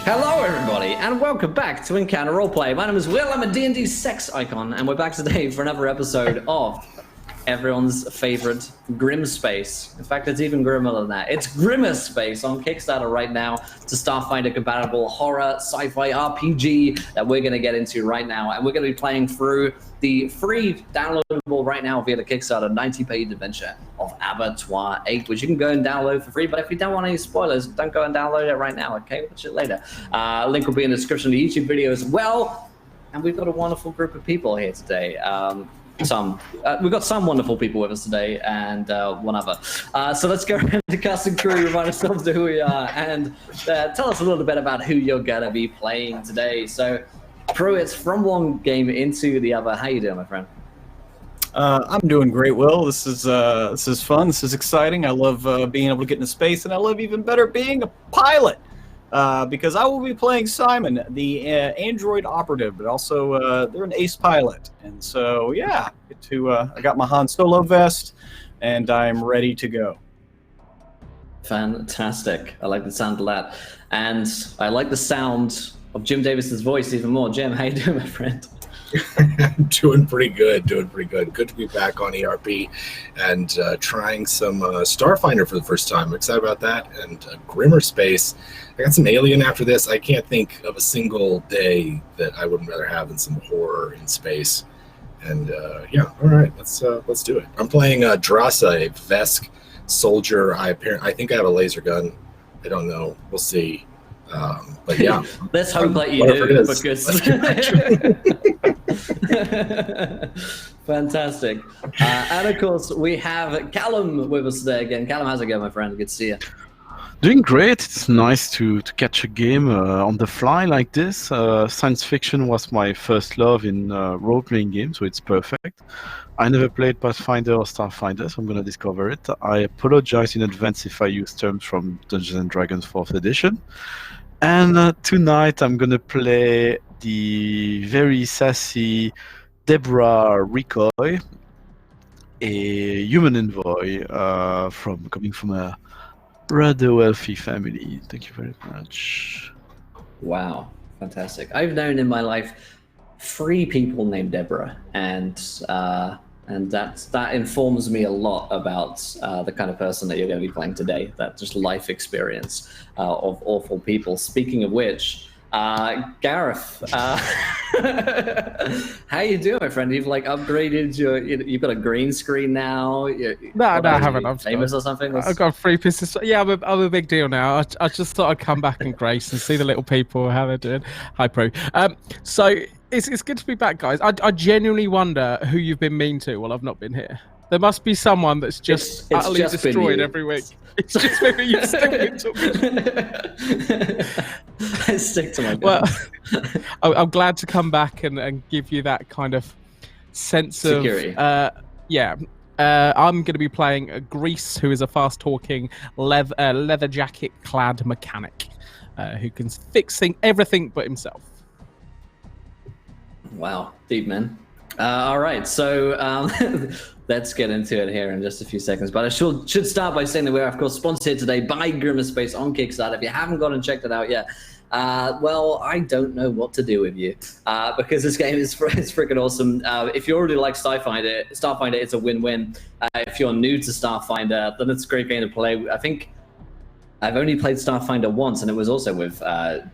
Hello everybody, and welcome back to Encounter Roleplay. My name is Will, I'm a D&D sex icon, and we're back today for another episode of everyone's favorite Grimmerspace. In fact, it's even grimmer than that. It's Grimmerspace on Kickstarter right now. It's a Starfinder-compatible horror sci-fi RPG that we're going to get into right now, and we're going to be playing through the free downloadable right now via the Kickstarter 90-page adventure of Abattoir 8, which you can go and download for free. But if you don't want any spoilers, don't go and download it right now, okay? Watch it later. Link will be in the description of the YouTube video as well. And we've got a wonderful group of people here today. We've got some wonderful people with us today, and one other. So let's go around the cast and crew, remind ourselves of who we are, and tell us a little bit about who you're gonna be playing today. So, Pruitt, from one game into the other, how you doing, my friend? I'm doing great, Will. This is fun. This is exciting. I love being able to get into space, and I love even better being a pilot. Because I will be playing Simon, the android operative, but also they're an ace pilot. And so, yeah, I got my Han Solo vest, and I'm ready to go. Fantastic. I like the sound of that. And I like the sound of Jim Davis's voice even more. Jim, how you doing, my friend? Doing pretty good. Good to be back on ERP and trying some Starfinder for the first time. I'm excited about that. And Grimmerspace. I got some Alien after this. I can't think of a single day that I wouldn't rather have than some horror in space. And yeah, all right, let's do it. I'm playing Drasa, a Vesk soldier. I think I have a laser gun. I don't know. We'll see. But yeah, let's hope that you do, because fantastic. And of course, we have Callum with us today again. Callum, how's it going, my friend? Good to see you. Doing great. It's nice to catch a game on the fly like this. Science fiction was my first love in role-playing games, so it's perfect. I never played Pathfinder or Starfinder, so I'm going to discover it. I apologize in advance if I use terms from Dungeons & Dragons 4th edition. And tonight I'm going to play the very sassy Deborah Ricoy, a human envoy coming from a rather wealthy family. Thank you very much. Wow, fantastic. I've known in my life 3 people named Deborah, and that informs me a lot about the kind of person that you're going to be playing today. That just life experience of awful people. Speaking of which, Gareth, how you doing, my friend? You've upgraded you've got a green screen now. No, I haven't. I'm famous or something. I've got 3 pieces. Yeah, I'm a big deal now. I just thought I'd come back and grace and see the little people, how they're doing. Hi, Pro. So it's good to be back, guys. I genuinely wonder who you've been mean to while I've not been here. There must be someone that's just utterly just destroyed every week. It's just maybe you stick to me. I stick to my gun. Well, I'm glad to come back and give you that kind of sense security. Of I'm going to be playing Grease, who is a fast-talking leather jacket-clad mechanic who can fix everything but himself. Wow, deep, man. All right, so let's get into it here in just a few seconds. But I should start by saying that we're, of course, sponsored today by Grimmerspace on Kickstarter. If you haven't gone and checked it out yet, well, I don't know what to do with you because this game is freaking awesome. If you already like Starfinder, it's a win-win. If you're new to Starfinder, then it's a great game to play. I think I've only played Starfinder once, and it was also with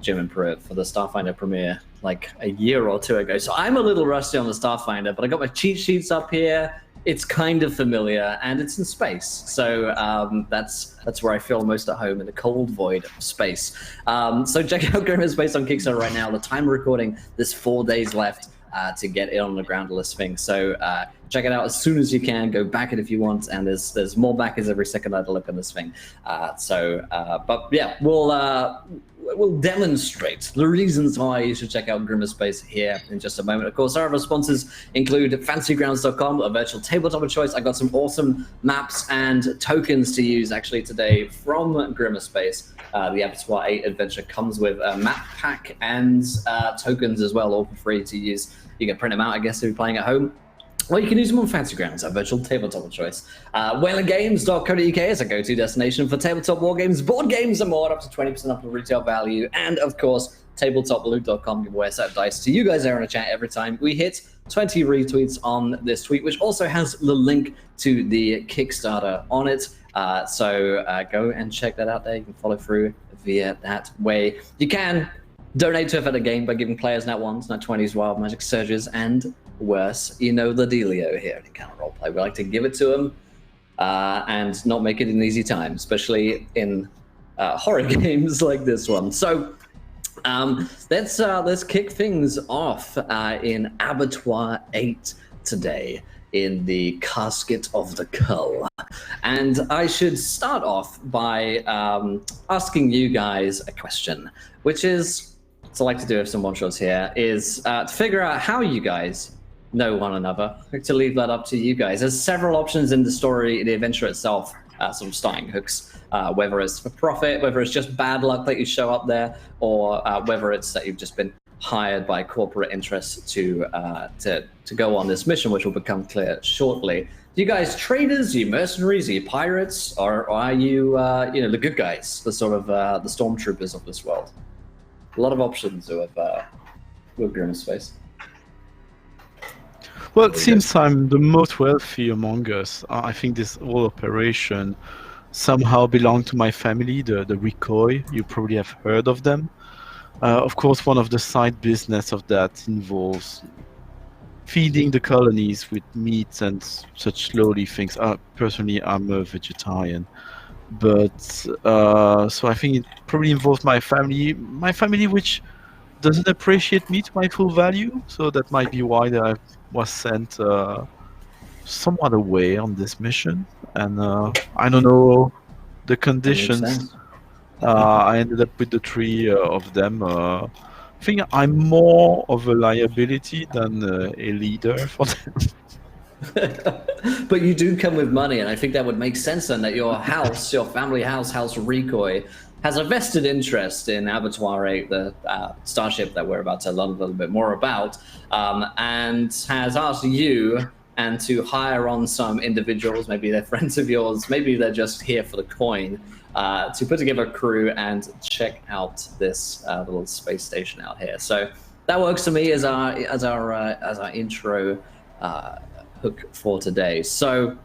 Jim and Pruitt for the Starfinder premiere like a year or 2 ago. So I'm a little rusty on the Starfinder, but I got my cheat sheets up here. It's kind of familiar, and it's in space. So that's where I feel most at home, in the cold void of space. So check out Grimmerspace on Kickstarter right now. The time of recording, there's 4 days left to get it on the ground listing. So check it out as soon as you can. Go back it if you want, and there's more backers every second I look on this thing. But yeah, we'll demonstrate the reasons why you should check out Grimmerspace here in just a moment. Of course, our other sponsors include fantasygrounds.com, a virtual tabletop of choice. I got some awesome maps and tokens to use actually today from Grimmerspace. The Abattoir 8 adventure comes with a map pack and tokens as well, all for free to use. You can print them out, I guess, if you're playing at home. Well, you can use them on Fancy Grounds, our virtual tabletop of choice. WhalerGames.co.uk is a go-to destination for tabletop war games, board games, and more, up to 20% off the retail value. And, of course, tabletoploot.com give away a set of dice to you guys there in a chat every time we hit 20 retweets on this tweet, which also has the link to the Kickstarter on it. So go and check that out there. You can follow through via that way. You can donate to a game by giving players nat 1s, nat 20s, wild magic surges, and worse. You know the dealio here in Encounter Roleplay. We like to give it to them and not make it an easy time, especially in horror games like this one. So let's kick things off in Abattoir 8 today in the Casket of the Cull. And I should start off by asking you guys a question, which is, so I like to do with some one-shots here, is to figure out how you guys know one another. I'd like to leave that up to you guys. There's several options in the story, the adventure itself, sort of starting hooks, whether it's for profit, whether it's just bad luck that you show up there, or whether it's that you've just been hired by corporate interests to go on this mission, which will become clear shortly. Are you guys traders? Are you mercenaries? Are you pirates? Or are you, the good guys, the sort of the stormtroopers of this world? A lot of options with Grimmerspace. Well, it seems I'm the most wealthy among us. I think this whole operation somehow belonged to my family, the Recoy. You probably have heard of them. Of course, one of the side business of that involves feeding the colonies with meat and such lowly things. Personally, I'm a vegetarian. But, so I think it probably involves my family which doesn't appreciate me to my full value. So that might be why I was sent somewhat away on this mission. And I don't know the conditions. I ended up with the three of them. I think I'm more of a liability than a leader for them. But you do come with money, and I think that would make sense then that your house, your family house, House Recoy, has a vested interest in Abattoir 8, the starship that we're about to learn a little bit more about, and has asked you and to hire on some individuals, maybe they're friends of yours, maybe they're just here for the coin, to put together a crew and check out this little space station out here. So that works for me as our intro hook for today. So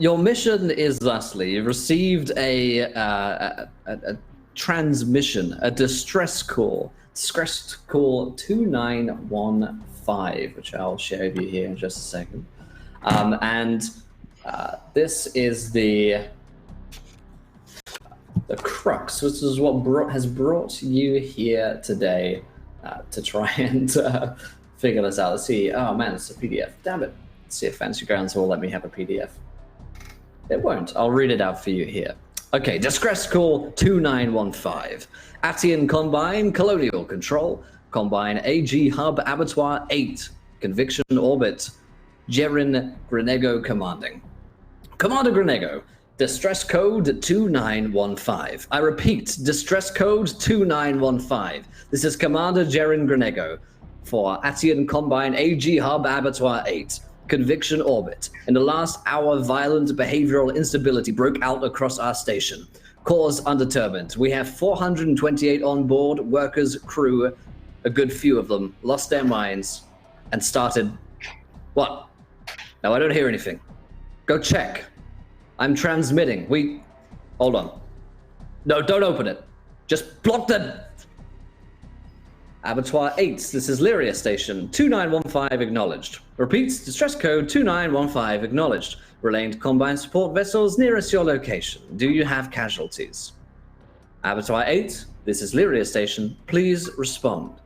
your mission is thusly, you've received a transmission, a distress call 2915, which I'll share with you here in just a second. This is the crux. This is what has brought you here today to try and figure this out. Let's see. Oh man, it's a PDF. Damn it. Let's see if Fancy Grounds will let me have a PDF. It won't. I'll read it out for you here. Okay, Distress Call 2915. Atian Combine, Colonial Control. Combine AG Hub Abattoir 8. Conviction Orbit. Jerin Grenego commanding. Commander Grenego, Distress Code 2915. I repeat, Distress Code 2915. This is Commander Jerin Grenego for Atian Combine AG Hub Abattoir 8. Conviction Orbit. In the last hour, violent behavioral instability broke out across our station. Cause undetermined. We have 428 on board, workers, crew, a good few of them, lost their minds and started... What? No, I don't hear anything. Go check. I'm transmitting. Hold on. No, don't open it. Just block the... Abattoir 8, this is Lyria Station, 2915 acknowledged. Repeats, distress code 2915 acknowledged. Relaying to Combine support vessels nearest your location. Do you have casualties? Abattoir 8, this is Lyria Station, please respond.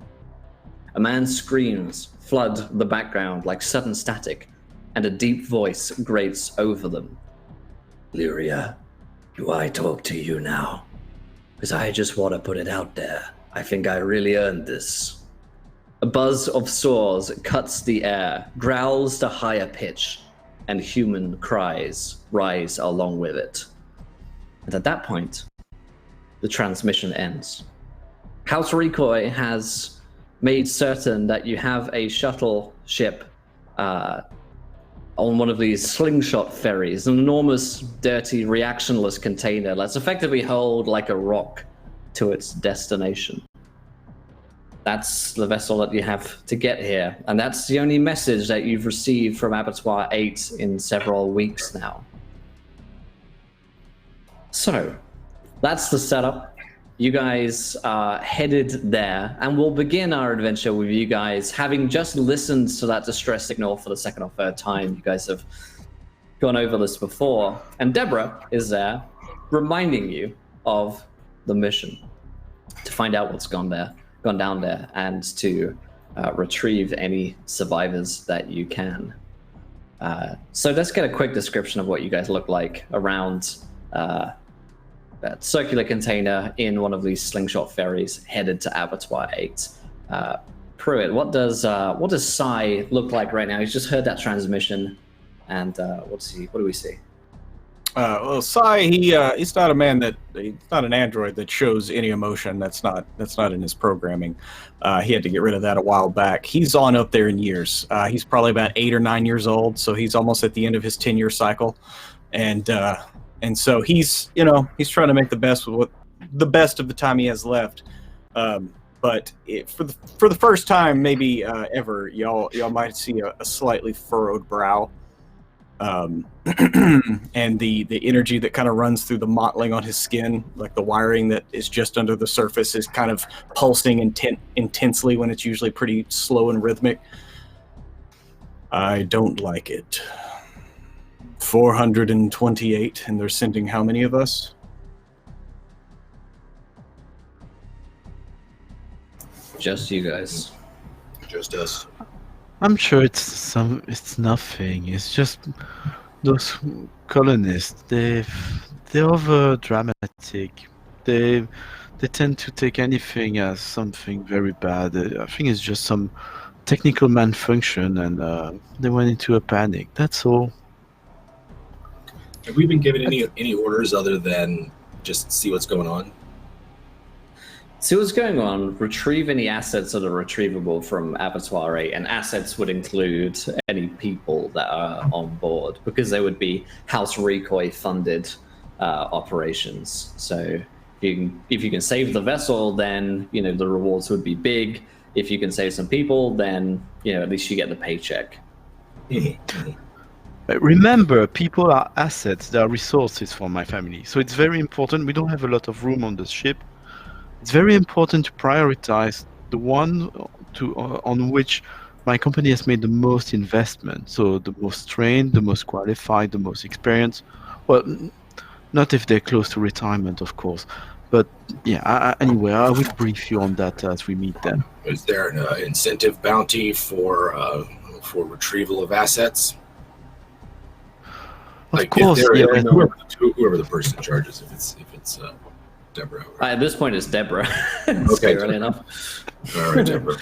A man screams, flood the background like sudden static, and a deep voice grates over them. Lyria, do I talk to you now? Because I just want to put it out there. I think I really earned this. A buzz of saws cuts the air, growls to higher pitch, and human cries rise along with it. And at that point, the transmission ends. House Recoy has made certain that you have a shuttle ship on one of these slingshot ferries, an enormous, dirty, reactionless container that's effectively held like a rock to its destination. That's the vessel that you have to get here, and that's the only message that you've received from Abattoir 8 in several weeks now. So, that's the setup. You guys are headed there, and we'll begin our adventure with you guys having just listened to that distress signal for the second or third time. You guys have gone over this before, and Deborah is there reminding you of the mission to find out what's gone down there, and to retrieve any survivors that you can. So let's get a quick description of what you guys look like around that circular container in one of these slingshot ferries headed to Abattoir 8. Pruitt, what does Sci look like right now? He's just heard that transmission, and what do we see? Well, Sci, he's not he's not an android that shows any emotion. That's not in his programming. He had to get rid of that a while back. He's on up there in years. He's probably about 8 or 9 years old, so he's almost at the end of his 10-year cycle, and so he's trying to make the best of the time he has left. But for the first time, maybe ever, y'all might see a slightly furrowed brow. And the energy that kind of runs through the mottling on his skin, like the wiring that is just under the surface, is kind of pulsing intensely when it's usually pretty slow and rhythmic. I don't like it. 428, and they're sending how many of us? Just you guys. Just us. I'm sure it's nothing. It's just those colonists. They're over dramatic. They tend to take anything as something very bad. I think it's just some technical malfunction, and they went into a panic. That's all. Have we been given any orders other than just see what's going on? See what's going on, retrieve any assets that are retrievable from Abattoir 8, and assets would include any people that are on board, because they would be House Recoy funded operations. So if you can save the vessel, then the rewards would be big. If you can save some people, then at least you get the paycheck. Remember, people are assets. They are resources for my family. So it's very important. We don't have a lot of room on the ship. It's very important to prioritize the one on which my company has made the most investment. So the most trained, the most qualified, the most experienced. Well, not if they're close to retirement, of course. But yeah, anyway, I will brief you on that as we meet them. Is there an incentive bounty for retrieval of assets? Of course, yeah. Whoever the person in charge is, if it's Deborah. At this point, it's Deborah. Okay, early enough. All right, Deborah.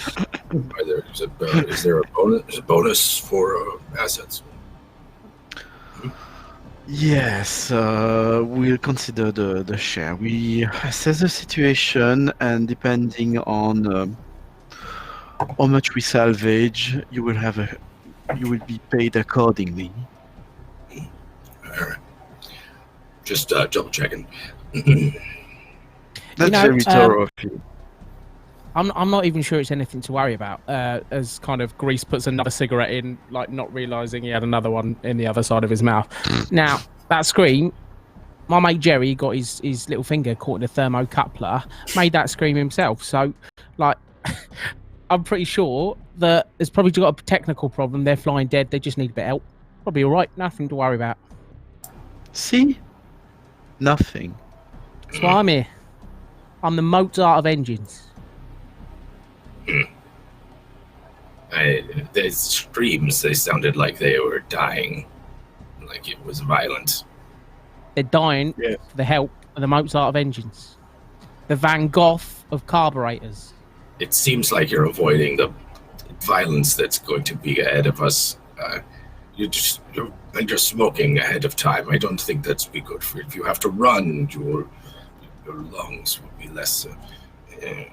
Is there a bonus for assets? Yes, we'll consider the share. We assess the situation, and depending on how much we salvage, you will be paid accordingly. All right. Just double checking. That's very thorough of you. I'm not even sure it's anything to worry about. As kind of Grease puts another cigarette in, like not realizing he had another one in the other side of his mouth. Now that scream, my mate Jerry got his little finger caught in a thermocoupler, made that scream himself. So, like, I'm pretty sure that there's probably got a technical problem. They're flying dead. They just need a bit of help. Probably all right. Nothing to worry about. See? Nothing. That's why I'm here. I'm the Mozart of engines. The screams, they sounded like they were dying. Like it was violent. They're dying for the help of the Mozart of engines. The Van Gogh of carburetors. It seems like you're avoiding the violence that's going to be ahead of us. You're smoking ahead of time. I don't think that's be good for you. If you have to run, your lungs will be less.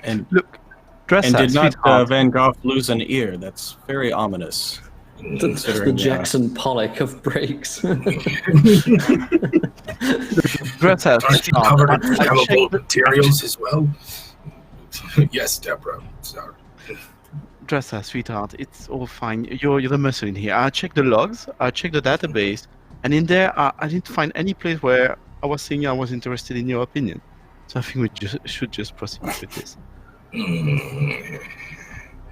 And look, Dress And as did not sweetheart. Van Gogh lose an ear? That's very ominous. The Jackson Pollock of breaks. Dress as Aren't you sweetheart. covered in I flammable checked the- materials as well? Yes, Deborah. Sorry. Dress as sweetheart. It's all fine. You're the muscle in here. I checked the logs. I checked the database, and in there I didn't find any place where I was saying I was interested in your opinion. So I think we should just proceed with this.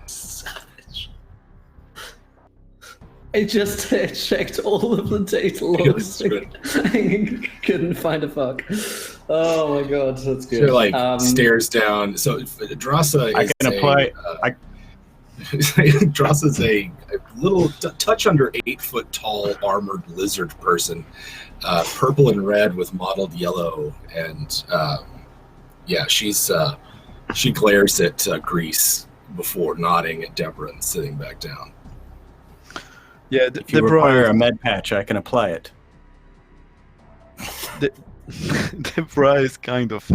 Savage. I just checked all of the data logs. Couldn't find a fuck. Oh my god, that's good. So like stares down. So Drassa I is can apply. Drassa's a little touch under 8 foot tall armored lizard person, purple and red with mottled yellow, and yeah, she glares at Grease before nodding at Deborah and sitting back down. Yeah, If you Deborah require a med patch, I can apply it. Deborah is kind of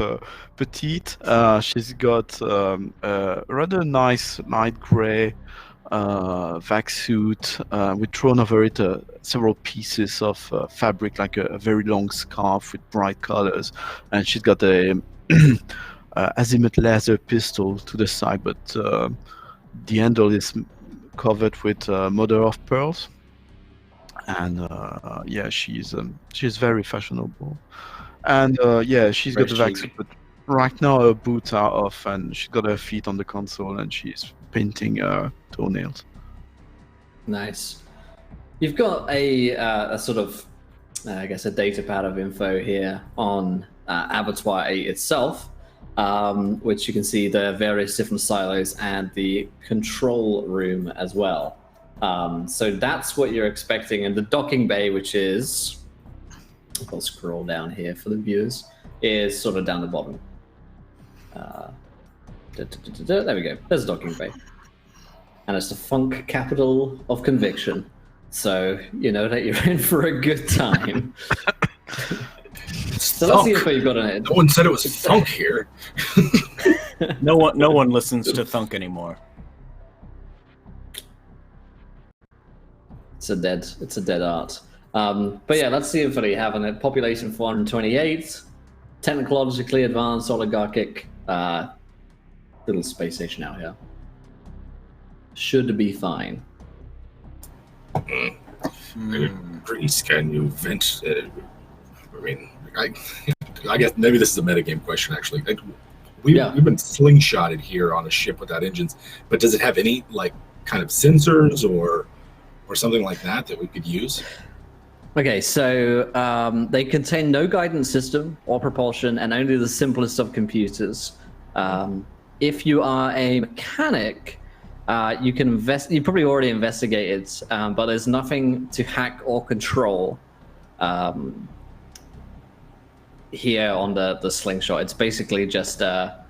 petite. She's got a rather nice light gray vac suit with thrown over it several pieces of fabric, like a very long scarf with bright colors. And she's got a azimuth laser pistol to the side, but the handle is covered with mother of pearls. And yeah, she's very fashionable. And yeah, she's got the Very vaccine, but right now her boots are off, and she's got her feet on the console, and she's painting her toenails. Nice. You've got a sort of, I guess, a data pad of info here on Abattoir 8 itself, which you can see the various different silos and the control room as well. So that's what you're expecting, and the docking bay, which is, I'll scroll down here for the viewers, is sort of down the bottom. There we go. There's a docking bay. And it's the funk capital of conviction. So you know that you're in for a good time. So let's see if you've got in it. No one said it was funk here. No one listens to thunk anymore. It's a dead art. But yeah, let's see if you have in it. Population 428, technologically advanced, oligarchic, little space station out here. Should be fine. Grease, can you vent? I mean, I guess maybe this is a metagame question, actually. We've been slingshotted here on a ship without engines, but does it have any like kind of sensors or something like that we could use? Okay, so they contain no guidance system or propulsion, and only the simplest of computers. If you are a mechanic, you can you probably already investigated, but there's nothing to hack or control here on the slingshot. It's basically just a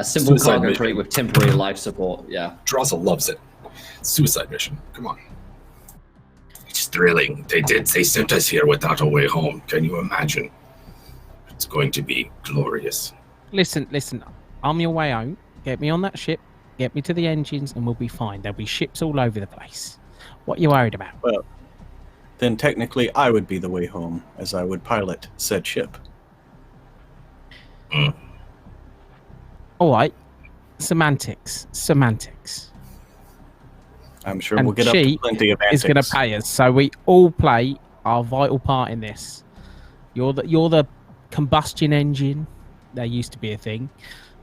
simple Suicide cargo mission. crate with temporary life support. Yeah. Drassa loves it. Suicide mission. Come on. It's thrilling. They sent us here without a way home. Can you imagine? It's going to be glorious. Listen. I'm your way home. Get me on that ship. Get me to the engines, and we'll be fine. There'll be ships all over the place. What are you worried about? Well, then technically I would be the way home, as I would pilot said ship. All right. Semantics. I'm sure And we'll get up she to plenty of is antics. going to pay us, so we all play our vital part in this. You're the combustion engine. There used to be a thing.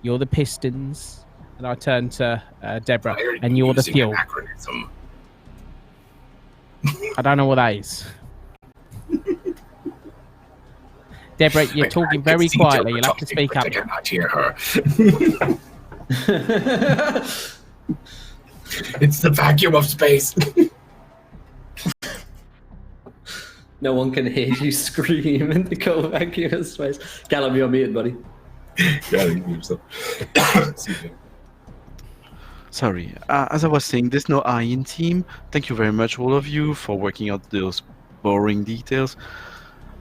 You're the pistons, and I turn to Deborah, Why are you and you're the using fuel. an acronym? I don't know what that is. Deborah, you're I talking can very see quietly. Deborah You'll have to talking, speak but up. I cannot hear her. It's the vacuum of space. No one can hear you scream in the cold vacuum of space. Callum, you're muted, buddy. Excuse me. Sorry. As I was saying, there's no I in team. Thank you very much, all of you, for working out those boring details.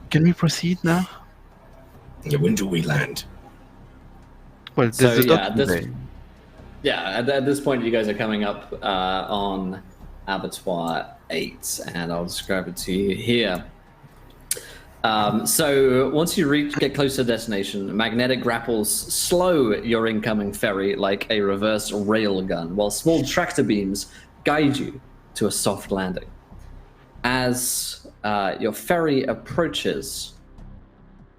Can we proceed now? Yeah, when do we land? Well, So, there's a yeah, docking this- bay. Yeah, at this point, you guys are coming up on Abattoir 8, and I'll describe it to you here. So once you get close to the destination, magnetic grapples slow your incoming ferry like a reverse rail gun, while small tractor beams guide you to a soft landing. As your ferry approaches,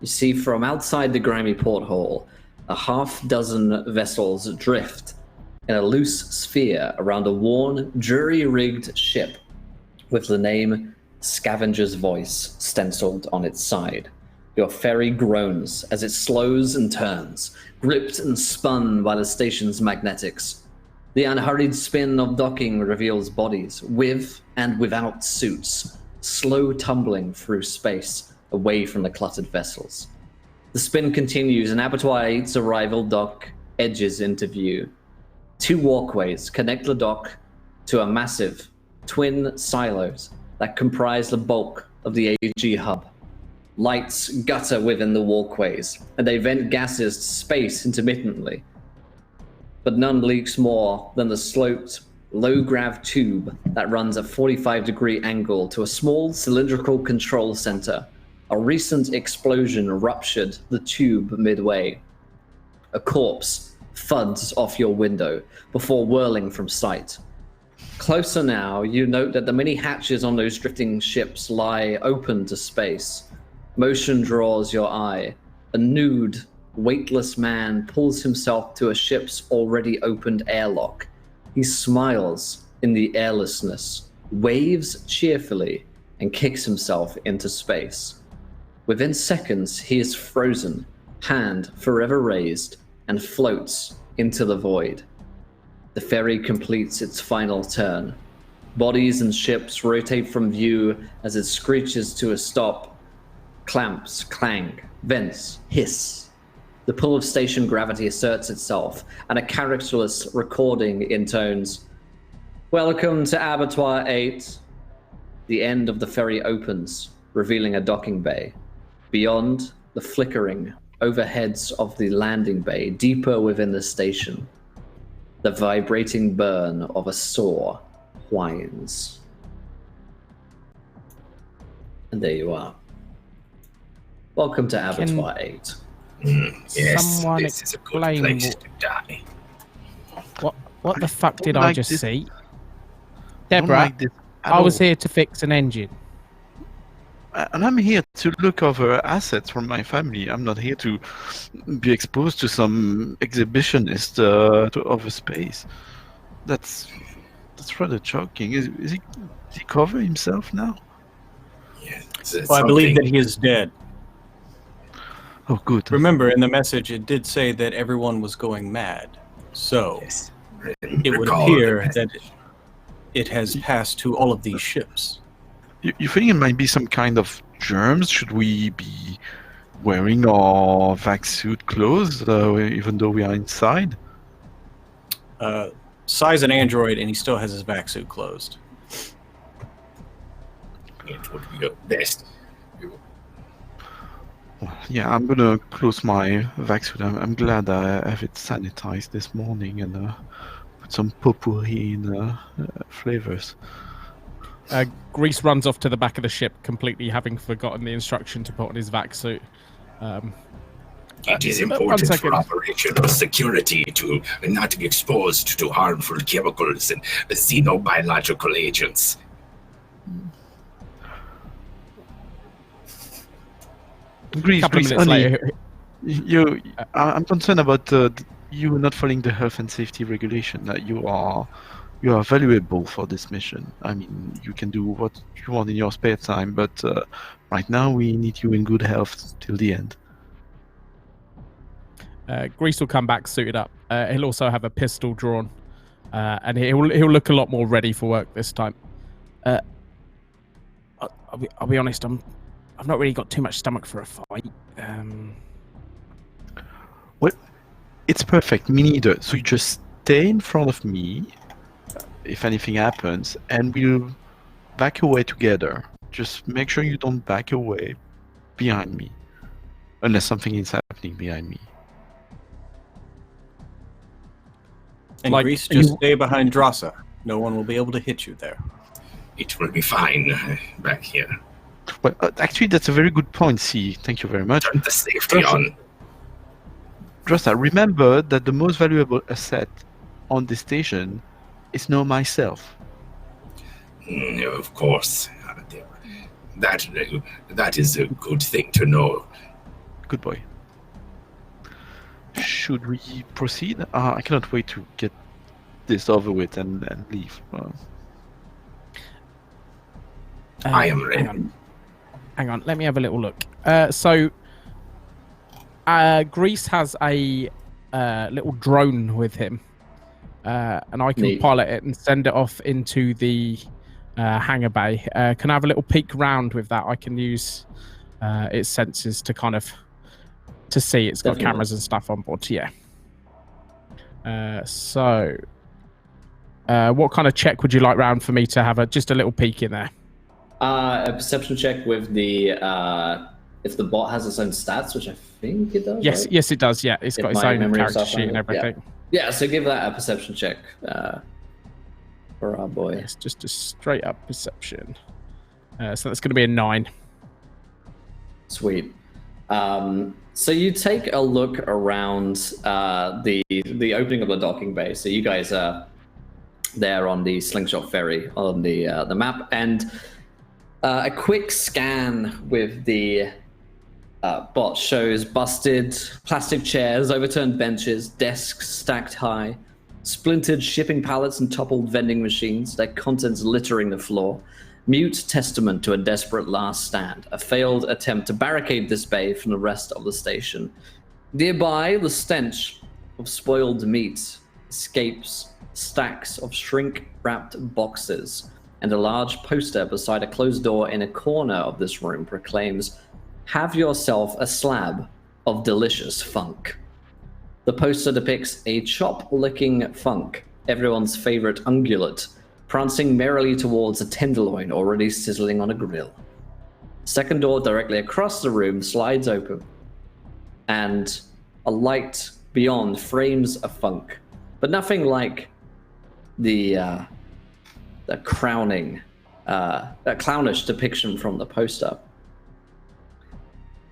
you see from outside the grimy porthole, a half-dozen vessels drift in a loose sphere around a worn, jury-rigged ship with the name Scavenger's Voice stenciled on its side. Your ferry groans as it slows and turns, gripped and spun by the station's magnetics. The unhurried spin of docking reveals bodies, with and without suits, slow tumbling through space, away from the cluttered vessels. The spin continues, and Abattoir 8's arrival dock edges into view. 2 walkways connect the dock to a massive twin silos that comprise the bulk of the AG hub. Lights gutter within the walkways, and they vent gases to space intermittently. But none leaks more than the sloped, low-grav tube that runs at 45-degree angle to a small cylindrical control center. A recent explosion ruptured the tube midway. A corpse thuds off your window before whirling from sight. Closer now, you note that the many hatches on those drifting ships lie open to space. Motion draws your eye. A nude, weightless man pulls himself to a ship's already opened airlock. He smiles in the airlessness, waves cheerfully, and kicks himself into space. Within seconds, he is frozen, hand forever raised, and floats into the void. The ferry completes its final turn. Bodies and ships rotate from view as it screeches to a stop. Clamps clang, vents hiss. The pull of station gravity asserts itself, and a characterless recording intones, "Welcome to Abattoir 8. The end of the ferry opens, revealing a docking bay. Beyond, the flickering overheads of the landing bay, deeper within the station. The vibrating burn of a saw whines." And there you are. Welcome to Abattoir 8. Yes, Someone this is a good explain place to die. What the fuck did don't I like just this. see? Don't Deborah, like this at I was all. here to fix an engine. And I'm here to look over assets from my family. I'm not here to be exposed to some exhibitionist of a space. That's rather shocking. Is he cover himself now? Yeah, Well, I believe that he is dead. Oh, good. Remember, in the message, it did say that everyone was going mad. So Yes. it would Recall appear the that it has passed to all of these ships. You think it might be some kind of germs? Should we be wearing our vac suit clothes even though we are inside? Size an android, and he still has his vac suit closed. It would be your best. Well, yeah, I'm gonna close my vac suit. I'm glad I have it sanitized this morning and put some potpourri in flavors. Grease runs off to the back of the ship, completely having forgotten the instruction to put on his vac suit. It is one important second. for operational security to not be exposed to harmful chemicals and xenobiological agents. A couple of minutes honey, later, I'm concerned about you not following the health and safety regulation. That you are valuable for this mission. I mean, you can do what you want in your spare time, but right now we need you in good health till the end. Grease will come back suited up. He'll also have a pistol drawn, and he'll look a lot more ready for work this time. I'll be honest. I've not really got too much stomach for a fight. Well, it's perfect. Me neither. So you just stay in front of me if anything happens, and we'll back away together. Just make sure you don't back away behind me, unless something is happening behind me. And Like, Greece, are just you- stay behind Drassa. No one will be able to hit you there. It will be fine back here. Well, actually, that's a very good point, C. Thank you very much. Turn the safety on. Just remember that the most valuable asset on this station is now myself. Of course. That is a good thing to know. Good boy. Should we proceed? I cannot wait to get this over with and leave. I am ready. Hang on, let me have a little look. Greece has a little drone with him, and I can Neat. pilot it and send it off into the hangar bay. Can I have a little peek round with that? I can use its sensors to kind of see it's got Definitely. cameras and stuff on board. Yeah. What kind of check would you like round for me to have just a little peek in there? A perception check with the if the bot has its own stats, which I think it does. Yes, right? yes, it does. Yeah, it's If got its my own memory of character Starfinder, sheet and everything. Yeah, so give that a perception check for our boy. It's just a straight up perception. So that's going to be a 9. Sweet. So you take a look around the opening of the docking bay. So you guys are there on the Slingshot Ferry on the map, and a quick scan with the bot shows busted plastic chairs, overturned benches, desks stacked high, splintered shipping pallets and toppled vending machines, their contents littering the floor. Mute testament to a desperate last stand, a failed attempt to barricade this bay from the rest of the station. Nearby, the stench of spoiled meat escapes stacks of shrink-wrapped boxes, and a large poster beside a closed door in a corner of this room proclaims, "Have yourself a slab of delicious funk." The poster depicts a chop-licking funk, everyone's favorite ungulate, prancing merrily towards a tenderloin already sizzling on a grill. Second door directly across the room slides open, and a light beyond frames a funk, but nothing like the crowning, clownish depiction from the poster.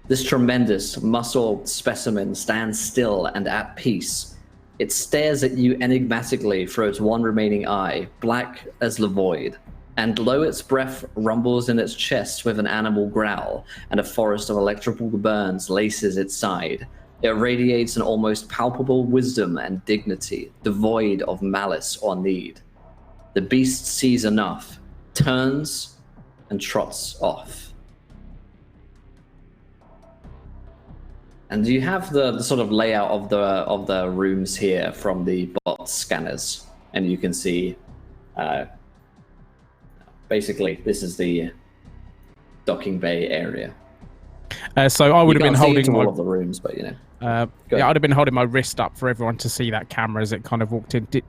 This tremendous muscled specimen stands still and at peace. It stares at you enigmatically through its one remaining eye, black as the void, and lo, its breath rumbles in its chest with an animal growl, and a forest of electrical burns laces its side. It radiates an almost palpable wisdom and dignity, devoid of malice or need. The beast sees enough, turns, and trots off. And you have the sort of layout of the rooms here from the bot scanners, and you can see, basically, this is the docking bay area. So I would You have been can't see holding into my all of the rooms, but you know. Go yeah, ahead. I'd have been holding my wrist up for everyone to see that camera as it kind of walked in. Did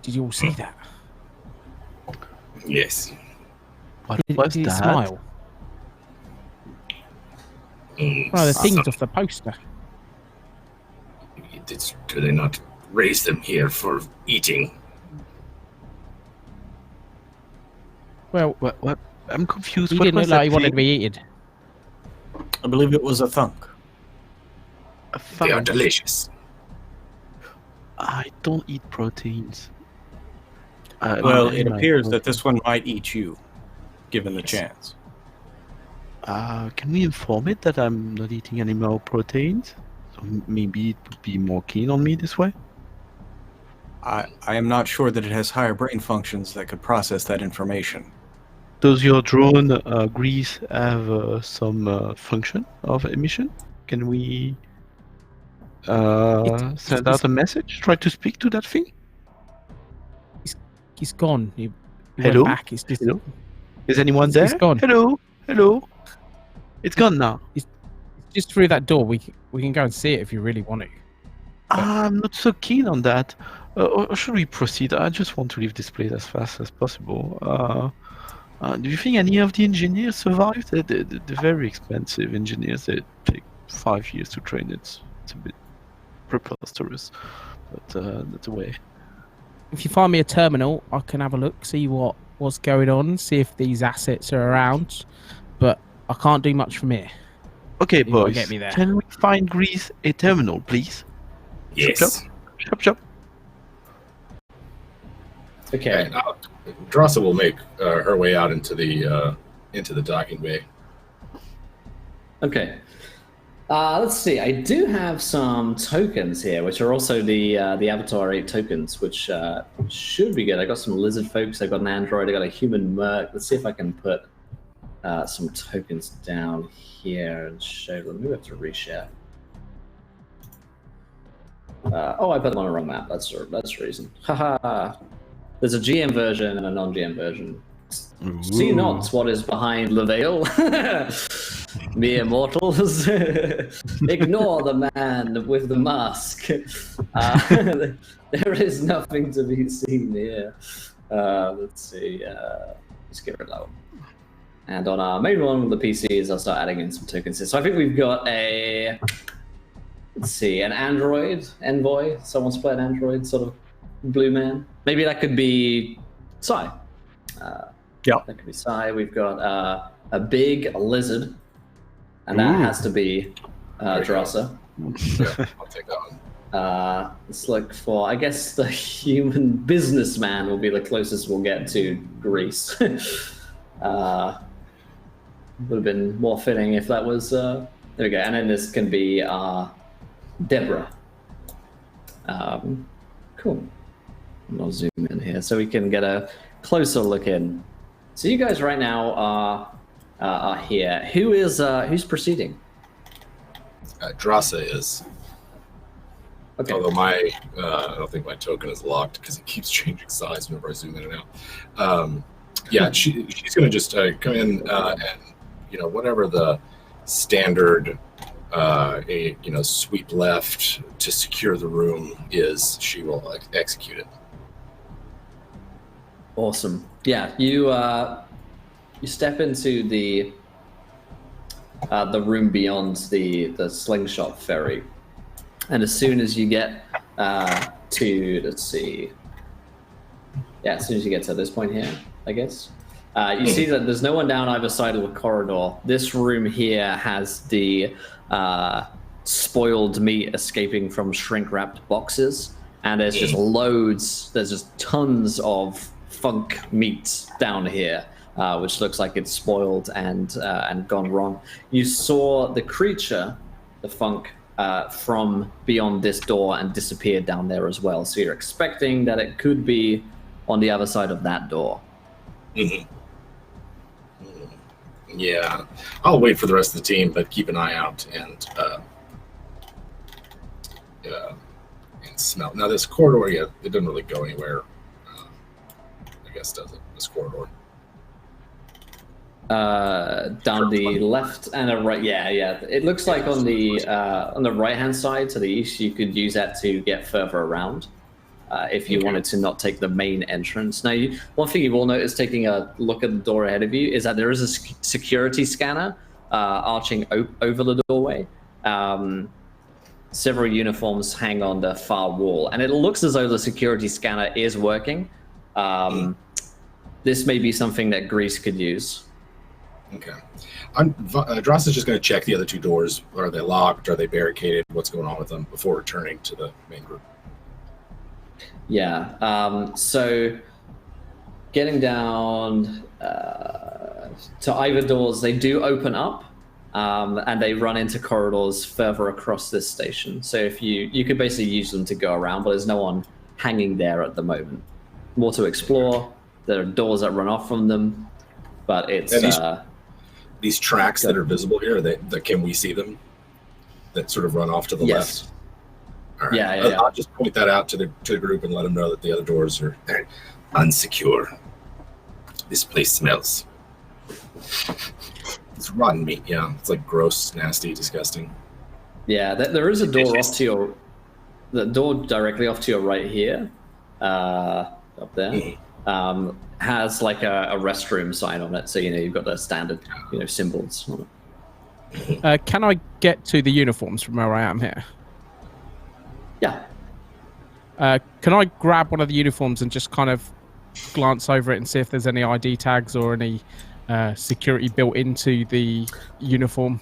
you all see that? Yes. What Did, was did it that? smile? Oh, the things off the poster. Do they not raise them here for eating? Well, What? I'm confused. he What didn't was look like that he wanted to thing? be eaten. I believe it was a thunk. A They are funk? delicious. I don't eat proteins. Well, it in my appears that protein. this one might eat you, given the chance. Can we inform it that I'm not eating any more proteins? So maybe it would be more keen on me this way? I am not sure that it has higher brain functions that could process that information. Does your drone, Grease, have some function of emission? Can we send out a message? Try to speak to that thing? He's gone. He Hello? went back. He's just, Hello? Is anyone It's there? gone. Hello? Hello? It's gone now. just through that door. We can go and see it if you really want to. I'm not so keen on that. Or should we proceed? I just want to leave this place as fast as possible. Do you think any of the engineers survived? They're very expensive engineers. They take 5 years to train. It's a bit preposterous. but that's a way. If you find me a terminal, I can have a look, see what's going on, see if these assets are around. But I can't do much from here. Okay, gotta boys. get me there. Can we find Grease a terminal, please? Yes. Shop. Okay. And, Drossa will make her way out into the docking bay. Okay. Let's see. I do have some tokens here, which are also the Abattoir 8 tokens, which should be good. I got some lizard folks. I got an android. I got a human merc. Let's see if I can put some tokens down here and show them. We have to reshare. Oh, I put them on a wrong map. That's the reason. Haha. There's a GM version and a non-GM version. See not what is behind the veil, mere mortals. Ignore the man with the mask. There is nothing to be seen here. Let's see. Let's get rid of that one. And on our main one with the PCs, I'll start adding in some tokens here. So I think we've got let's see, an android envoy. Someone's played android, sort of blue man. Maybe that could be Sci. Yeah. That could be Sci. We've got a big lizard, and that has to be Drossa. Yeah, I'll take that one. Let's look for, I guess, the human businessman will be the closest we'll get to Greece. Would have been more fitting if that was, there we go. And then this can be Deborah. Cool. I'll zoom in here so we can get a closer look in. So you guys right now are here. Who's proceeding? Drossa is. Okay. Although I don't think my token is locked because it keeps changing size whenever I zoom in and out. Yeah, she's going to just come in and whatever the standard sweep left to secure the room is, she will execute it. Awesome. Yeah, you step into the room beyond the slingshot ferry, and as soon as you get to, let's see, yeah, as soon as you get to this point here, I guess, you see that there's no one down either side of the corridor. This room here has the spoiled meat escaping from shrink-wrapped boxes, and there's just there's just tons of funk meat down here, which looks like it's spoiled and gone wrong. You saw the creature, the funk, from beyond this door and disappeared down there as well. So you're expecting that it could be on the other side of that door. Mm-hmm. Yeah, I'll wait for the rest of the team, but keep an eye out and smell. Now this corridor, it doesn't really go anywhere. I guess does it? This corridor. Down the left and a right. Yeah. It looks like on the right hand side to the east, you could use that to get further around. If you wanted to not take the main entrance. Now, one thing you will notice taking a look at the door ahead of you is that there is a security scanner arching over the doorway. Several uniforms hang on the far wall, and it looks as though the security scanner is working. This may be something that Greece could use. Okay. Dross is just going to check the other two doors. Are they locked? Are they barricaded? What's going on with them before returning to the main group? Yeah. So getting down to either doors, they do open up, and they run into corridors further across this station. So if you could basically use them to go around, but there's no one hanging there at the moment. More to explore. There are doors that run off from them, but it's these tracks that are visible here. Can we see them? That sort of run off to the left. All right. Yeah. I'll just point that out to the group and let them know that the other doors are unsecure. This place smells. It's rotten meat. Yeah, it's like gross, nasty, disgusting. Yeah, there is a door the door directly off to your right here, up there, has like a restroom sign on it. So you've got the standard symbols on it. Can I get to the uniforms from where I am here? Yeah. Can I grab one of the uniforms and just kind of glance over it and see if there's any ID tags or any security built into the uniform?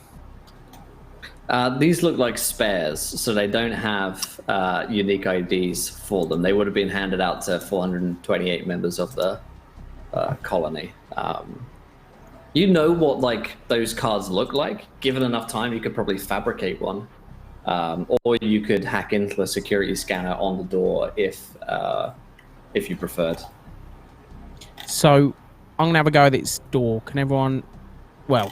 These look like spares, so they don't have unique IDs for them. They would have been handed out to 428 members of the colony. You know what like those cards look like. Given enough time, you could probably fabricate one, or you could hack into the security scanner on the door if you preferred. So I'm gonna have a go at this door. Can everyone, well,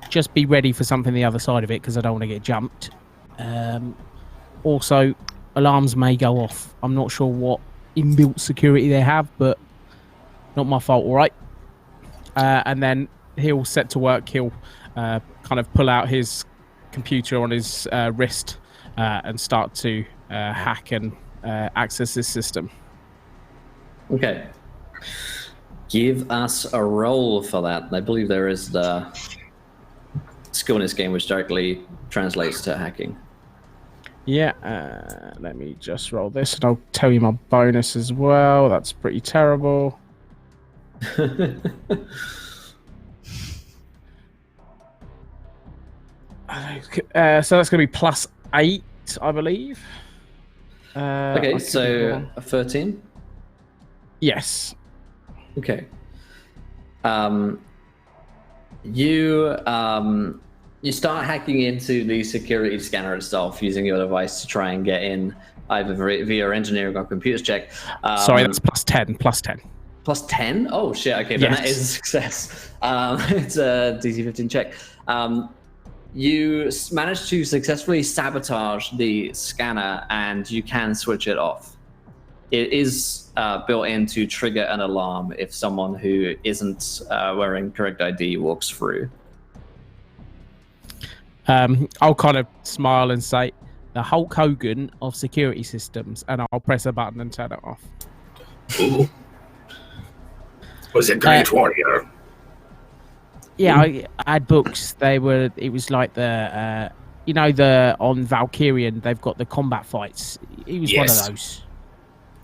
just be ready for something the other side of it because I don't want to get jumped. Also, alarms may go off. I'm not sure what inbuilt security they have, but not my fault, all right? And then he'll set to work. He'll kind of pull out his computer on his wrist and start to hack and access this system. Okay. Give us a roll for that. I believe there is the skill in this game which directly translates to hacking. Yeah, let me just roll this and I'll tell you my bonus as well. That's pretty terrible. So that's going to be +8, I believe. Okay, so a 13? Yes. Okay. You start hacking into the security scanner itself using your device to try and get in either via engineering or computers check. Sorry, that's +10. +10. +10? Oh shit! Okay, then yes. That is a success. It's a DC 15 check. You managed to successfully sabotage the scanner, and you can switch it off. It is built in to trigger an alarm if someone who isn't wearing correct ID walks through. I'll kind of smile and say, the Hulk Hogan of security systems, and I'll press a button and turn it off. Ooh. Was it Great Warrior? Yeah, I had books. It was like the, on Valkyrian, they've got the combat fights. It was one of those.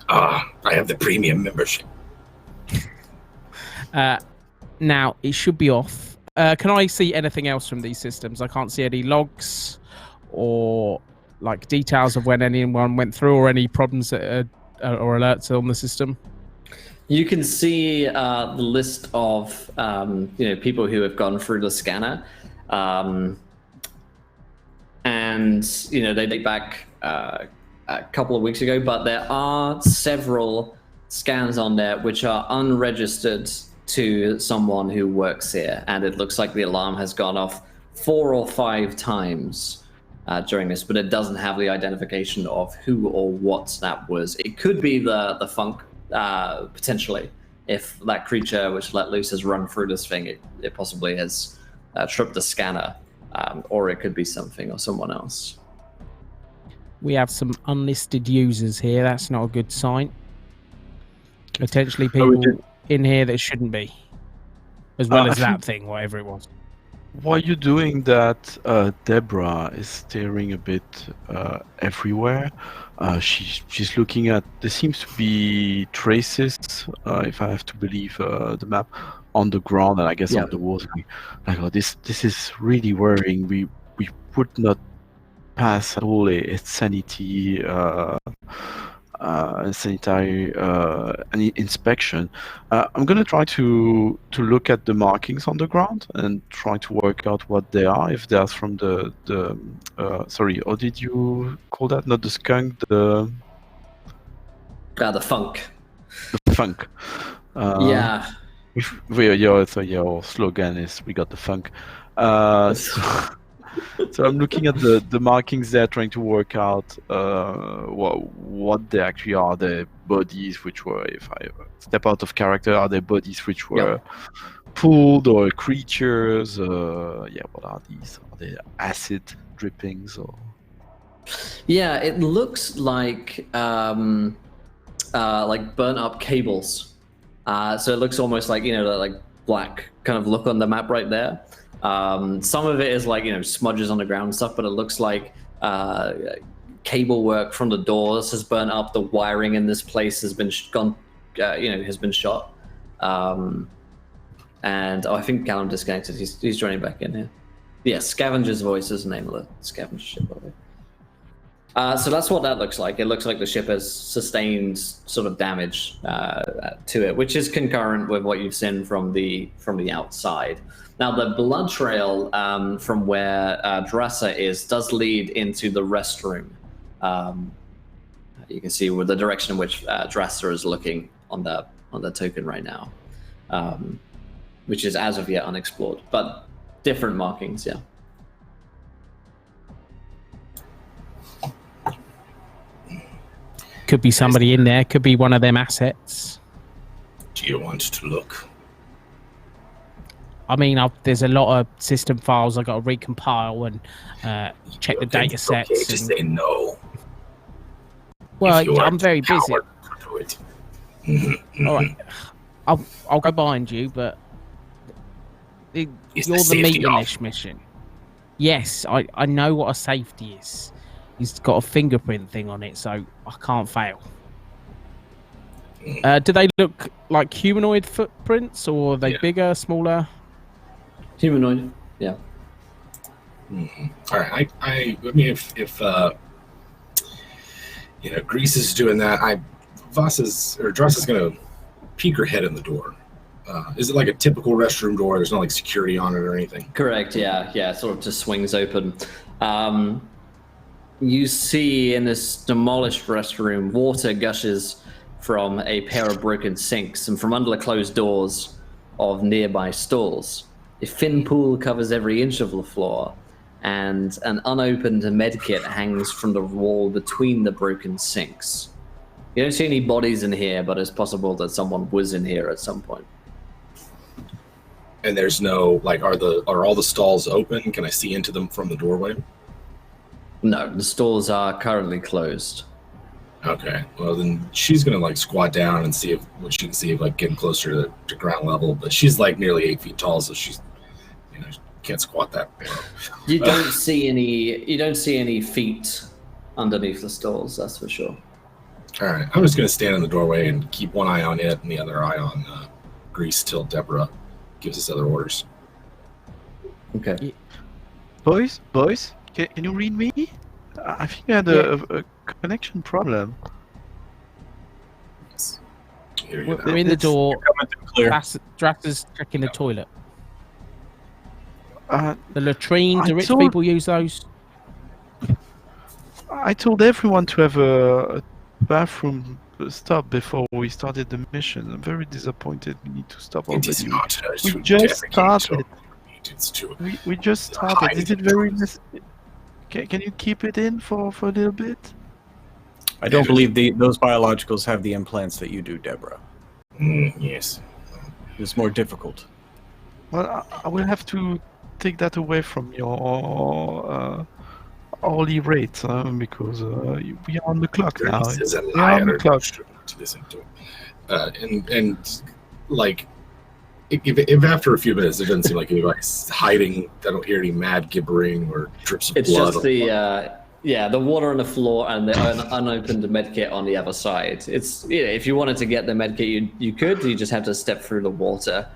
I have the premium membership. Now, it should be off. Can I see anything else from these systems? I can't see any logs or like details of when anyone went through or any problems that or alerts on the system. You can see the list of people who have gone through the scanner, and they date back a couple of weeks ago. But there are several scans on there which are unregistered to someone who works here, and it looks like the alarm has gone off 4 or 5 times during this, but it doesn't have the identification of who or what that was. It could be the funk, potentially, if that creature which let loose has run through this thing. It possibly has tripped the scanner, or it could be something or someone else. We have some unlisted users here. That's not a good sign. Potentially people in here that shouldn't be, as well as that thing, whatever it was. While you're doing that, Deborah is staring a bit everywhere. She's looking at. There seems to be traces, if I have to believe the map, on the ground and I guess on the walls. Like, oh, this is really worrying. We would not pass at all a sanity. Sanitary inspection. I'm gonna try to look at the markings on the ground and try to work out what they are. If they're from the sorry, how did you call that? Not the skunk, the funk. The funk. Yeah. Your slogan is "We got the funk." So I'm looking at the markings there, trying to work out what they actually are. The bodies which were, if I step out of character, are they bodies which were pulled or creatures? What are these? Are they acid drippings or? Yeah, it looks like burnt up cables. So it looks almost like like black kind of look on the map right there. Some of it is like smudges on the ground and stuff, but it looks like cable work from the doors has burnt up. The wiring in this place has been has been shot. And I think Callum disconnected. He's joining back in here. Yeah, Scavenger's Voice is the name of the scavenger ship. So that's what that looks like. It looks like the ship has sustained sort of damage to it, which is concurrent with what you've seen from the outside. Now, the blood trail from where Dressa is does lead into the restroom. You can see with the direction in which Dressa is looking on the token right now, which is as of yet unexplored, but different markings, yeah. Could be somebody in there. Could be one of them assets. Do you want to look? I mean, there's a lot of system files I've got to recompile and check the data sets. Okay, just say no. Well, I'm very busy. Do it. All right, I'll go behind you, but you're the meat in this mission. Yes, I know what a safety is. He's got a fingerprint thing on it, so I can't fail. Do they look like humanoid footprints, or are they bigger, smaller? Humanoid, yeah. All right, I mean, if Grease is doing that, Dress is gonna peek her head in the door. Is it like a typical restroom door? There's no like security on it or anything. Correct. Yeah. It sort of just swings open. You see in this demolished restroom, water gushes from a pair of broken sinks and from under the closed doors of nearby stalls. A thin pool covers every inch of the floor, and an unopened medkit hangs from the wall between the broken sinks. You don't see any bodies in here, but it's possible that someone was in here at some point. And there's no are all the stalls open? Can I see into them from the doorway? No, the stalls are currently closed. Okay, well then she's gonna squat down and see what she can see, getting closer to ground level. But she's nearly 8 feet tall, so she's can't squat that low. You don't see any feet underneath the stalls, that's for sure. All right, I'm just gonna stand in the doorway and keep one eye on it and the other eye on Grease till Deborah gives us other orders. Okay. Boys, can you read me? I think I had a connection problem. We're in the door. Drassa's checking the toilet. The latrine. Do rich people use those? I told everyone to have a bathroom stop before we started the mission. I'm very disappointed. We need to stop already. It is not. We just started. We just started. Is it very? Can you keep it in for a little bit? I don't believe those biologicals have the implants that you do, Deborah. Yes. It's more difficult. Well, I will have to take that away from your hourly rate because we are on the clock now. Is a we are on the clock. To listen to if after a few minutes it doesn't seem like anybody's hiding, I don't hear any mad gibbering or drips of blood. It's just the water on the floor and the unopened medkit on the other side. It's if you wanted to get the medkit, you could. You just have to step through the water.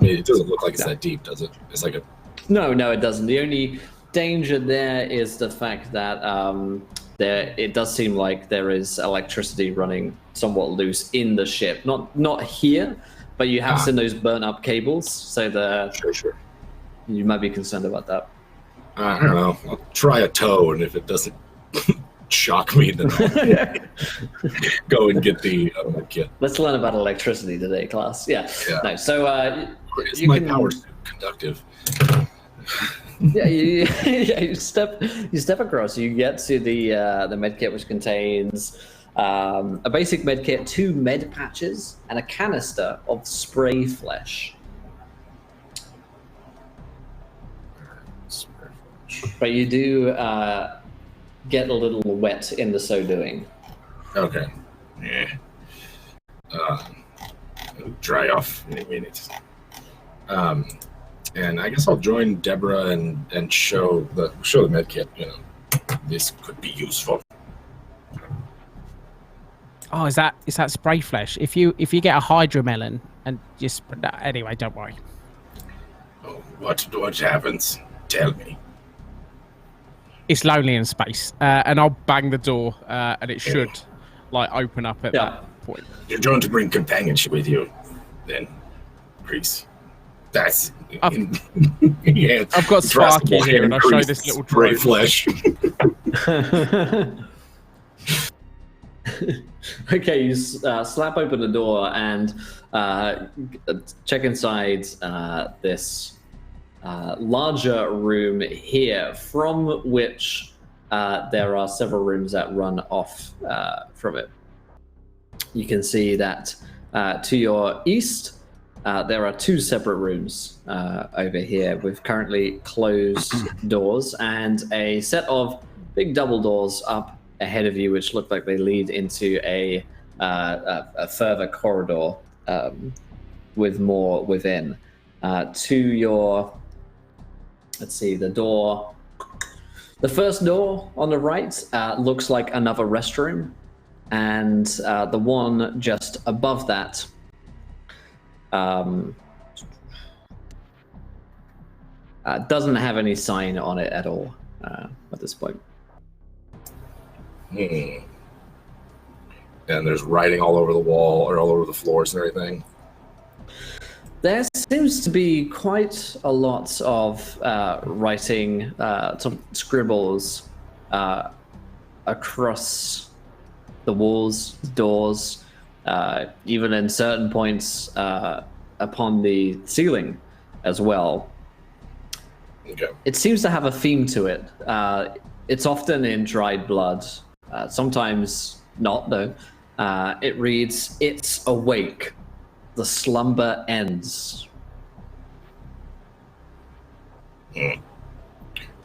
It doesn't look like it's that deep, does it? It's like a No, it doesn't. The only danger there is the fact that it does seem like there is electricity running somewhat loose in the ship. Not here, but you have seen those burnt up cables. So sure. You might be concerned about that. I don't know. I'll try a toe, and if it doesn't shock me, then I'll go and get the kit. Let's learn about electricity today, class. Yeah. No. So is my power conductive? Yeah, you step across. You get to the medkit, which contains a basic medkit, 2 med patches, and a canister of spray flesh. But you do get a little wet in the so doing. Okay. Yeah. Dry off in a minute. And I guess I'll join Deborah and show the medkit. This could be useful. Oh, is that spray flesh? If you get a hydra melon and just anyway, don't worry. Oh, what happens? Tell me. It's lonely in space, and I'll bang the door, and it should like open up at that point. You're going to bring companionship with you, then, Grease. That's. I've got Sparky here, and I'll show this little gray flesh. Okay, you slap open the door and check inside this larger room here, from which there are several rooms that run off from it. You can see that to your east, there are two separate rooms over here with currently closed doors and a set of big double doors up ahead of you, which look like they lead into a further corridor with more within. To your, let's see, the first door on the right looks like another restroom, and the one just above that doesn't have any sign on it at all at this point. And there's writing all over the wall or all over the floors and everything. There seems to be quite a lot of writing, some scribbles across the walls, doors, even in certain points upon the ceiling as well. Okay. It seems to have a theme to it. It's often in dried blood. Sometimes not, though. It reads, "It's awake. The slumber ends."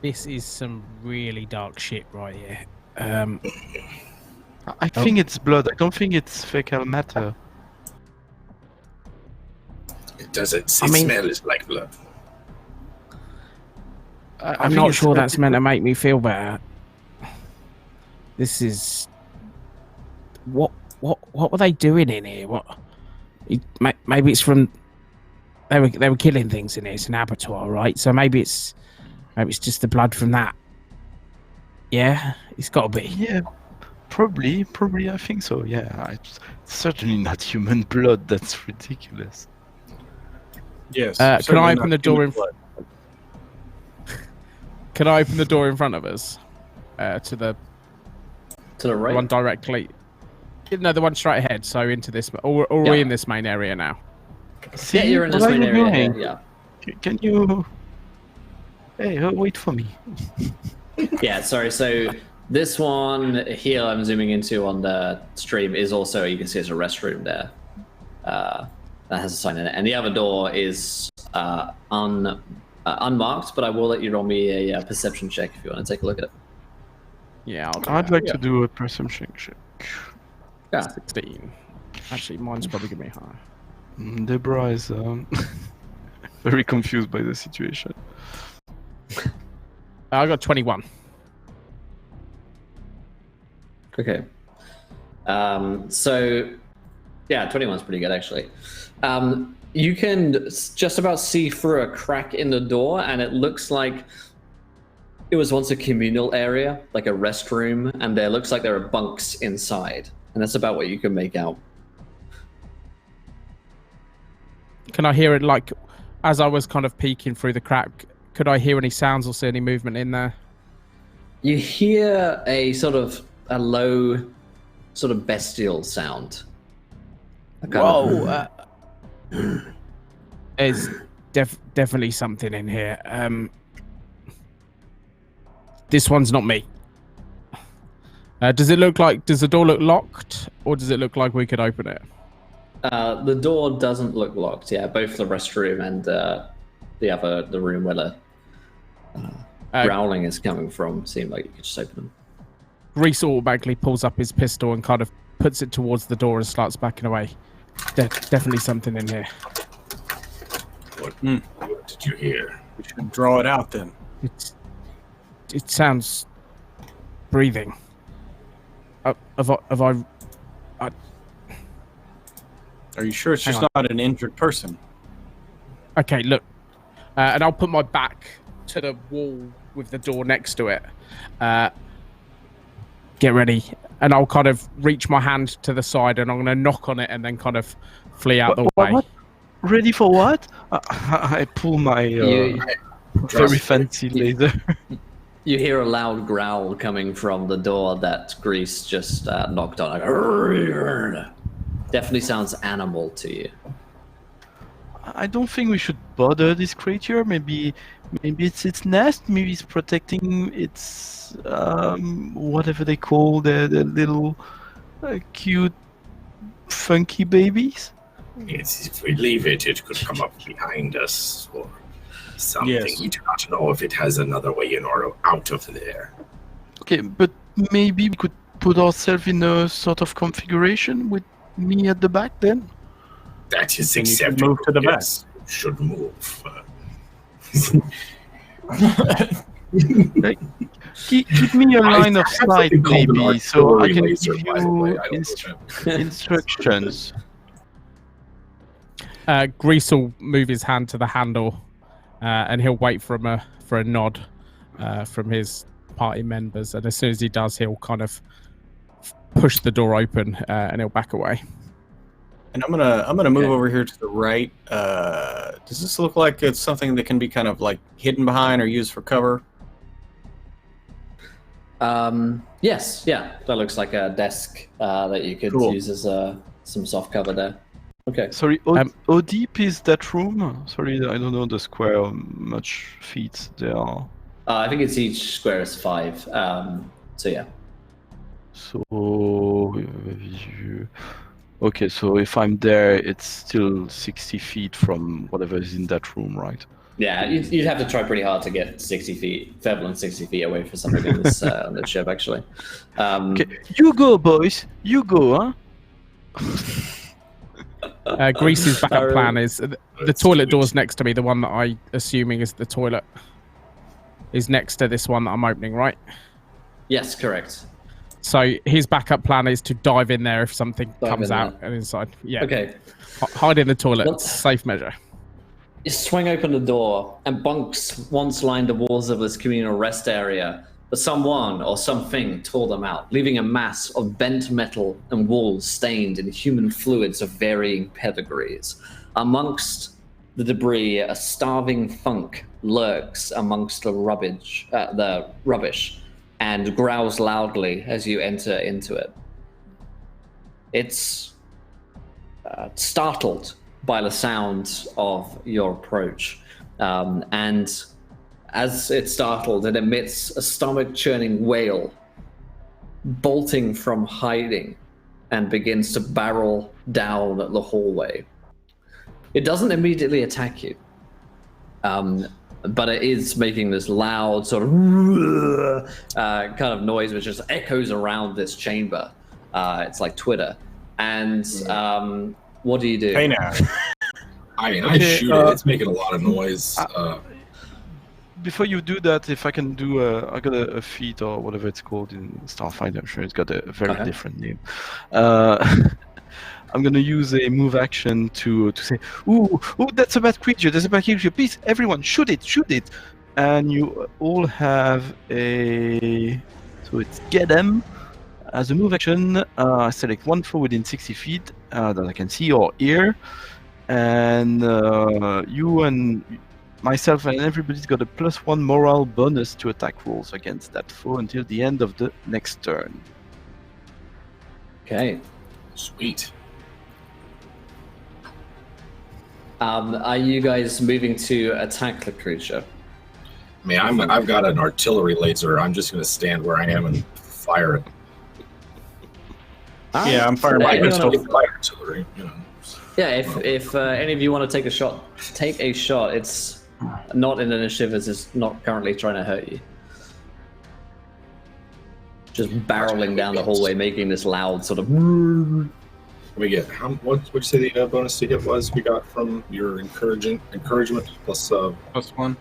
This is some really dark shit right here. I think it's blood. I don't think it's fecal matter. It doesn't. It smells like blood. I'm not sure that's meant to make me feel better. This is what were they doing in here? Maybe it's from they were killing things in here. It's an abattoir, right? So maybe it's just the blood from that. Yeah, it's got to be. Yeah, probably. I think so. Yeah, it's certainly not human blood. That's ridiculous. Yes. Can I open the door in? Can I open the door in front of us? To the right? one directly. No, the one straight ahead. So into this. Or are we in this main area now? See, Yeah, you're in this what are main you area. doing? Yeah. Can you? Hey, wait for me. Yeah, sorry. So this one here I'm zooming into on the stream is also, you can see there's a restroom there. That has a sign in it. And the other door is unmarked, but I will let you roll me a perception check if you want to take a look at it. Yeah, I'd like to do a perception check. Yeah. 16. Actually, mine's probably gonna be high. Deborah is very confused by the situation. I got 21. Okay. So, yeah, 21's pretty good, actually. You can just about see through a crack in the door, and it looks like it was once a communal area, like a restroom, and there looks like there are bunks inside. And that's about what you can make out. Can I hear it, like, as I was kind of peeking through the crack, could I hear any sounds or see any movement in there? You hear a low, sort of bestial sound. Whoa! There's definitely something in here. This one's not me. Does the door look locked, or does it look like we could open it? The door doesn't look locked. Yeah, both the restroom and the room where the growling is coming from seem like you could just open them. Reese automatically pulls up his pistol and kind of puts it towards the door and starts backing away. Definitely something in here. What did you hear? We should draw it out then. It sounds breathing. Have I Are you sure it's Hang just on. not an injured person? Okay, look. And I'll put my back to the wall with the door next to it. Get ready. And I'll kind of reach my hand to the side and I'm going to knock on it and then kind of flee out the way. What? Ready for what? I pull my very fancy laser. You hear a loud growl coming from the door that Grease just knocked on. Like, definitely sounds animal to you. I don't think we should bother this creature. Maybe it's its nest. Maybe it's protecting its whatever they call the little cute, funky babies. Yes, if we leave it, it could come up behind us or something. Yes. We do not know if it has another way in or out of there. Okay, but maybe we could put ourselves in a sort of configuration with me at the back then. That is Then you should acceptable. move to the back. Yes, should move. Give me a line of I have sight, something called an maybe, so I artillery can laser, give by the way. you I don't know if instructions. Grease will move his hand to the handle and he'll wait for a nod from his party members. And as soon as he does, he'll kind of push the door open and he'll back away. And I'm gonna move over here to the right. Does this look like it's something that can be kind of like hidden behind or used for cover? Yes, yeah, that looks like a desk that you could Cool. use as some soft cover there. Okay. Sorry, how deep is that room? Sorry, I don't know the square much feet there are. I think it's each square is 5. So yeah. So, okay, so if I'm there, it's still 60 feet from whatever is in that room, right? Yeah, you'd have to try pretty hard to get 60 feet, fair than 60 feet away from something on this on the ship, actually. Okay, you go, boys. You go, huh? Grease's backup plan is the toilet door's sweet. next to me. The one that I assuming is the toilet is next to this one that I'm opening, right? Yes, correct. So his backup plan is to dive in there if something Dive comes in out and inside. Yeah. Okay. Hide in the toilet. Let's- Safe measure. You swing open the door, and bunks once lined the walls of this communal rest area, but someone or something tore them out, leaving a mass of bent metal and walls stained in human fluids of varying pedigrees. Amongst the debris, a starving funk lurks amongst the rubbish, and growls loudly as you enter into it. It's startled by the sound of your approach. And as it's startled, it emits a stomach-churning wail, bolting from hiding, and begins to barrel down the hallway. It doesn't immediately attack you, but it is making this loud sort of kind of noise which just echoes around this chamber. It's like Twitter. And what do you do? Hey now. I mean, I Okay, shoot it. It's making a lot of noise. Before you do that, if I can do I got a feat or whatever it's called in Starfinder. I'm sure it's got a very Okay. different name. I'm gonna use a move action to say, ooh, that's a bad creature. There's a bad creature. Please, everyone, shoot it. And you all have so it's get them. As a move action, I select one foe within 60 feet that I can see or hear, and you and myself and everybody's got a +1 morale bonus to attack rolls against that foe until the end of the next turn. Okay. Sweet. Are you guys moving to attack the creature? I mean, I've got an artillery laser. I'm just going to stand where I am and fire it. Yeah, I'm firing Yeah, my you wanna- pistol. Fire artillery, you know. Yeah, if any of you want to take a shot, take a shot. It's not an initiative, as it's not currently trying to hurt you. Just barreling down the hallway, making this loud sort of. Let me get what'd you say the bonus to hit was we got from your encouragement plus +1. +1.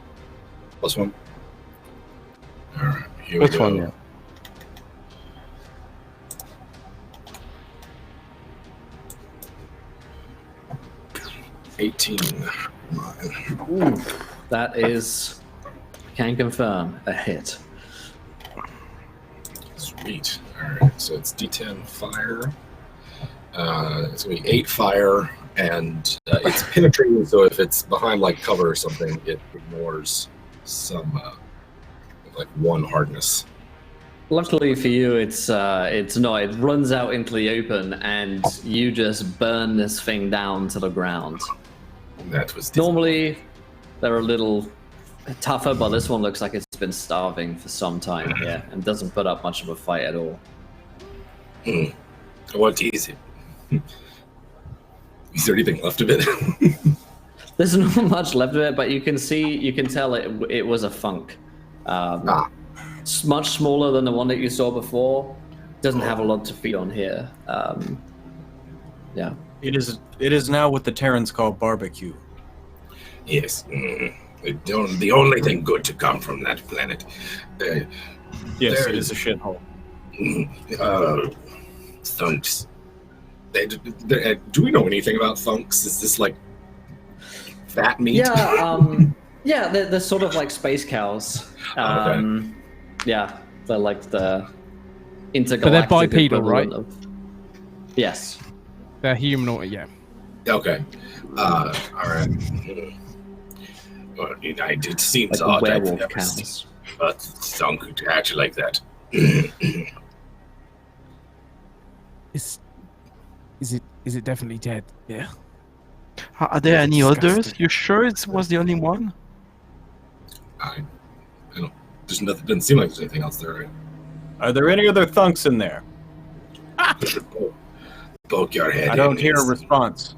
All right, here we Plus go. 1, yeah. 18. Mine. Ooh, that is, can confirm, a hit. Sweet. All right, so it's D10 fire. It's gonna be 8 fire, and it's penetrating. So if it's behind like cover or something, it ignores some like 1 hardness. Luckily for you, it's not. It runs out into the open, and you just burn this thing down to the ground. That was Normally, they're a little tougher, but this one looks like it's been starving for some time here and doesn't put up much of a fight at all. I want to ease it. Is there anything left of it? There's not much left of it, but you can tell it was a funk. It's much smaller than the one that you saw before. Doesn't have a lot to feed on here. Yeah. It is now what the Terrans call barbecue. Yes. The only thing good to come from that planet. Yes, There it is- is a shithole. Thunks. Do we know anything about thunks? Is this like fat meat? Yeah, they're sort of like space cows. Okay. Yeah, they're like the intergalactic. But they're bipedal, equivalent right? of- Yes. They're humanoid, yeah. Okay. All right. Well, it seems Like odd. I've werewolf never seen cows. a thunk to act like that. Is it definitely dead? Yeah. Are there any Disgusting. others? You sure it was the only one? I don't. There's nothing. Doesn't seem like there's anything else there. Right? Are there any other thunks in there? Poke your head. I don't in. hear a response.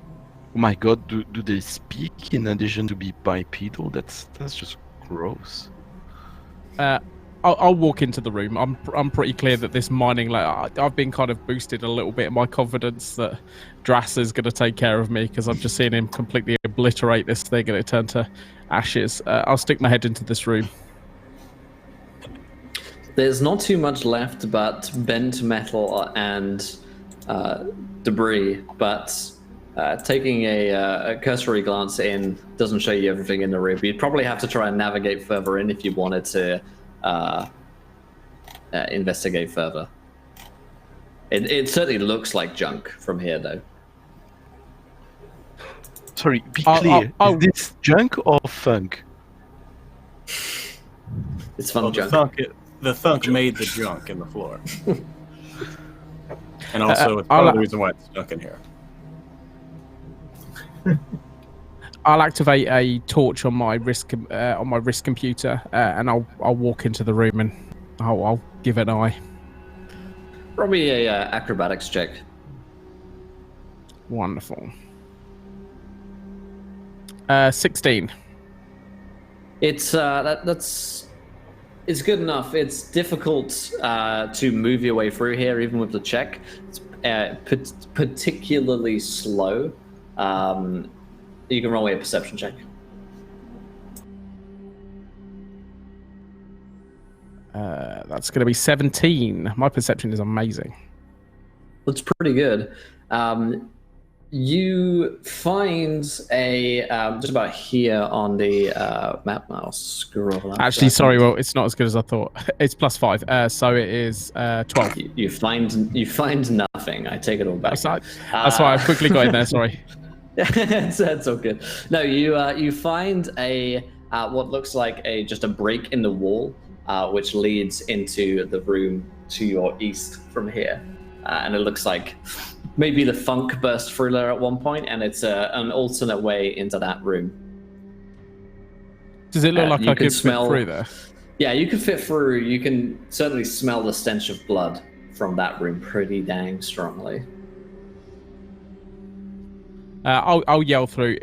Oh my god, do they speak in addition to be bipedal? That's just gross. I'll walk into the room. I'm pretty clear that this mining, like I've been kind of boosted a little bit in my confidence that Drass is going to take care of me because I've just seen him completely obliterate this thing and it turned to ashes. I'll stick my head into this room. There's not too much left but bent metal and debris, but taking a cursory glance in doesn't show you everything in the room. You'd probably have to try and navigate further in if you wanted to investigate further. It certainly looks like junk from here, though. Sorry, be I'll- clear. Is this junk or funk? It's fun Well, junk. the thunk made the junk in the floor. And also, it's I'll- part of the reason why it's stuck in here. I'll activate a torch on my wrist computer and I'll walk into the room and I'll give it an eye. Probably a acrobatics check. Wonderful. 16. It's it's good enough. It's difficult to move your way through here, even with the check. It's particularly slow. You can roll a perception check. That's going to be 17. My perception is amazing. That's pretty good. You find a just about here on the map. I'll scroll up. Actually, sorry, well, it's not as good as I thought. It's +5, so it is 12. You find nothing. I take it all back. That's why I quickly got in there. Sorry. It's all good. No, you find a what looks like just a break in the wall, which leads into the room to your east from here, and it looks like maybe the funk burst through there at one point, and it's an alternate way into that room. Does it look like you I can could smell- fit through there? Yeah, you can fit through. You can certainly smell the stench of blood from that room pretty dang strongly. I'll yell through.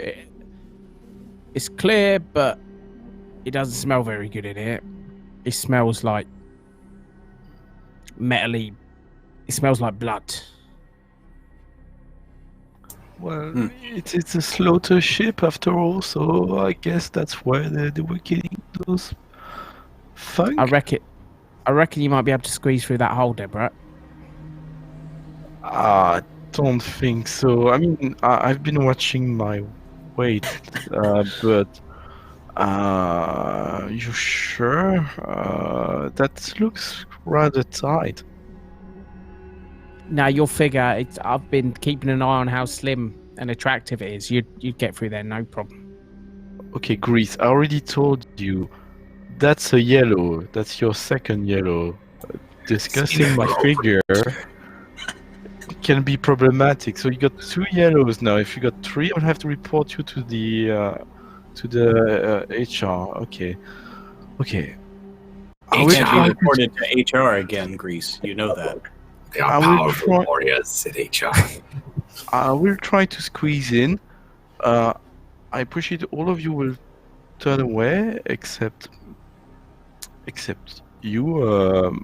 It's clear, but it doesn't smell very good in here. It smells like metally. It smells like blood. Well, it's a slaughter ship after all, so I guess that's why they were killing those funk. I reckon you might be able to squeeze through that hole, Deborah. I don't think so. I mean, I've been watching my wait, but you sure? That looks rather tight. Now you'll figure. I've been keeping an eye on how slim and attractive it is. You'd get through there, no problem. Okay, Grease, I already told you. That's a yellow. That's your second yellow. Discussing my figure can be problematic. So you got 2 yellows now. If you got 3, I'll have to report you to the HR. Okay. I You will can't try be to- reported to HR again, Grease. You know that. They are I will powerful try- warriors at HR. I will try to squeeze in. I appreciate all of you will turn away, except you,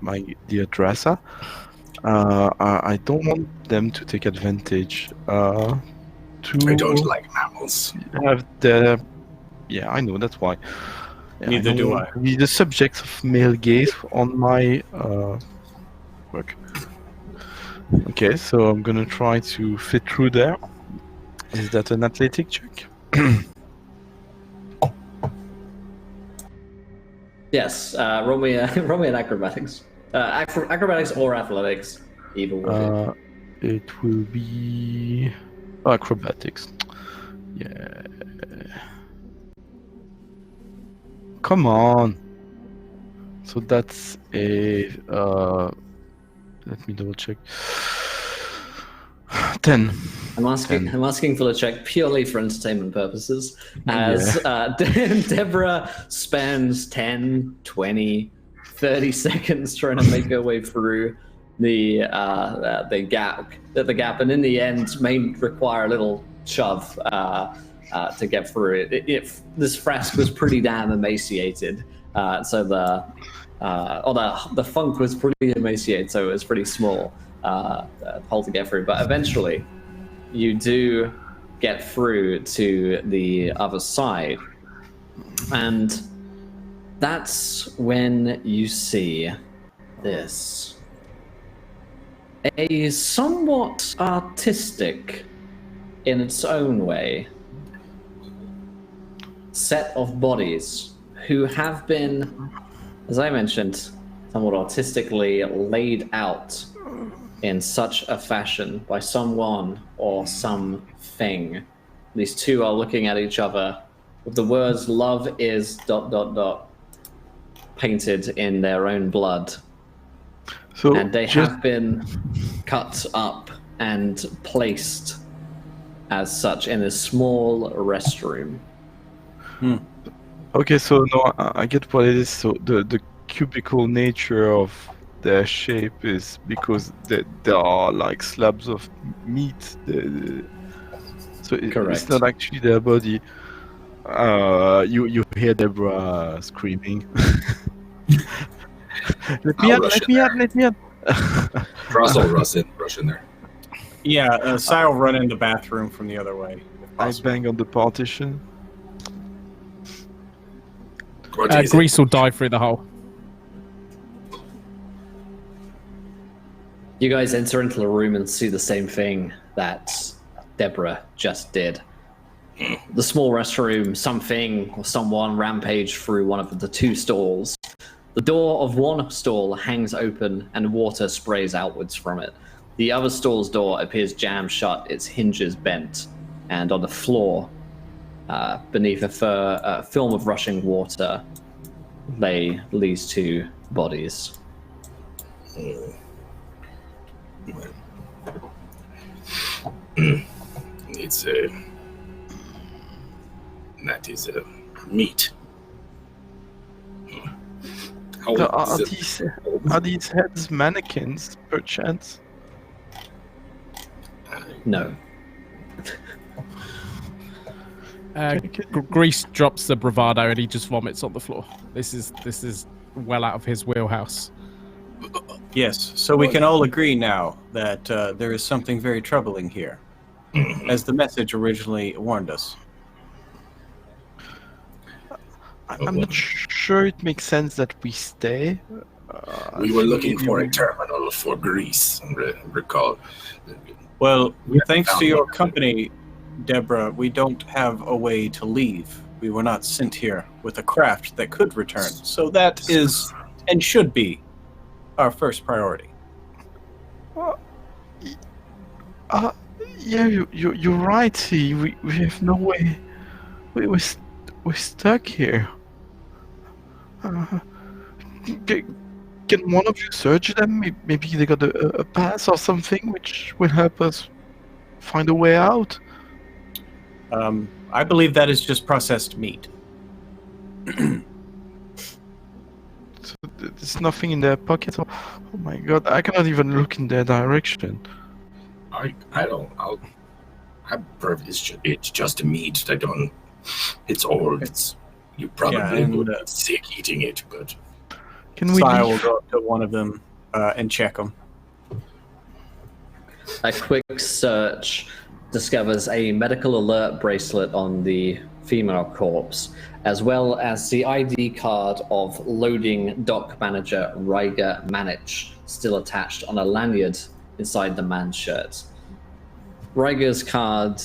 my dear Drassa. I don't want them to take advantage. I don't like mammals. Have their... Yeah, I know, that's why. Yeah, Neither do don't want to be the subject of male gaze on my work. Okay, so I'm gonna try to fit through there. Is that an athletic check? Yes, roll me an acrobatics. Acrobatics or athletics, either will do. It will be acrobatics. Yeah. Come on. So that's a let me double check. 10. I'm asking for the check purely for entertainment purposes, as Deborah spends 10, 20, 30 seconds trying to make her way through the gap, and in the end may require a little shove to get through it. This Frask was pretty damn emaciated, so the funk was pretty emaciated, so it was pretty small hole to get through. But eventually, you do get through to the other side, and that's when you see this. A somewhat artistic, in its own way, set of bodies who have been, as I mentioned, somewhat artistically laid out in such a fashion by someone or something. These two are looking at each other with the words "love is ... painted in their own blood. So And they have been cut up and placed as such in a small restroom. Okay, so no, I get what it is. So the cubical nature of their shape is because there are like slabs of meat. So Correct. it's not actually their body. You hear Deborah screaming. Let me out! Ross will rush in there. Yeah, Sai will run in the bathroom from the other way. if I possible. bang on the partition. What is it? Grease will dive through the hole. You guys enter into the room and see the same thing that Deborah just did. The small restroom, something or someone rampaged through one of the two stalls. The door of one stall hangs open and water sprays outwards from it. The other stall's door appears jammed shut, its hinges bent, and on the floor, beneath a film of rushing water, lay these two bodies. It's that is meat. How So old is it? are these heads mannequins, perchance? No. Grease drops the bravado and he just vomits on the floor. This is well out of his wheelhouse. Yes, so we can all agree now that there is something very troubling here, as the message originally warned us. I'm not sure it makes sense that we stay. We were looking for a terminal for Greece, recall. Well, We thanks found to your one. company, Deborah, we don't have a way to leave. We were not sent here with a craft that could return. So that is, and should be, our first priority. Uh, yeah, you're right. See, we have no way. We're stuck here. Can one of you search them? Maybe they got a pass or something which will help us find a way out. I believe that is just processed meat. So there's nothing in their pockets. Oh my god, I cannot even look in their direction. I don't. It's just a meat. I don't. It's old. You probably would be sick eating it, but. Can we Sai leave? will go up to one of them and check them. A quick search discovers a medical alert bracelet on the female corpse, as well as the ID card of loading dock manager Ryger Manich, still attached on a lanyard inside the man's shirt. Ryger's card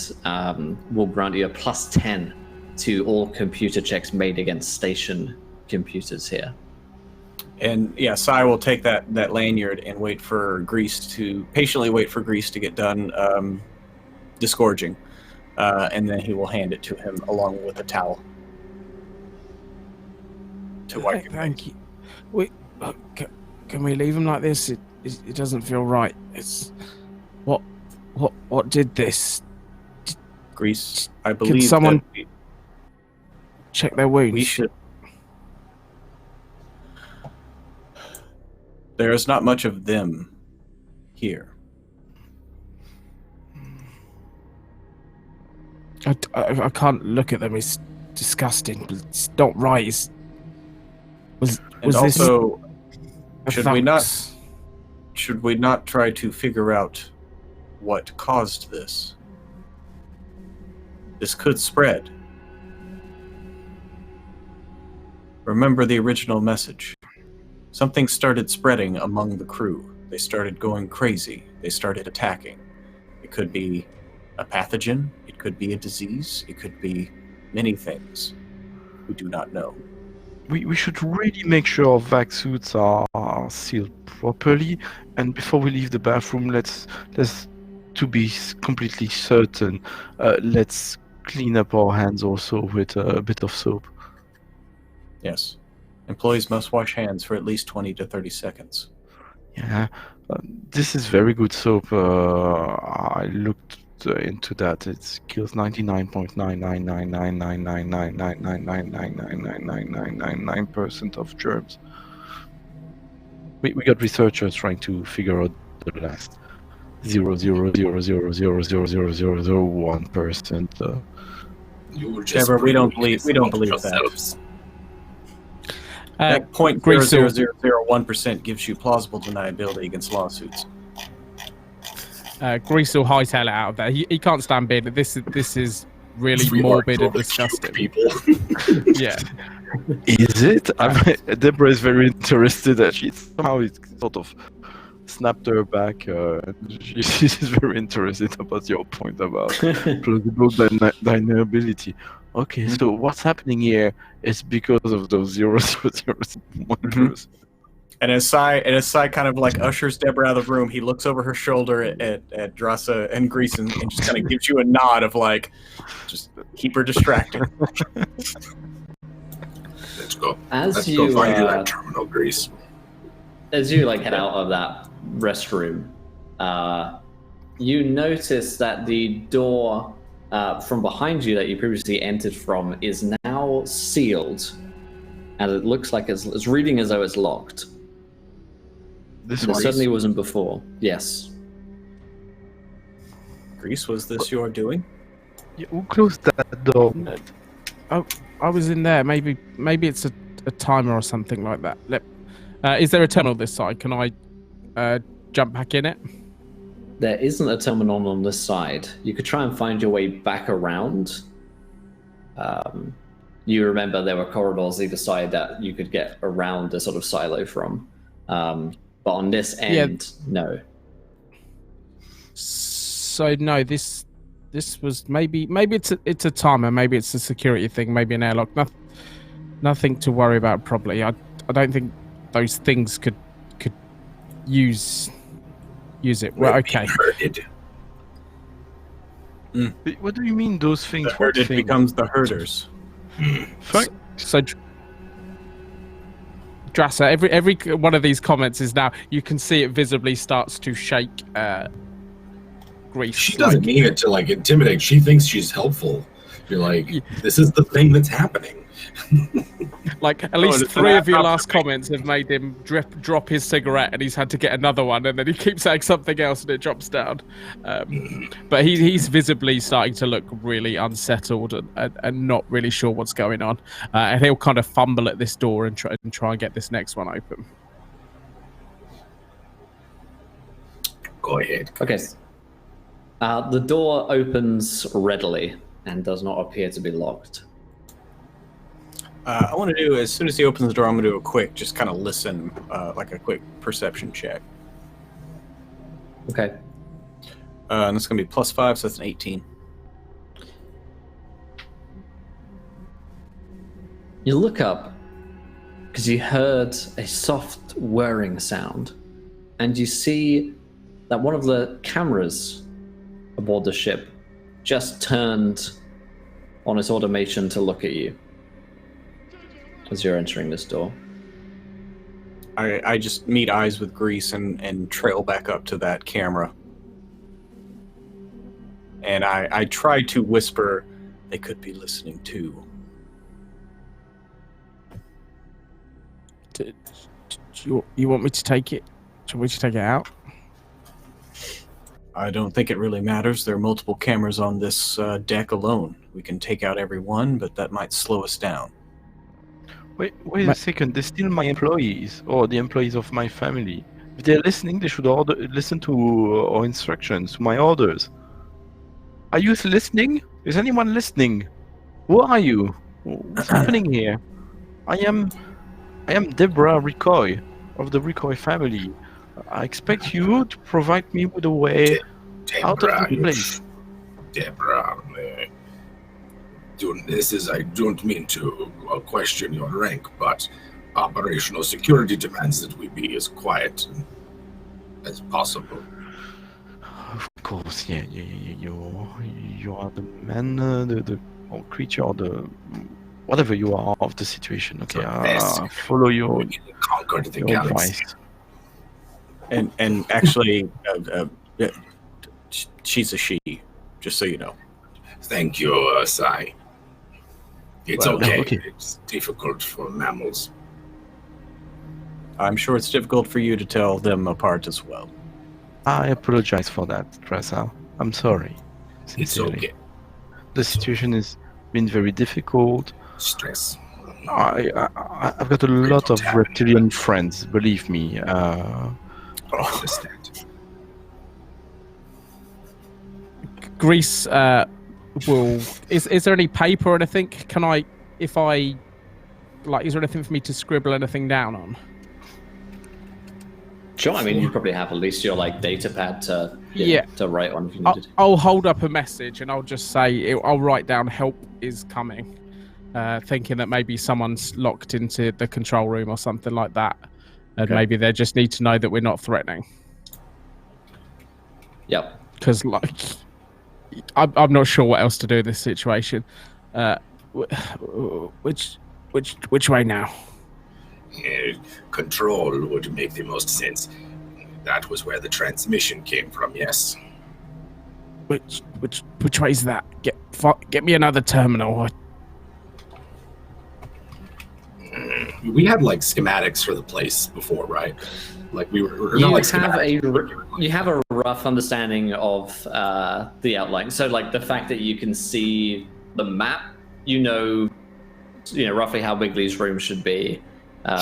will grant you a +10 to all computer checks made against station computers here. And yeah, Sai will take that lanyard and patiently wait for Grease to get done disgorging, and then he will hand it to him along with a towel to wipe your Thank you. Can we leave him like this? It doesn't feel right. It's what did this? Grease. I believe someone that check their wounds? we should. There is not much of them here. I can't look at them. It's disgusting. It's not right. Was also, this should we not try to figure out what caused this? This could spread. Remember the original message. Something started spreading among the crew. They started going crazy. They started attacking. It could be a pathogen. It could be a disease. It could be many things. We do not know. We should really make sure our vac suits are sealed properly, and before we leave the bathroom, let's to be completely certain, let's clean up our hands also with a bit of soap. Yes. Employees must wash hands for at least 20 to 30 seconds. Yeah, this is very good soap. I looked into that. It kills 99.99999999999999999% of germs. We got researchers trying to figure out the last 0.000000001%. You were just Deborah, we don't believe that. That Greasel. 0.00001% gives you plausible deniability against lawsuits. Grease will hightail it out of there. He can't stand being. This is really morbid and disgusting. People. Yeah. Is it? Deborah is very interested. She somehow it sort of snapped her back. She's very interested about your point about plausible deniability. Okay, so what's happening here is because of those 0.001%. And as Sai kind of like ushers Deborah out of the room, he looks over her shoulder at Drassa and Grease and just kind of gives you a nod of like, just keep her distracted. Let's go. Let's go find you that terminal, Grease. As you head out of that restroom, you notice that the door from behind you that you previously entered from is now sealed, and it looks like it's reading as though it's locked. This It certainly wasn't before. Yes. Grease, was this your doing? Yeah, who closed that door? I was in there. Maybe it's a timer or something like that. Is there a tunnel this side? Can I jump back in it? There isn't a terminal on this side. You could try and find your way back around. You remember there were corridors either side that you could get around a sort of silo from. But on this end, no. So no, this this was maybe it's a timer, maybe it's a security thing, maybe an airlock. Nothing to worry about. Probably. I don't think those things could use it. Well, okay. What do you mean those things? The herded becomes the herders. So Drassa, every one of these comments is now, you can see it visibly starts to shake Grease. She doesn't mean it to like intimidate. She thinks she's helpful. You're like, this is the thing that's happening. Like at least 3 of your last comments have made him drop his cigarette, and he's had to get another one, and then he keeps saying something else, and it drops down. But he's visibly starting to look really unsettled and not really sure what's going on. And he'll kind of fumble at this door and try and get this next one open. Go ahead. Okay. The door opens readily and does not appear to be locked. I want to do, as soon as he opens the door, I'm going to do a quick, just kind of listen, like a quick perception check. Okay. And it's going to be +5, so that's an 18. You look up because you heard a soft whirring sound, and you see that one of the cameras aboard the ship just turned on its automation to look at you as you're entering this door. I just meet eyes with Grease and trail back up to that camera. And I try to whisper, they could be listening too. Do you want me to take it? Should we take it out? I don't think it really matters. There are multiple cameras on this deck alone. We can take out every one, but that might slow us down. Wait a second. They're still my employees, or the employees of my family. If they're listening, they should listen to our instructions, to my orders. Are you listening? Is anyone listening? Who are you? What's happening here? I am Deborah Ricoy of the Ricoy family. I expect you to provide me with a way out of the place. Deborah, I don't mean to question your rank, but operational security demands that we be as quiet as possible. Of course, yeah. You are the man, the or creature, or the whatever you are of the situation. Okay, I follow your Conquered the advice. galaxy. And actually, she's a she, just so you know. Thank you, Sai. It's Well, okay. okay. It's difficult for mammals. I'm sure it's difficult for you to tell them apart as well. I apologize for that, Dressa. I'm sorry. It's Sincerely. okay. The situation has been very difficult. Stress. I've got a lot of reptilian friends, believe me. I understand. Grease will. Is there any paper or anything? Can I, if I, like, is there anything for me to scribble anything down on? Sure, I mean, you probably have at least your like data pad to to write on if you I'll, needed. I'll hold up a message and I'll just say, I'll write down "help is coming," thinking that maybe someone's locked into the control room or something like that, and maybe they just need to know that we're not threatening. Yep. Because like, I'm not sure what else to do in this situation. Which way now? Control would make the most sense. That was where the transmission came from, yes. Which way is that? Get me another terminal. We had like schematics for the place before, right? Like we were You not like have schematics. you have a rough understanding of the outline. So like the fact that you can see the map, you know roughly how big these rooms should be.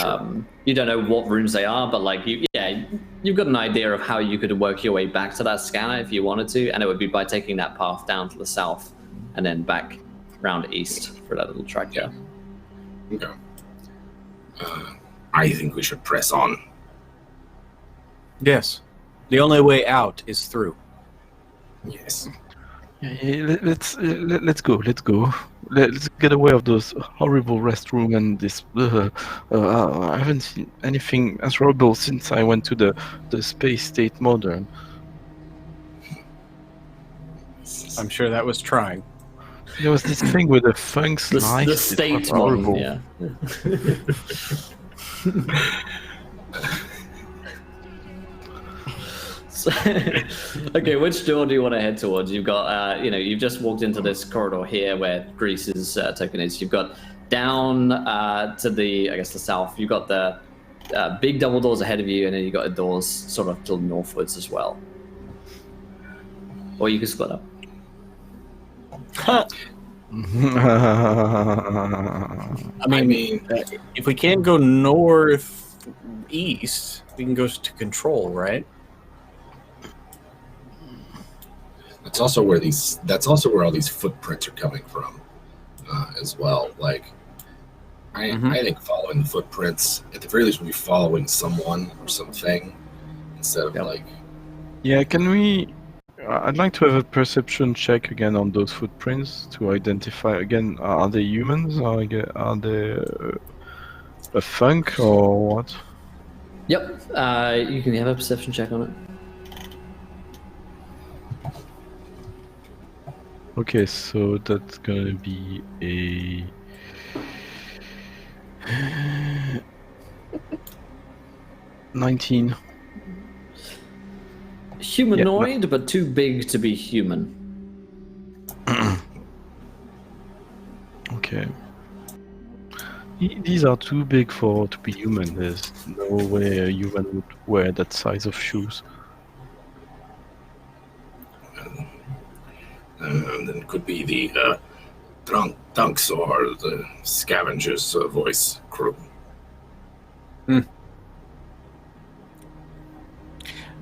Sure. You don't know what rooms they are, but like you've got an idea of how you could work your way back to that scanner if you wanted to, and it would be by taking that path down to the south and then back round east for that little track. Yeah. Okay. I think we should press on. Yes. The only way out is through. Yes. Let's go. Let's get away of those horrible restrooms and this. I haven't seen anything as horrible since I went to the space state modern. I'm sure that was trying. There was this thing with the funk The slice. It state was model, horrible. yeah. So, okay, which door do you want to head towards? You've got, you've just walked into this corridor here where Greece's token is. You've got down to the, I guess, the south. You've got the big double doors ahead of you, and then you've got the doors sort of to the northwards as well. Or you can split up. I mean, if we can't go northeast, we can go to control, right? That's also where all these footprints are coming from, as well. Like, I think following the footprints, at the very least, we'll be following someone or something instead of like. Yeah, can we? I'd like to have a perception check again on those footprints to identify again. Are they humans? Are they a funk or what? Yep. You can have a perception check on it. Okay, so that's gonna be a 19. Humanoid, but too big to be human. Okay. These are too big to be human. There's no way a human would wear that size of shoes. And then it could be the drunks or the scavengers' voice crew.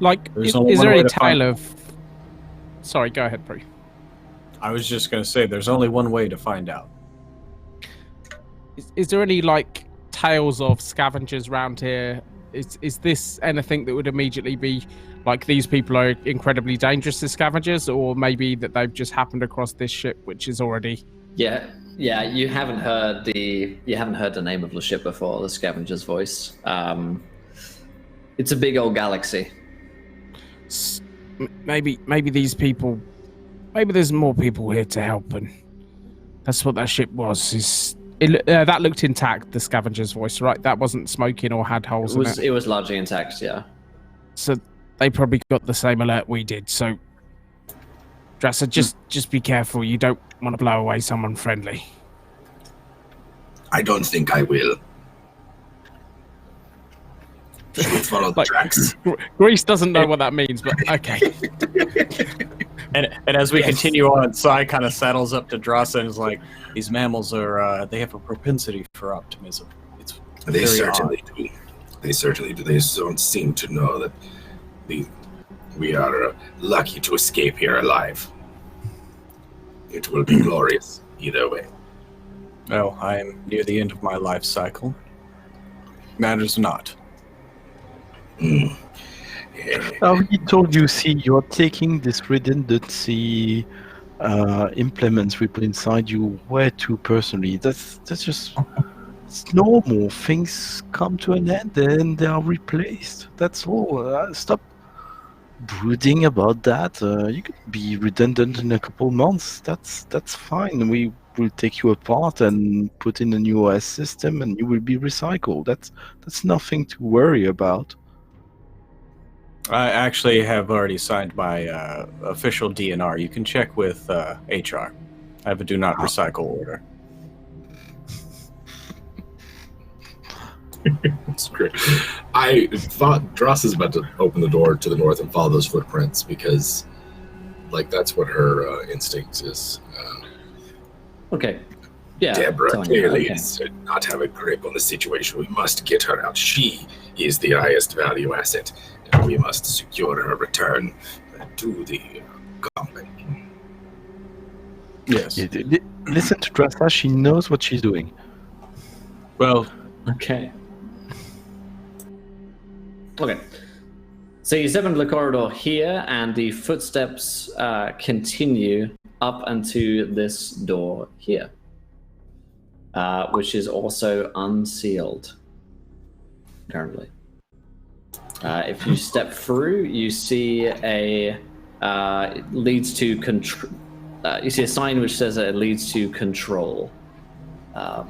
Like, is there any tale of... Sorry, go ahead, Bree. I was just going to say, there's only one way to find out. Is there any, like, tales of scavengers around here? Is this anything that would immediately be, like, these people are incredibly dangerous as scavengers, or maybe that they've just happened across this ship, which is already... Yeah, you haven't heard the name of the ship before, the Scavenger's Voice. It's a big old galaxy. Maybe these people, maybe there's more people here to help, and that's what that ship was. That looked intact, the Scavenger's Voice, right? That wasn't smoking or had holes in it. It was largely intact, yeah. So they probably got the same alert we did. So, Dresser, just be careful. You don't want to blow away someone friendly. I don't think I will. Should we follow the tracks? Greece doesn't know what that means, but okay. And as we continue on, Sai kind of saddles up to Drassa and is like, these mammals are, they have a propensity for optimism. It's They certainly do. They certainly do. They don't seem to know that we are lucky to escape here alive. It will be glorious either way. Well, I am near the end of my life cycle. Matters not. Yeah. I already told you, see, you're taking this redundancy implements we put inside you way too personally. That's just it's normal. Things come to an end and they are replaced. That's all. Stop brooding about that. You could be redundant in a couple months. That's fine. We will take you apart and put in a new OS system, and you will be recycled. That's nothing to worry about. I actually have already signed my official DNR. You can check with HR. I have a do not recycle order. It's great. I thought Dross is about to open the door to the north and follow those footprints because, like, that's what her instinct is. Okay. Yeah. Deborah clearly does not have a grip on the situation. We must get her out. She is the highest value asset, and we must secure her return to the company. Yes. Listen to Drassa. She knows what she's doing. Well, Okay. Okay. So you step into the corridor here, and the footsteps continue up into this door here, which is also unsealed currently. If you step through, you see it leads to control. You see a sign which says that it leads to control. Up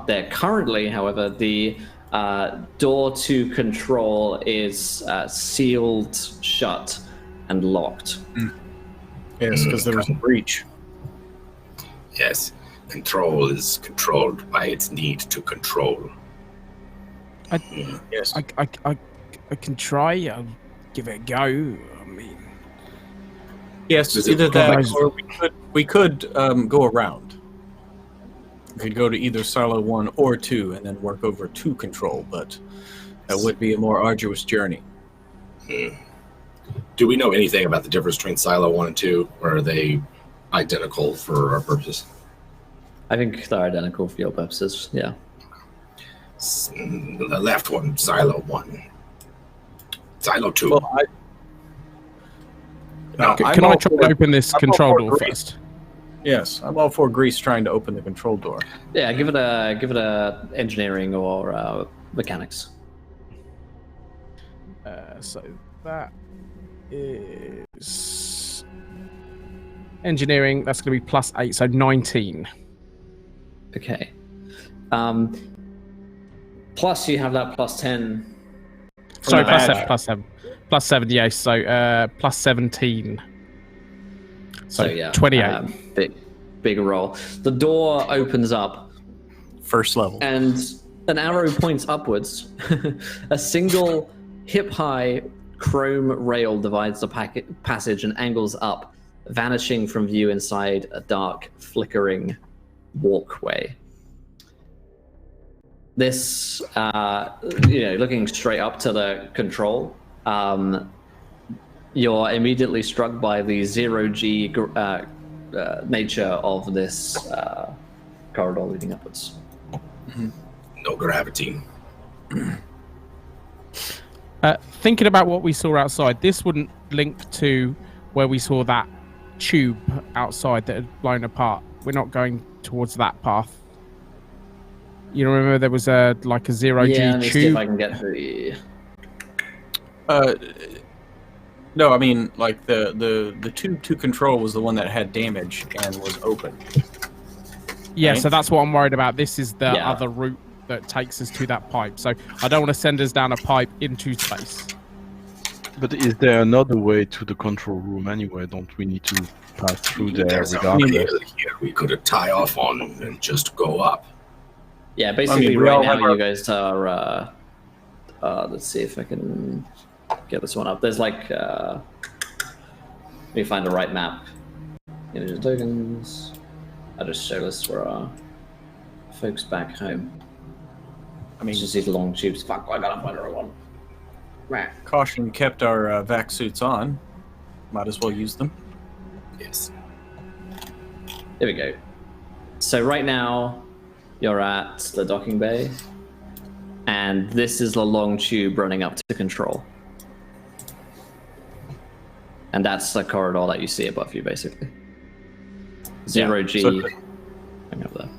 there. Currently, however, the door to control is sealed shut and locked. Yes, because there was a breach. Yes, control is controlled by its need to control. Yes. I can try. I'll give it a go. I mean, Yes, Is it either that guys- or we could go around. We could go to either silo 1 or 2 and then work over to control, but that would be a more arduous journey. Do we know anything about the difference between Silo 1 and 2, or are they identical for our purposes? I think they're identical for your purposes. Yeah. The left one, Silo 1. Silo 2. Well, can I try to open this control door first? Yes, I'm all for Grease trying to open the control door. Yeah, give it a engineering or mechanics. So that is engineering. That's going to be +8, so 19. Okay. Plus you have that +10. Sorry, the +7, badge. +7. Yeah, so +17. So yeah, 28. Big roll. The door opens up, First level. and an arrow points upwards. A single hip-high chrome rail divides the passage and angles up, vanishing from view inside a dark, flickering walkway. This, looking straight up to the control, you're immediately struck by the zero-G nature of this corridor leading upwards. No gravity. Thinking about what we saw outside, this wouldn't link to where we saw that tube outside that had blown apart. We're not going towards that path. You remember there was a zero-G Let me see if tube? I can get the... No, I mean, like the tube to control was the one that had damage and was open. Yeah, right? so that's what I'm worried about. This is the Yeah. other route that takes us to that pipe. So I don't want to send us down a pipe into space. But is there another way to the control room anyway? Don't we need to pass through there There's a regardless? rail here we could tie off on and just go up. Yeah, basically we all right have now our- you guys are... let's see if I can get this one up. There's let me find the right map. Image tokens. I'll just show this for our folks back home. I mean, It's just these long tubes. Fuck, I gotta find the right one. Right. caution kept our vac suits on. Might as well use them. Yes. There we go. So right now, you're at the docking bay, and this is the long tube running up to control. And that's the corridor that you see above you, basically. Zero-G. so- hang up there.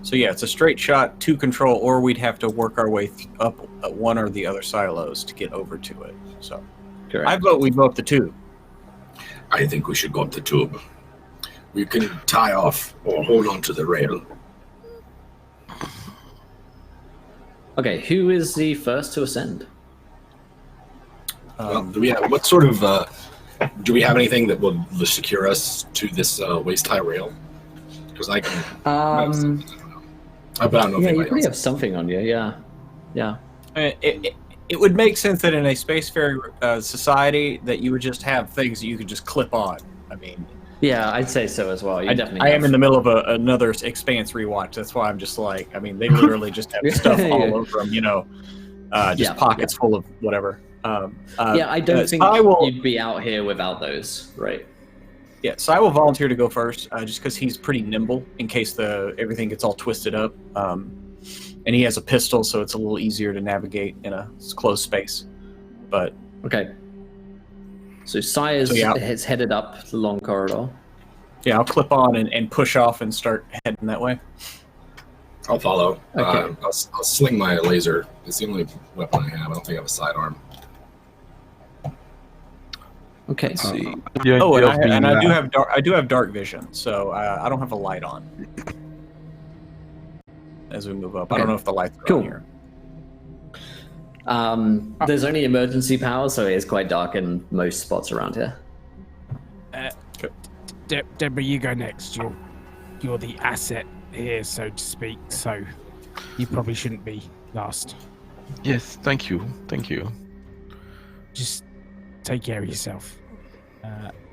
So yeah, it's a straight shot to control, or we'd have to work our way up one or the other silos to get over to it. So Correct. I vote we go up the tube. I think we should go up the tube. We can tie off or hold on to the rail. Okay, who is the first to ascend? Do we have, what sort of do we have anything that will secure us to this waist high rail? Because I can. But I don't know if Yeah, you anybody probably else. have something on you. Yeah. It would make sense that in a spacefaring society that you would just have things that you could just clip on. I mean, Yeah, I'd say so as well. You definitely. I am have. in the middle of another Expanse rewatch. That's why I'm just like, I mean, they literally just have stuff Yeah. all over them, just Yeah, pockets full of whatever. Yeah, I don't think I will. you'd be out here without those, right? Yeah, so I will volunteer to go first, just because he's pretty nimble in case everything gets all twisted up. And he has a pistol, so it's a little easier to navigate in a closed space. But Okay. So Sai is, So, yeah. has headed up the long corridor. Yeah, I'll clip on and push off and start heading that way. I'll follow. Okay. I'll sling my laser. It's the only weapon I have. I don't think I have a sidearm. Okay. See. Oh, and I do have dark vision, so I don't have a light on. As we move up, I don't know if the lights are on here. There's only emergency power, so it is quite dark in most spots around here. Deborah, you go next. You're the asset here, so to speak. So you probably shouldn't be last. Yes, thank you. Just take care of yourself.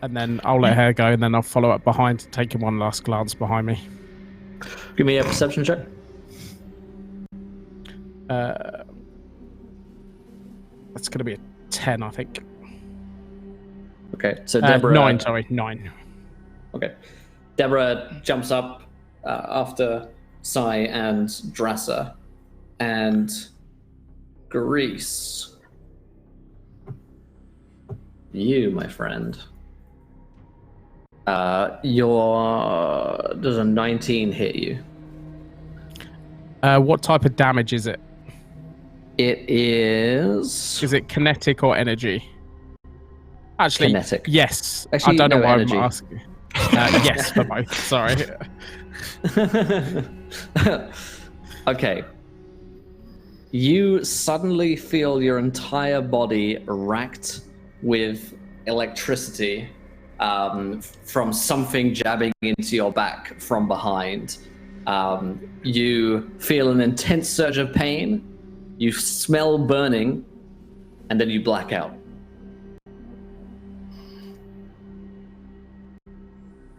And then I'll let her go, and then I'll follow up behind, taking one last glance behind me. Give me a perception check. That's going to be a 10, I think. Okay, so Deborah... 9. Okay. Deborah jumps up after Sai and Drasser, and Grease. You, my friend. Does a 19 hit you? What type of damage is it? It is... Is it kinetic or energy? Actually, kinetic. Yes. Actually, I don't know no, why energy. I'm asking. Yes, for both. Sorry. Okay. You suddenly feel your entire body racked with electricity from something jabbing into your back from behind. You feel an intense surge of pain. You smell burning, and then you black out.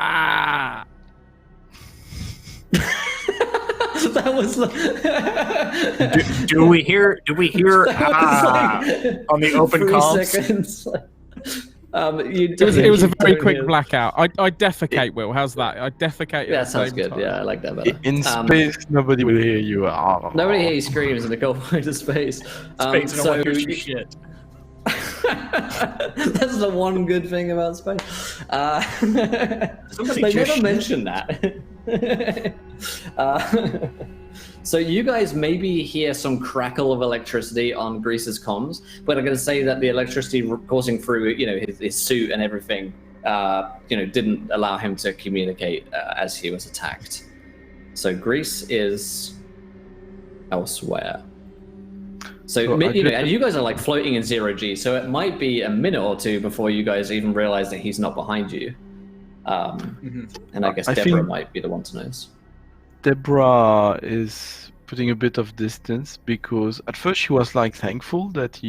Ah. That was like... do we hear on the open 3 comms? seconds. It was a very quick blackout. I defecate, Will. How's that? I defecate. That sounds good. Time. Yeah, I like that better. In space, nobody will hear you. Nobody hears screams in the cold void of space. Space, no one hears your shit. That's the one good thing about space. They never mention that. So you guys maybe hear some crackle of electricity on Grease's comms, but I'm going to say that the electricity coursing through, his suit and everything, didn't allow him to communicate as he was attacked. So Grease is elsewhere. So, and you guys are like floating in 0G, so it might be a minute or two before you guys even realize that he's not behind you. And I guess Deborah might be the one to notice. Deborah is putting a bit of distance because at first she was like thankful that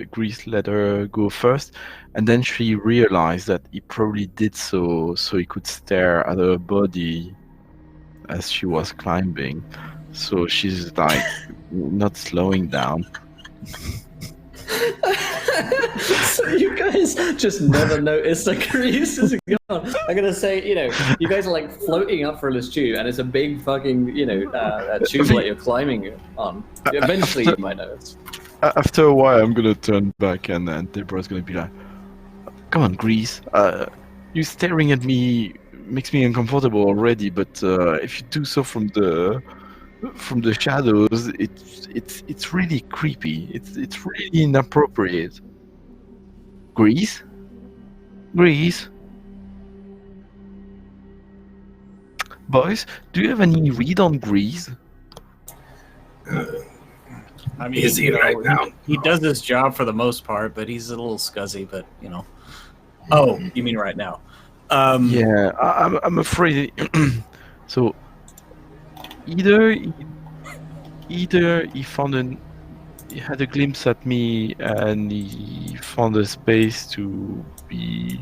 Grease let her go first, and then she realized that he probably did so he could stare at her body as she was climbing. So she's like not slowing down. So you guys just never noticed that Grease is gone. I'm gonna say, you guys are like floating up for this tube, and it's a big fucking, tube that you're climbing on. Eventually, you might notice. After a while, I'm gonna turn back, and then Deborah's gonna be like, "Come on, Grease. You staring at me makes me uncomfortable already. But if you do so from the shadows, it's really creepy. It's really inappropriate." Grease? Boys, do you have any read on Grease? I mean, Is he right now? He does his job for the most part, but he's a little scuzzy. But Oh, you mean right now? Yeah, I'm afraid. So either he had a glimpse at me and he found a space to be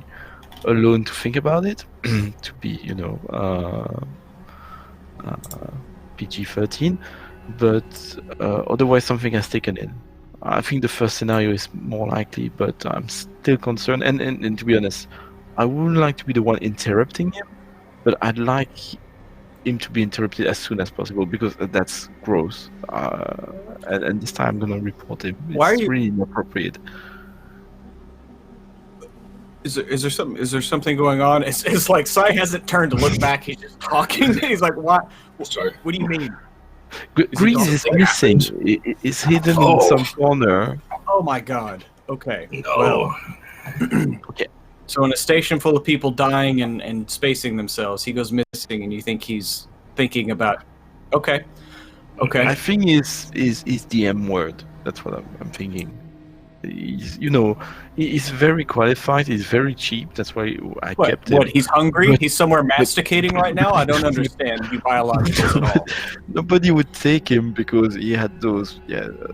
alone to think about it, to be PG-13, but otherwise something has taken in. I think the first scenario is more likely, but I'm still concerned, and to be honest, I wouldn't like to be the one interrupting him, but I'd like him to be interrupted as soon as possible, because that's gross. And this time I'm gonna report him. It's really inappropriate. Is there something going on? It's like Sai hasn't turned to look back. He's just talking. He's like, what? Sorry. What do you mean? Grease is missing. It's hidden in some corner. Oh my god. Okay. No. Well, Okay. so in a station full of people dying and spacing themselves, he goes missing, and you think he's thinking about. Okay. I think is the M word. That's what I'm thinking. He's very qualified. He's very cheap. That's why I kept him. What? He's hungry. He's somewhere masticating right now. I don't understand you biologicals at all. Nobody would take him because he had those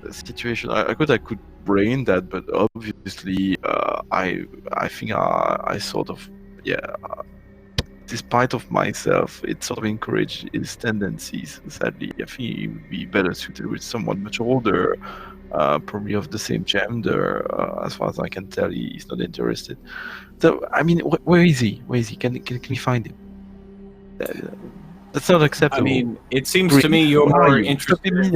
situation. I could brain that, but obviously I think I sort of despite of myself, it sort of encouraged his tendencies. Sadly, I think he would be better suited with someone much older. Probably of the same gender. As far as I can tell, he's not interested. So, I mean, where is he? Can we find him? That's not acceptable. I mean, it seems to me you're more interested in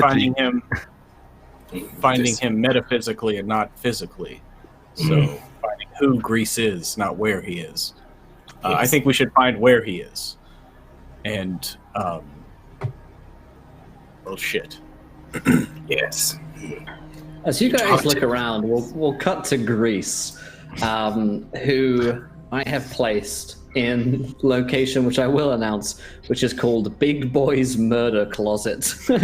finding him metaphysically and not physically. So, finding who Grease is, not where he is. I think we should find where he is. And, well, shit. Yes. As you guys look around, we'll cut to Grease, who I have placed in location which I will announce, which is called Big Boy's Murder Closet. Which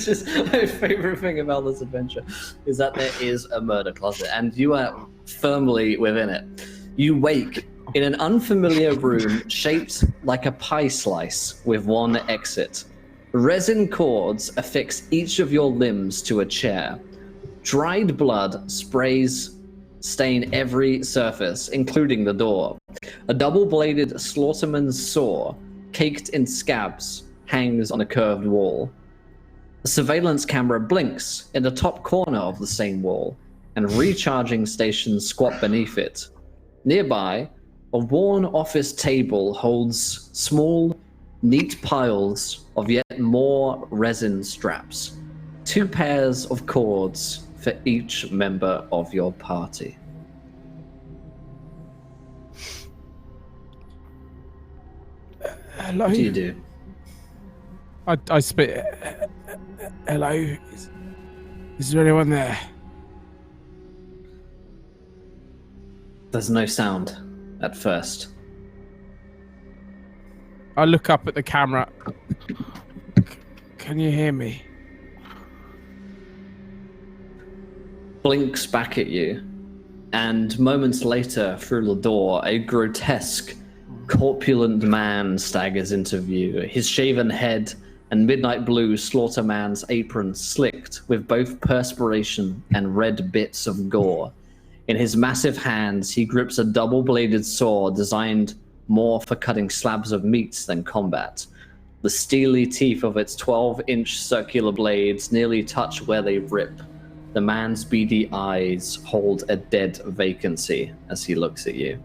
is my favorite thing about this adventure, is that there is a murder closet, and you are firmly within it. You wake in an unfamiliar room shaped like a pie slice with one exit. Resin cords affix each of your limbs to a chair. Dried blood sprays stain every surface, including the door. A double-bladed slaughterman's saw, caked in scabs, hangs on a curved wall. A surveillance camera blinks in the top corner of the same wall, and recharging stations squat beneath it. Nearby, a worn office table holds small, neat piles of yet more resin straps. 2 pairs of cords for each member of your party. Hello? What do you do? I spit. Hello? Is there anyone there? There's no sound at first. I look up at the camera. Can you hear me? Blinks back at you, and moments later, through the door, a grotesque, corpulent man staggers into view. His shaven head and midnight blue slaughterman's apron slicked with both perspiration and red bits of gore. In his massive hands, he grips a double-bladed saw designed more for cutting slabs of meat than combat. The steely teeth of its 12-inch circular blades nearly touch where they rip. The man's beady eyes hold a dead vacancy as he looks at you.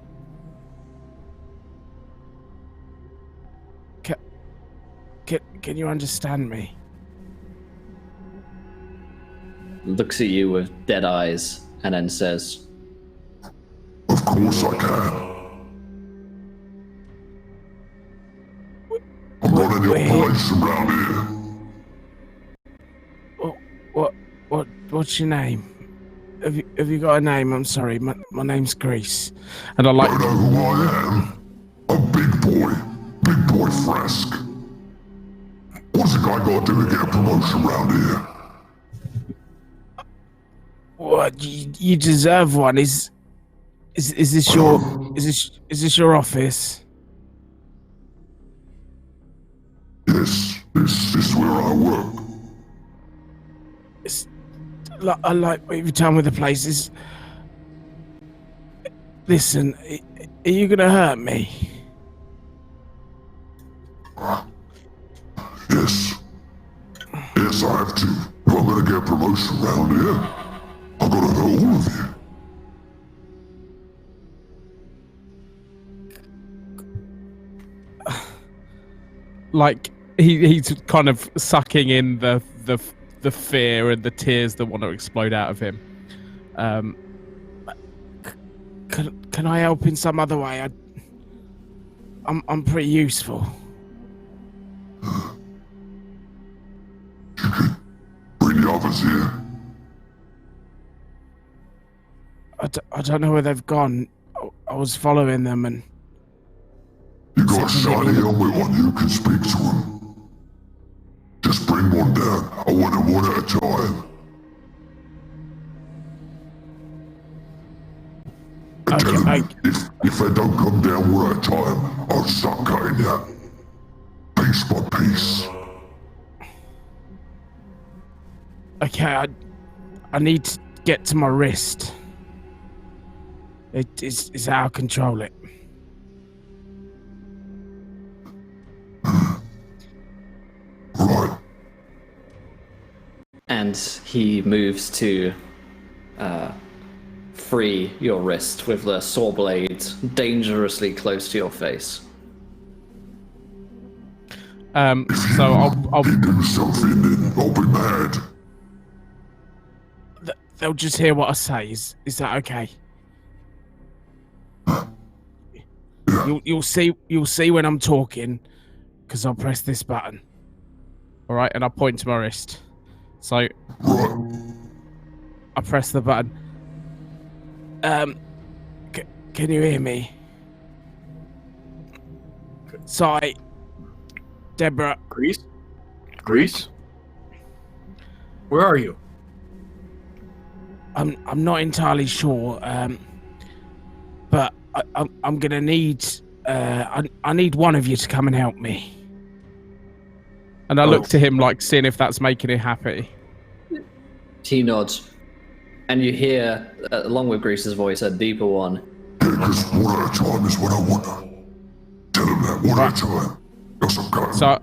Can you understand me? Looks at you with dead eyes and then says, Of course I can. I'm running the operation around here. What's your name? Have you got a name? I'm sorry, my name's Grease, and I like. You know who I am? I'm Big Boy Frask. What's a guy got to do to get a promotion around here? What you deserve one. Is this your office? Yes, this is where I work. I like what you've done with the places. Listen, are you gonna hurt me? Yes. Yes, I have to. If I'm gonna get a promotion around here, I've gotta hurt all of you. Like he's kind of sucking in the fear and the tears that want to explode out of him. can I help in some other way? I'm pretty useful. Bring the others here. I don't know where they've gone. I was following them and... You got a shiny helmet on you, can speak to him. Just bring one down. I want them one at a time. And tell them if they don't come down one at a time, I'll start cutting you. Piece by piece. Okay, I need to get to my wrist. It's out of control it. Right. And he moves to free your wrist with the saw blade dangerously close to your face. So I'll Keep himself in and I'll be mad. They'll just hear what I say. Is that okay? You'll see when I'm talking, because I'll press this button. All right, and I point to my wrist. So I press the button. Can you hear me? Sorry, Deborah. Grease? Where are you? I'm not entirely sure, but I'm gonna need I need one of you to come and help me. And I look to him like seeing if that's making him happy. He nods, and you hear, along with Grease's voice, a deeper one. Yeah, because one at a time is what I want. Tell them that one at a time. Else I'm cutting. So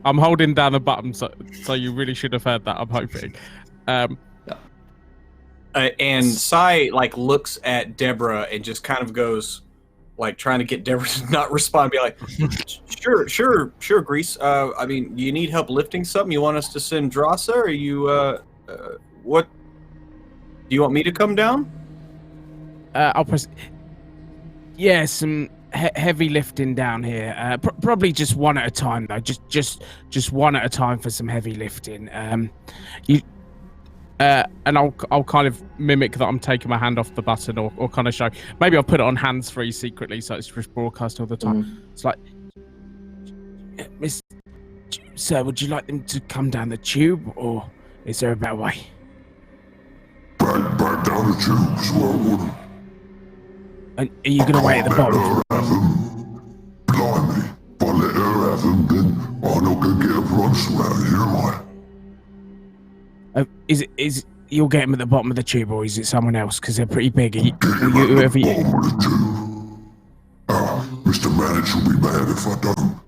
I'm holding down the button, so you really should have heard that. I'm hoping. And Sai looks at Deborah and just kind of goes, trying to get Deborah to not respond. Be like, sure, Grease. I mean, you need help lifting something? You want us to send Drasa, or you what? Do you want me to come down? I'll press. Yeah, some heavy lifting down here. Probably just one at a time though. Just one at a time for some heavy lifting. And I'll kind of mimic that I'm taking my hand off the button, or kind of show. Maybe I'll put it on hands-free secretly, so it's just broadcast all the time. It's like, Miss, sir, would you like them to come down the tube, or is there a better way? Back down the tubes where I want them. And are you gonna wait at the bottom? Blimey, if I let her have them, then I'm not gonna get a brunch around here, am I? Is you'll get him at the bottom of the tube, or is it someone else? Because they're pretty big. Whoever you... Mr. Manager will be mad if I don't.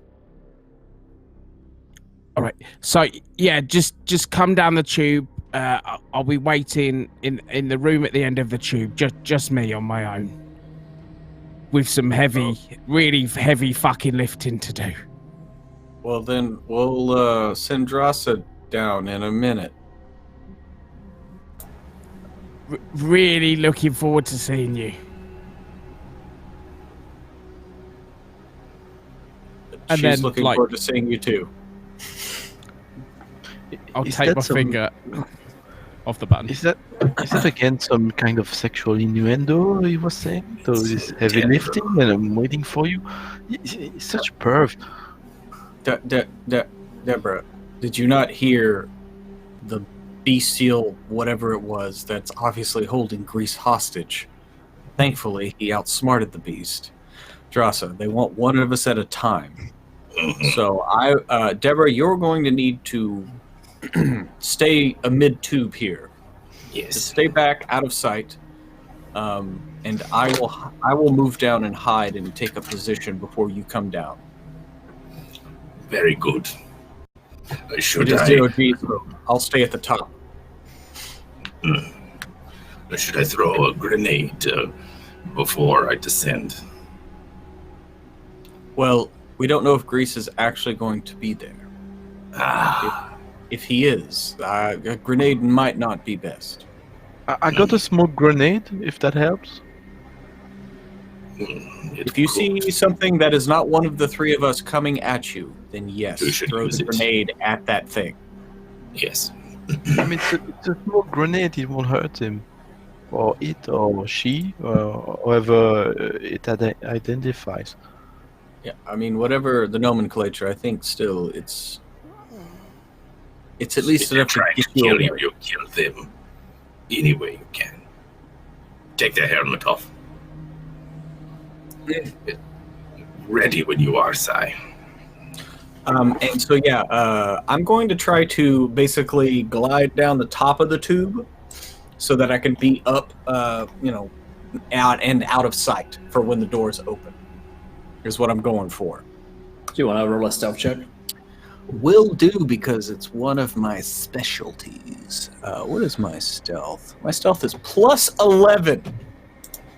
All right. So yeah, just come down the tube. I'll be waiting in the room at the end of the tube. Just me on my own, with some really heavy fucking lifting to do. Well, then we'll send Drasa down in a minute. Really looking forward to seeing you. And She's then, looking forward to seeing you too. I'll Is take that my some- finger off the button. Is that again some kind of sexual innuendo he was saying? So this heavy lifting, and I'm waiting for you. He's such a perv. Deborah, did you not hear the bestial whatever it was that's obviously holding Grease hostage? Thankfully, he outsmarted the beast. Drasa, they want one of us at a time. So Deborah, you're going to need to stay amid tube here. Yes. Just stay back out of sight, and I will move down and hide and take a position before you come down. Very good. Should It is I? 0G, so I'll stay at the top. Should I throw a grenade before I descend? Well, we don't know if Grease is actually going to be there. If he is, a grenade might not be best. I got a smoke grenade, if that helps. If you see something that is not one of the three of us coming at you, then yes, You should throw use the it. grenade at that thing. Yes. I mean, it's a small grenade. It won't hurt him, or it, or she, or whoever it identifies. Yeah, I mean, whatever the nomenclature, I think still it's at least If they're enough to trying get to you kill away. you, you kill them any way you can. Take their helmet off. Ready when you are, Sai. And so, yeah, I'm going to try to basically glide down the top of the tube so that I can be up, out of sight for when the doors open. Here's what I'm going for. Do you want to roll a stealth check? Will do, because it's one of my specialties. What is my stealth? My stealth is plus 11.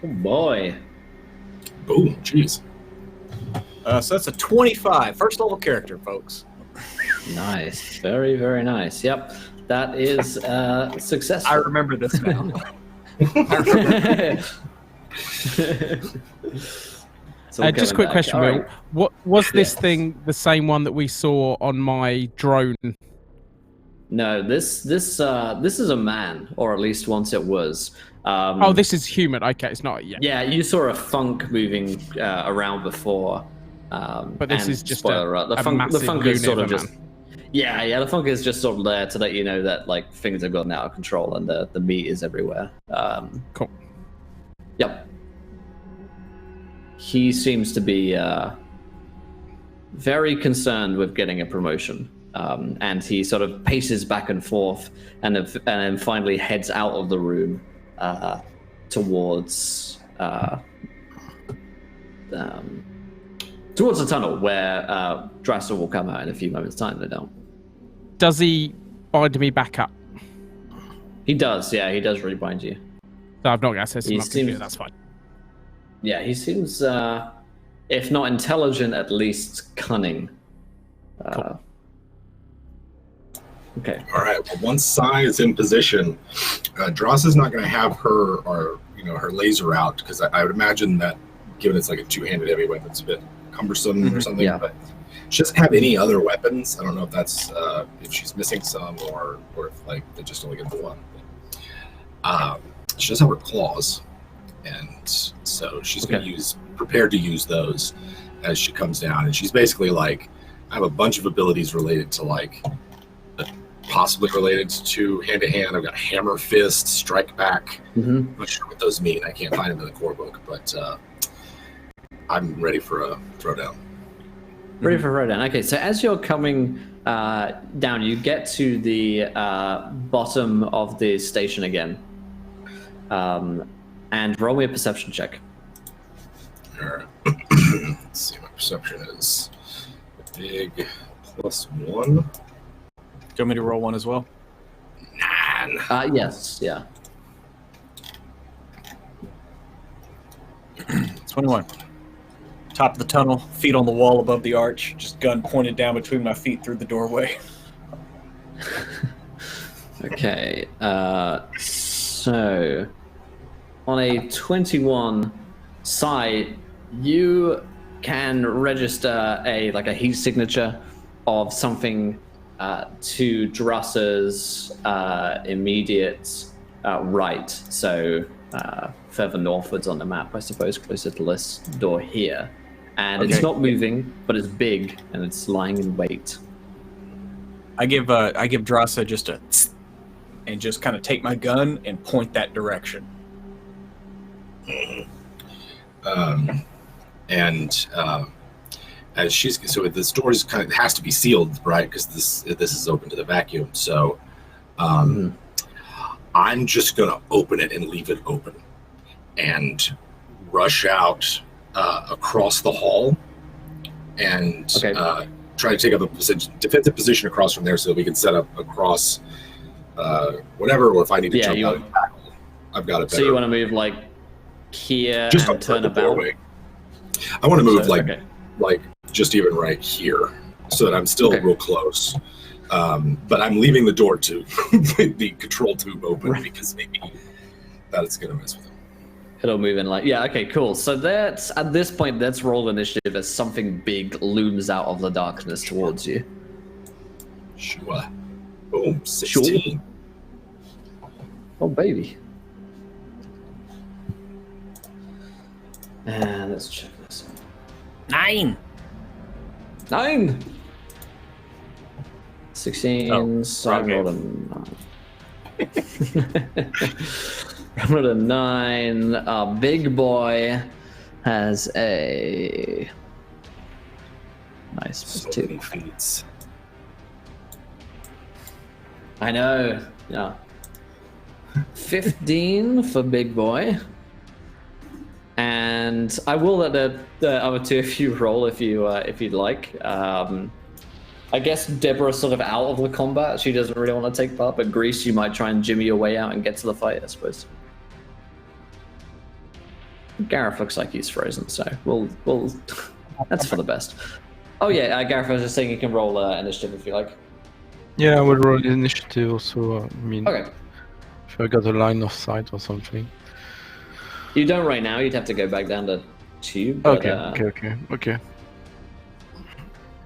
Oh boy. Boom, jeez. So that's a 25. First level character, folks. Nice. Very, very nice. Yep. That is successful. I remember this now. Just a quick question, Will. Right. What was this Yes. thing the same one that we saw on my drone? No, this is a man, or at least once it was. Oh, this is human. Okay, it's not yet. Yeah, you saw a funk moving around before. But this and is just spoiler alert, the funk massive is sort of Lunar just. Yeah, the funk is just sort of there to let you know that like things have gotten out of control and the meat is everywhere. Cool. Yep. He seems to be very concerned with getting a promotion. And he sort of paces back and forth and then finally heads out of the room towards the tunnel where Drasser will come out in a few moments' time, no doubt. Does he bind me back up? He does, yeah, he does rebind you. So I've not access to He my computer, seems- that's fine. Yeah, he seems, if not intelligent, at least cunning. Cool. Okay. All right. Well, once Sai is in position, Dross is not going to have her her laser out, because I would imagine that, given it's like a two-handed heavy weapon, it's a bit cumbersome or something. Yeah. But she doesn't have any other weapons. I don't know if that's if she's missing some or if like they just only get the one. She does have her claws, and so she's going to prepared to use those as she comes down. And she's basically like, I have a bunch of abilities related to like. Possibly related to hand-to-hand. I've got hammer, fist, strike back. Mm-hmm. I'm not sure what those mean. I can't find them in the core book, but I'm ready for a throwdown. Ready for throwdown. Okay, so as you're coming down, you get to the bottom of the station again. And roll me a perception check. All right. Let's see, my perception is a big +1. Do you want me to roll one as well? 9. Yes, yeah. 21. Top of the tunnel, feet on the wall above the arch, just gun pointed down between my feet through the doorway. Okay, so on a 21 side, you can register a heat signature of something to Drusser's immediate right, so further northwards on the map, I suppose, closer to this door here. And it's not moving, but it's big and it's lying in wait. I give Drassa just a tss, and just kind of take my gun and point that direction. As she's this door is kind of has to be sealed, right? Because this is open to the vacuum. So I'm just gonna open it and leave it open, and rush out across the hall, and try to take up a defensive position across from there, so that we can set up across whatever, or if I need to jump out and tackle, I've got it better. So you want to move like here Just and turn the about? doorway. I want to move So, like just even right here, so that I'm still real close. But I'm leaving the door to the control tube open, because maybe that it's going to mess with him. It'll move in like, yeah, okay, cool. So that's, at this point, let's roll initiative as something big looms out of the darkness towards you. Sure. Boom, 16. Oh, baby. And let's check this out. 9. 9! 16, so I rolled a 9. Rolled a 9. Big boy has a nice So +2. many feats. I know, yeah. 15 for big boy. And I will let the other two of you roll if you'd like. I guess Deborah's sort of out of the combat. She doesn't really want to take part, but Grease, you might try and jimmy your way out and get to the fight, I suppose. Gareth looks like he's frozen, so we'll that's for the best. Oh yeah, Gareth, I was just saying you can roll initiative if you like. Yeah, I will roll the initiative also. I mean, Okay. if I got a line of sight or something. You don't right now. You'd have to go back down to 2. But, Okay.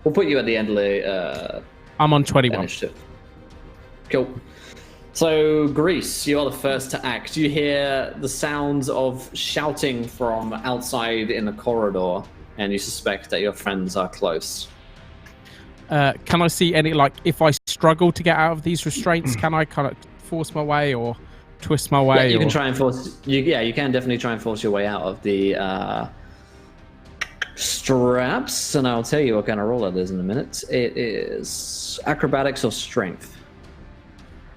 We'll put you at the end of the I'm on 21. initiative. Cool. So, Grease, you are the first to act. You hear the sounds of shouting from outside in the corridor, and you suspect that your friends are close. Can I see any, like, if I struggle to get out of these restraints, can I kind of force my way or twist my way? Yeah, you or... can try and force. You can definitely try and force your way out of the straps, and I'll tell you what kind of roll that is in a minute. It is acrobatics or strength.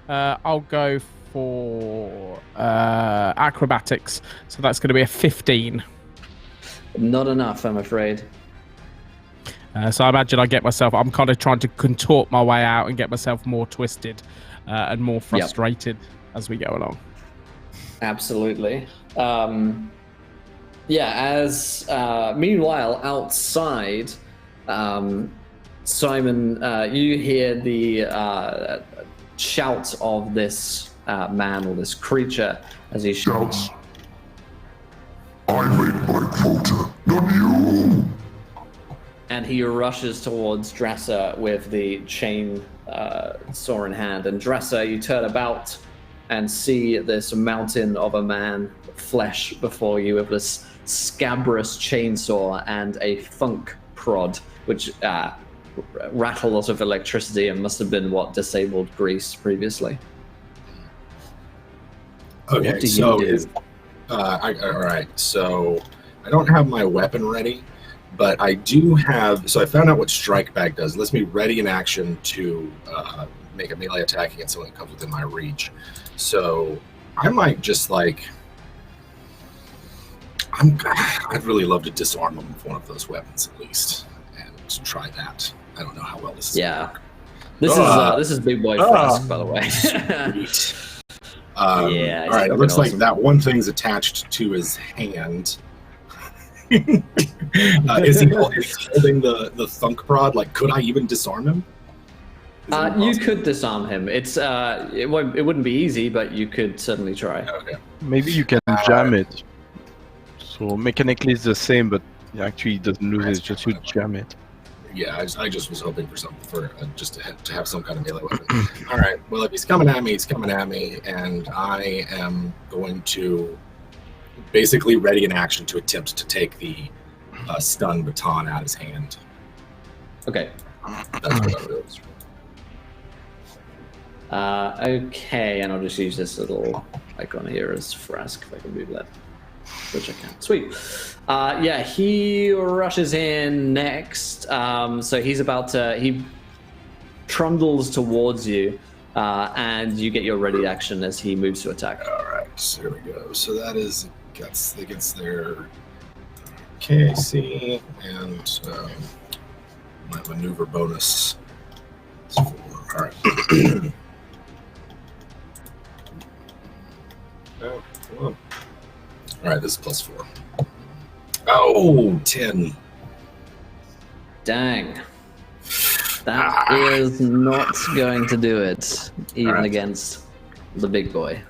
I'll go for acrobatics. So that's going to be a 15. Not enough, I'm afraid. So I imagine I'm kind of trying to contort my way out and get myself more twisted and more frustrated as we go along. Absolutely. As meanwhile, outside, Simon, you hear the shout of this man or this creature as he shouts. I made my quota, not you! And he rushes towards Dresser with the chain saw in hand. And Dresser, you turn about and see this mountain of a man, flesh before you, with this scabrous chainsaw and a funk prod, which rattled lots of electricity and must have been what disabled Grease previously. Okay, What do you so do? all right. So I don't have my weapon ready, but I do have. So I found out what Strike Bag does. It lets me ready in action to make a melee attack against someone that comes within my reach. So I might just like. I'd really love to disarm him with one of those weapons at least, and try that. I don't know how well this is. Yeah. This is Big Boy Frost, by the way. Sweet. Yeah, All right. It looks awesome. like that one thing's attached to his hand. Is he holding the thunk prod? Like, could I even disarm him? You could disarm him. It's it wouldn't be easy, but you could certainly try. Okay. Maybe you can jam it. So mechanically it's the same, but actually it doesn't lose it, just you jam it. Yeah, I just was hoping for something just to have some kind of melee weapon. All right. Well, if he's coming at me, and I am going to basically ready in action to attempt to take the stun baton out of his hand. Okay. That's what I'll do. Okay, and I'll just use this little icon here as Frask if I can move that, which I can. Sweet. He rushes in next. So he's about to. He trundles towards you, and you get your ready action as he moves to attack. All right. So here we go. So that is against their KC and my maneuver bonus. Is 4. All right. All right, this is +4. Oh, 10. Dang. That is not going to do it, even Alright. against the big boy.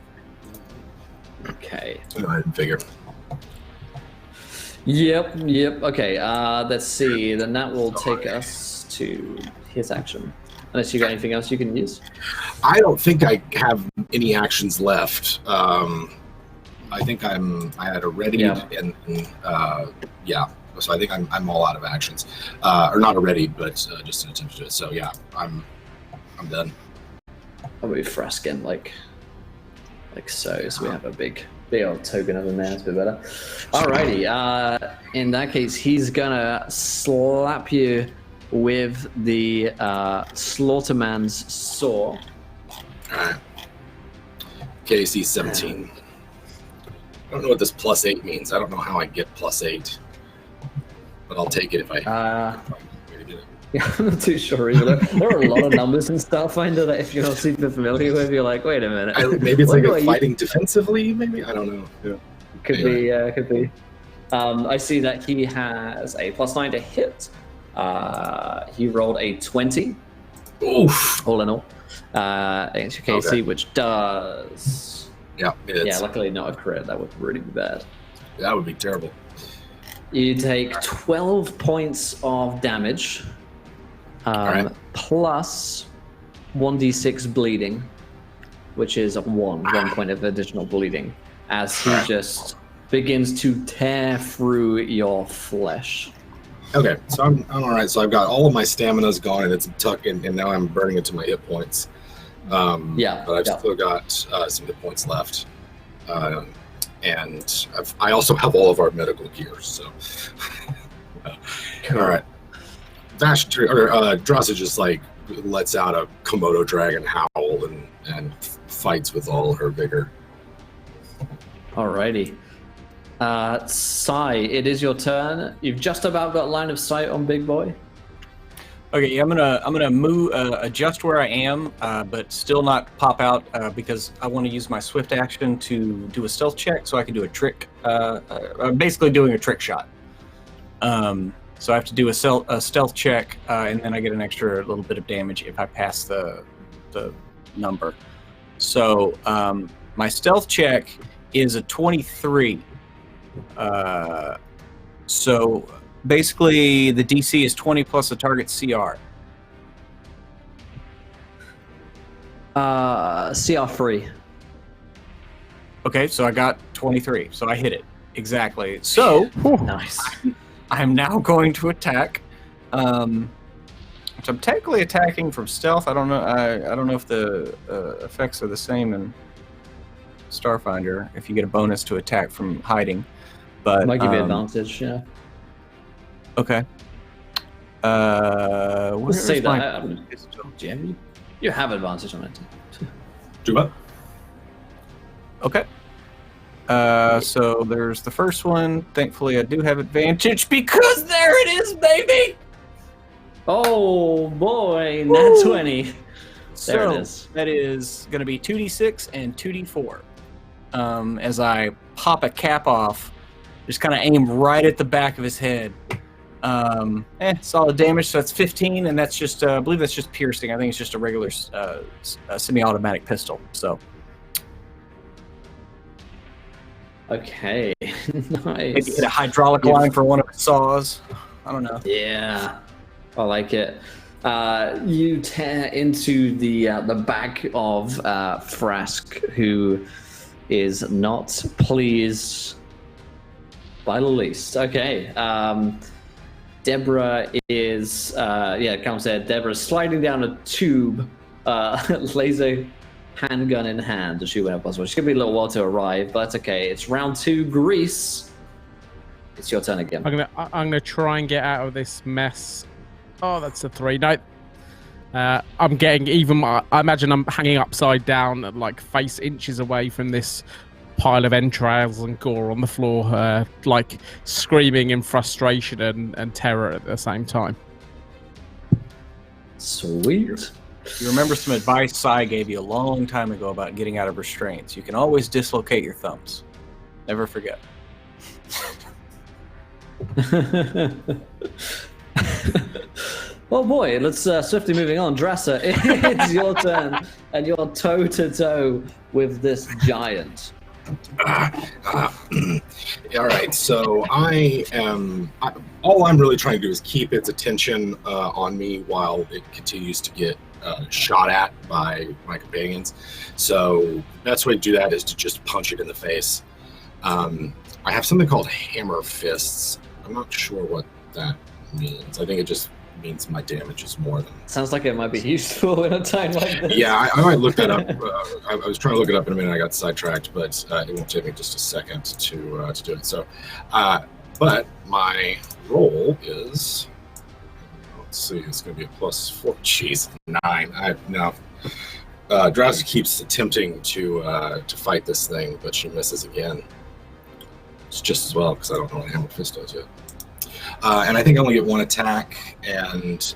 Okay. I didn't figure. Yep. Okay, let's see. Then that will take us to his action. Unless you got anything else you can use. I don't think I have any actions left. I think I had a ready and yeah. So I think I'm all out of actions, or not a ready, but just an attempt to do it. So yeah, I'm done. I'll move Fraskin like so. So we have a big old token of him there. It's a bit better. Alrighty. In that case, he's gonna slap you with the Slaughterman's saw. Alright. KC 17. I don't know what this +8 means. I don't know how I get +8. But I'll take it if I Yeah, I'm not too sure either. There are a lot of numbers in Starfinder that if you're not super familiar with, you're like, wait a minute. Maybe it's like a fighting defensively, maybe? I don't know. Yeah. Could be. I see that he has a +9 to hit. He rolled a 20. Oof. All in all. Against your KC, which does... Yeah, it is. Yeah, luckily not a crit. That would really be bad. That would be terrible. You take 12 points of damage, right. plus 1d6 bleeding, which is one point of additional bleeding, as he just begins to tear through your flesh. Okay, so I'm all right. So I've got all of my stamina's gone, and it's tucked in, and now I'm burning it to my hit points. But I've still got some hit points left. And I also have all of our medical gear, so... All right. Drassa just, like, lets out a Komodo dragon howl and fights with all her vigor. Alrighty. Sai, it is your turn. You've just about got line of sight on Big Boy. Okay, I'm gonna move, adjust where I am, but still not pop out because I want to use my swift action to do a stealth check, so I can do a trick. I'm basically doing a trick shot. So I have to do a stealth check, and then I get an extra little bit of damage if I pass the number. So my stealth check is a 23. So basically, the DC is 20 plus the target CR. CR free. Okay, so I got 23, so I hit it exactly. So Nice. I'm now going to attack. Which I'm technically attacking from stealth. I don't know. I don't know if the effects are the same in Starfinder. If you get a bonus to attack from hiding, but Might give you advantage. Yeah. Okay. Let's say that. Jim, you have advantage on it. Do what? Okay. So there's the first one. Thankfully, I do have advantage because there it is, baby. Oh boy, nat 20. There it is. That is going to be 2d6 and 2d4. As I pop a cap off, just kind of aim right at the back of his head. Solid damage. So that's 15, and that's just, I believe that's just piercing. I think it's just a regular semi-automatic pistol. So. Okay, nice. Maybe hit a hydraulic line for one of its saws. I don't know. Yeah, I like it. You tear into the back of Frask, who is not pleased by the least. Okay. Deborah is, Cam said, Deborah's sliding down a tube, laser handgun in hand to shoot whenever possible. She's going to be a little while to arrive, but that's okay. It's round 2, Grease. It's your turn again. I'm gonna try and get out of this mess. Oh, that's a 3. No. I'm getting even. I imagine I'm hanging upside down, like face inches away from this pile of entrails and gore on the floor, like screaming in frustration and terror at the same time. Sweet. You remember some advice Sai gave you a long time ago about getting out of restraints. You can always dislocate your thumbs. Never forget. Oh boy, let's swiftly moving on. Drassa, it's your turn, and you're toe to toe with this giant. All right, so all I'm really trying to do is keep its attention on me while it continues to get shot at by my companions. So the best way to do that is to just punch it in the face. I have something called hammer fists. I'm not sure what that means. I think it just means my damage is more than... Sounds like it might be useful in a time like this. Yeah, I might look that up. I was trying to look it up in a minute. I got sidetracked, but it won't take me just a second to do it. So, but my roll is... Let's see, it's going to be a +4. Jeez, 9. Drowsy keeps attempting to fight this thing, but she misses again. It's just as well, because I don't know what Hammer Fist does yet. And I think I only get 1 attack, and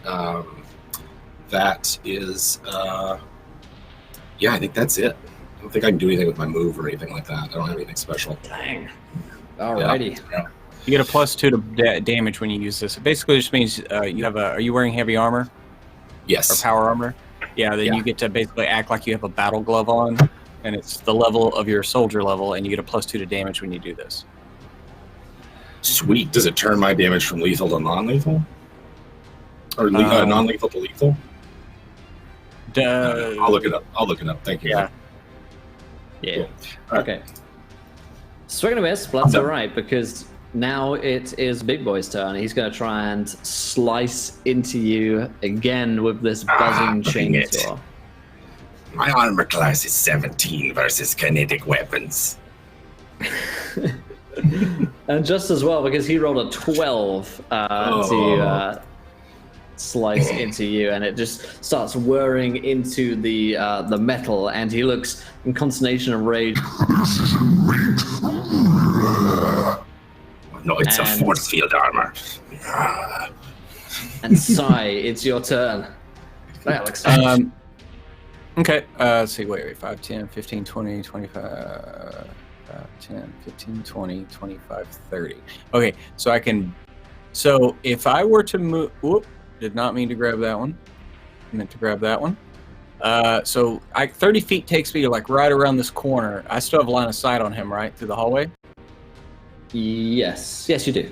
that is... yeah, I think that's it. I don't think I can do anything with my move or anything like that. I don't have anything special. Dang. Alrighty. Yeah. You get a +2 to damage when you use this. It basically just means you have are you wearing heavy armor? Yes. Or power armor? Yeah, then you get to basically act like you have a battle glove on, and it's the level of your soldier level, and you get a +2 to damage when you do this. Sweet. Does it turn my damage from lethal to non-lethal? Or non-lethal to lethal? I'll look it up. Thank you. Yeah. Yeah. Cool. Okay. Swing and a miss, but that's alright, because now it is Big Boy's turn. He's going to try and slice into you again with this buzzing chainsaw. My armor class is 17 versus kinetic weapons. And just as well, because he rolled a 12 to slice into you, and it just starts whirring into the metal, and he looks in consternation and rage. This isn't meat. No, it's a force field armor. And Sai, it's your turn. That looks Okay, let's see, wait, 5, 10, 15, 20, 25, 10, 15, 20, 25, 30. Okay, so I can, so if I were to move, did not mean to grab that one. I meant to grab that one. So 30 feet takes me to like right around this corner. I still have line of sight on him, right, through the hallway? Yes, you do.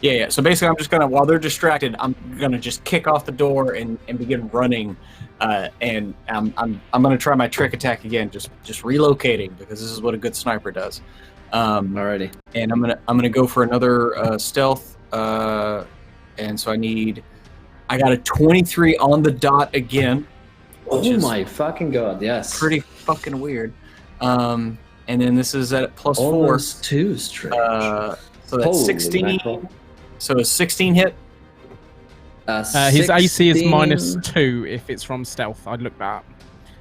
Yeah. So basically, I'm just gonna, while they're distracted, I'm gonna just kick off the door and begin running, and I'm gonna try my trick attack again, just relocating, because this is what a good sniper does. Alrighty. And I'm gonna go for another stealth, and so I got a 23 on the dot again. Oh my fucking god! Yes. Pretty fucking weird. And then this is at +4. Almost 2 strange. So that's Holy 16. mackerel. So a 16 hit. His AC is 16. -2 if it's from stealth. I looked that up.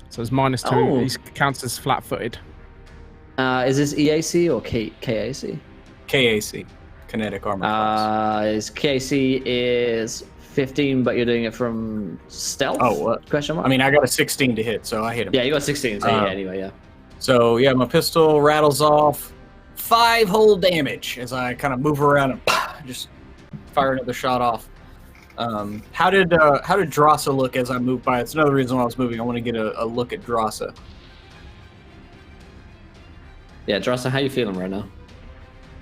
So it's -2. Oh. He counts as flat-footed. Is this EAC or KAC? KAC, kinetic armor class. His KAC is 15, but you're doing it from stealth? Oh, what? Question mark? I mean, I got a 16 to hit, so I hit him. Yeah, you got 16, so yeah, anyway, yeah. So yeah, my pistol rattles off 5 whole damage as I kind of move around and just fire another shot off. How did Drasa look as I moved by? It's another reason why I was moving. I want to get a look at Drasa. Yeah, Drasa, how you feeling right now?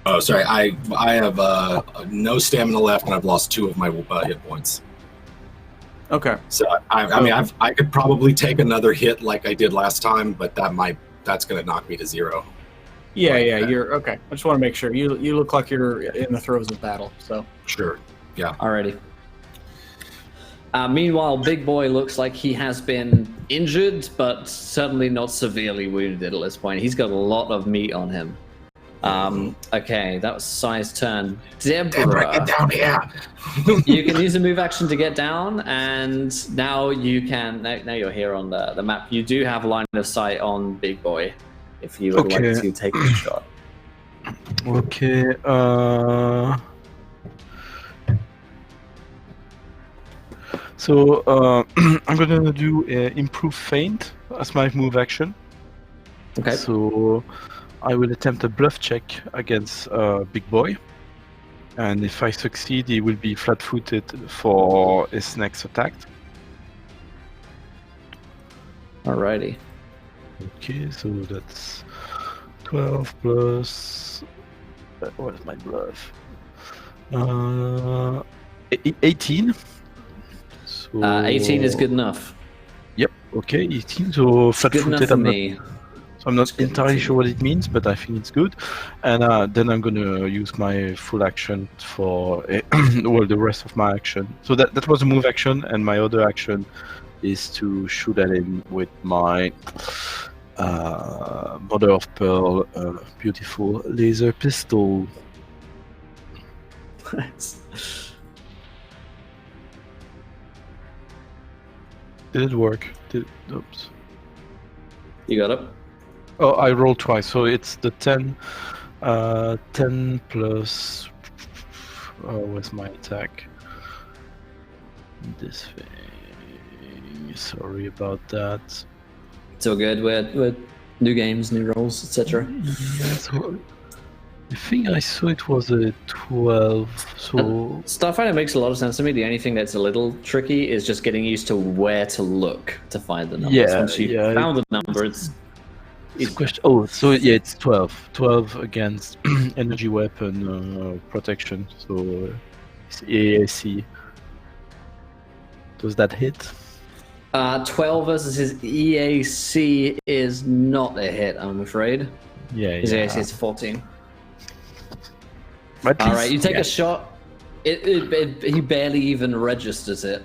Oh, sorry. I have no stamina left, and I've lost 2 of my hit points. Okay. So I mean, I could probably take another hit like I did last time, but that's going to knock me to 0. Yeah, you're okay. I just want to make sure you look like you're in the throes of battle. So Sure. Yeah. Alrighty. Meanwhile, Big Boy looks like he has been injured, but certainly not severely wounded at this point. He's got a lot of meat on him. Okay, that was Sai's turn. Deborah, get down here. you can use a move action to get down, and now you can. Now you're here on the map. You do have line of sight on Big Boy, if you would like to take a shot. Okay. So I'm gonna do improve feint as my move action. Okay. So I will attempt a bluff check against Big Boy, and if I succeed, he will be flat-footed for his next attack. Alrighty. Okay, so that's 12 plus Where's my bluff? 18. So, 18 is good enough. Yep. Okay, 18. So Good enough flat-footed. for me. I'm not good entirely enough for sure what it means, but I think it's good. And then I'm gonna use my full action for well, the rest of my action. So that was a move action, and my other action is to shoot at him with my mother of pearl, beautiful laser pistol. Did it work? Oops. You got it? Oh, I rolled twice, so it's the 10. 10 plus. Where's my attack? This thing. Sorry about that. It's all good. We're new games, new roles, etc. So I think I saw it was a 12. So Starfighter makes a lot of sense to me. The only thing that's a little tricky is just getting used to where to look to find the numbers. Yeah, Once you found the number, it's question. Oh, so yeah, it's 12. 12 against energy weapon protection. So it's AAC. Does that hit? 12 versus his EAC is not a hit, I'm afraid. Yeah, His yeah. EAC is 14. At All least- right, you take yeah. a shot. He barely even registers it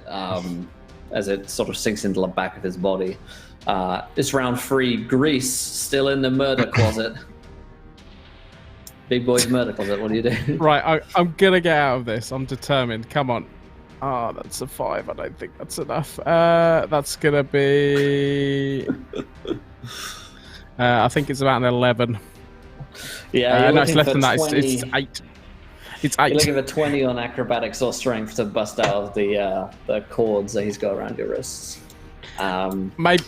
as it sort of sinks into the back of his body. It's round 3. Grease still in the murder closet. Big boy's murder closet. What do you do? Right, I'm gonna get out of this. I'm determined. Come on. Ah, that's a 5. I don't think that's enough. That's gonna be. I think it's about an 11. Yeah, you're No, it's looking less for than that. 20. It's 8. It's You're 8. looking for 20 on acrobatics or strength to bust out of the cords that he's got around your wrists.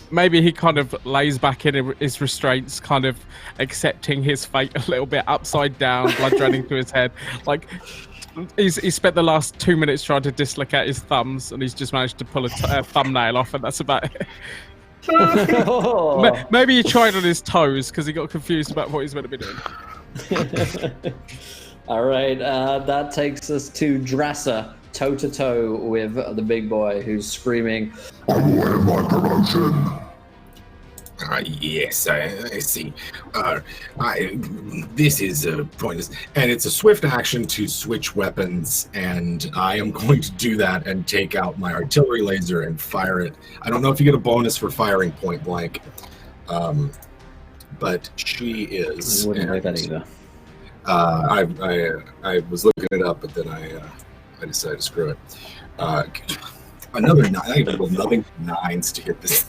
Maybe he kind of lays back in his restraints, kind of accepting his fate a little bit, upside down, blood draining through his head. Like he spent the last 2 minutes trying to dislocate his thumbs, and he's just managed to pull a thumbnail off, and that's about it. Maybe he tried on his toes because he got confused about what he's meant to be doing. All right, that takes us to Dresser, toe to toe with the big boy who's screaming. I will have my promotion. Yes, I see. This is pointless, and it's a swift action to switch weapons, and I am going to do that and take out my artillery laser and fire it. I don't know if you get a bonus for firing point blank, but she is. I wouldn't like that either. I was looking it up, but then I decided to screw it. Another 9. I even rolled nothing 9s to hit this.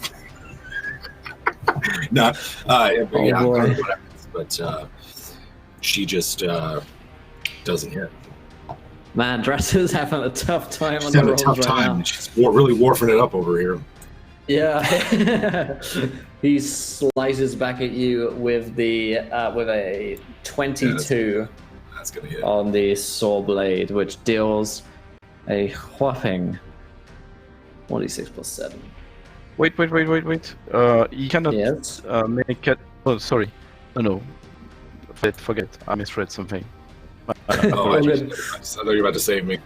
No, yeah, boy. whatever. But she just doesn't hit. Man, Dresser's having a tough time She's on the having a rolls tough right time. now. She's really warfing it up over here. Yeah, he slices back at you with a 22 That's gonna hit. on the saw blade, which deals a whopping 46 plus 7. Wait. You cannot Yes. make it. Oh, sorry. No. Forget. I misread something. Oh, I thought you were about to save me.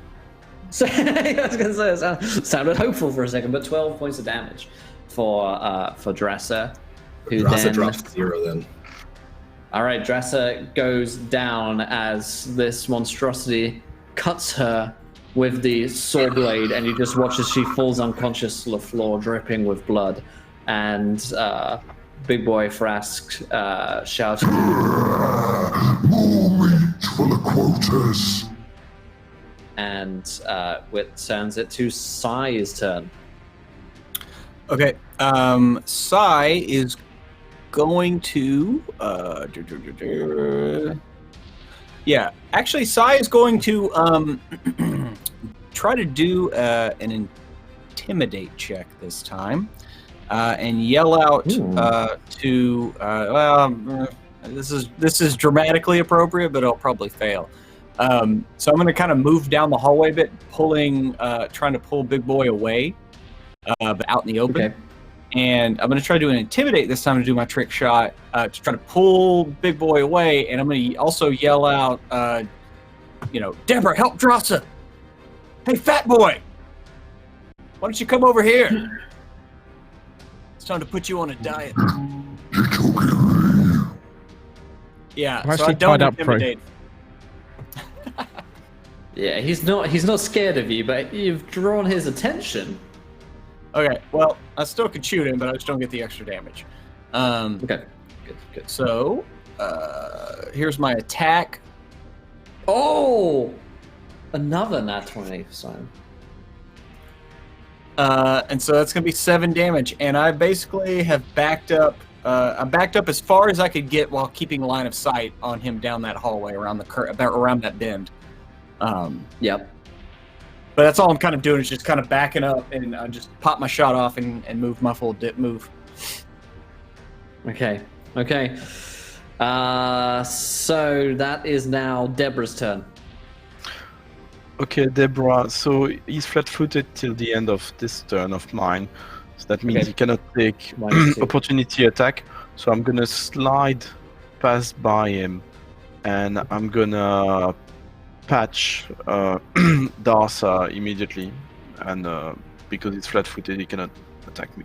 So, I was going to say, it sounded hopeful for a second, but 12 points of damage for Dresser, who Rasa then drops 0 then. All right, Dresser goes down as this monstrosity cuts her with the saw blade, and you just watch as she falls unconscious to the floor, dripping with blood. And Big Boy Frask shouts, More meat for the quotas. and it turns it to Sai's turn. Okay. Sai is going to. Yeah, actually, Sai is going to try to do an intimidate check this time, and yell out to. This is dramatically appropriate, but it'll probably fail. So I'm going to kind of move down the hallway a bit, trying to pull Big Boy away, but out in the open. Okay. And I'm going to try to intimidate this time to do my trick shot to try to pull Big Boy away. And I'm going to also yell out, Deborah, help Drossa. Hey, fat boy, why don't you come over here? It's time to put you on a diet. You're choking me. Yeah, I'm so I actually don't tied up, Pro. intimidate. Yeah, he's not scared of you, but you've drawn his attention. Okay, well, I still could shoot him, but I just don't get the extra damage. Okay, good. So, here's my attack. Oh, another nat 20, Simon. And so that's going to be 7 damage. And I basically have backed up. I'm backed up as far as I could get while keeping line of sight on him down that hallway around around that bend. Yep. But that's all I'm kind of doing is just kind of backing up and just pop my shot off and move my full dip move. Okay. So that is now Deborah's turn. Okay, Deborah. So he's flat-footed till the end of this turn of mine. So that means Okay. he cannot take -2. opportunity attack. So I'm gonna slide past by him, and I'm gonna patch Darsa immediately. And because he's flat-footed, he cannot attack me.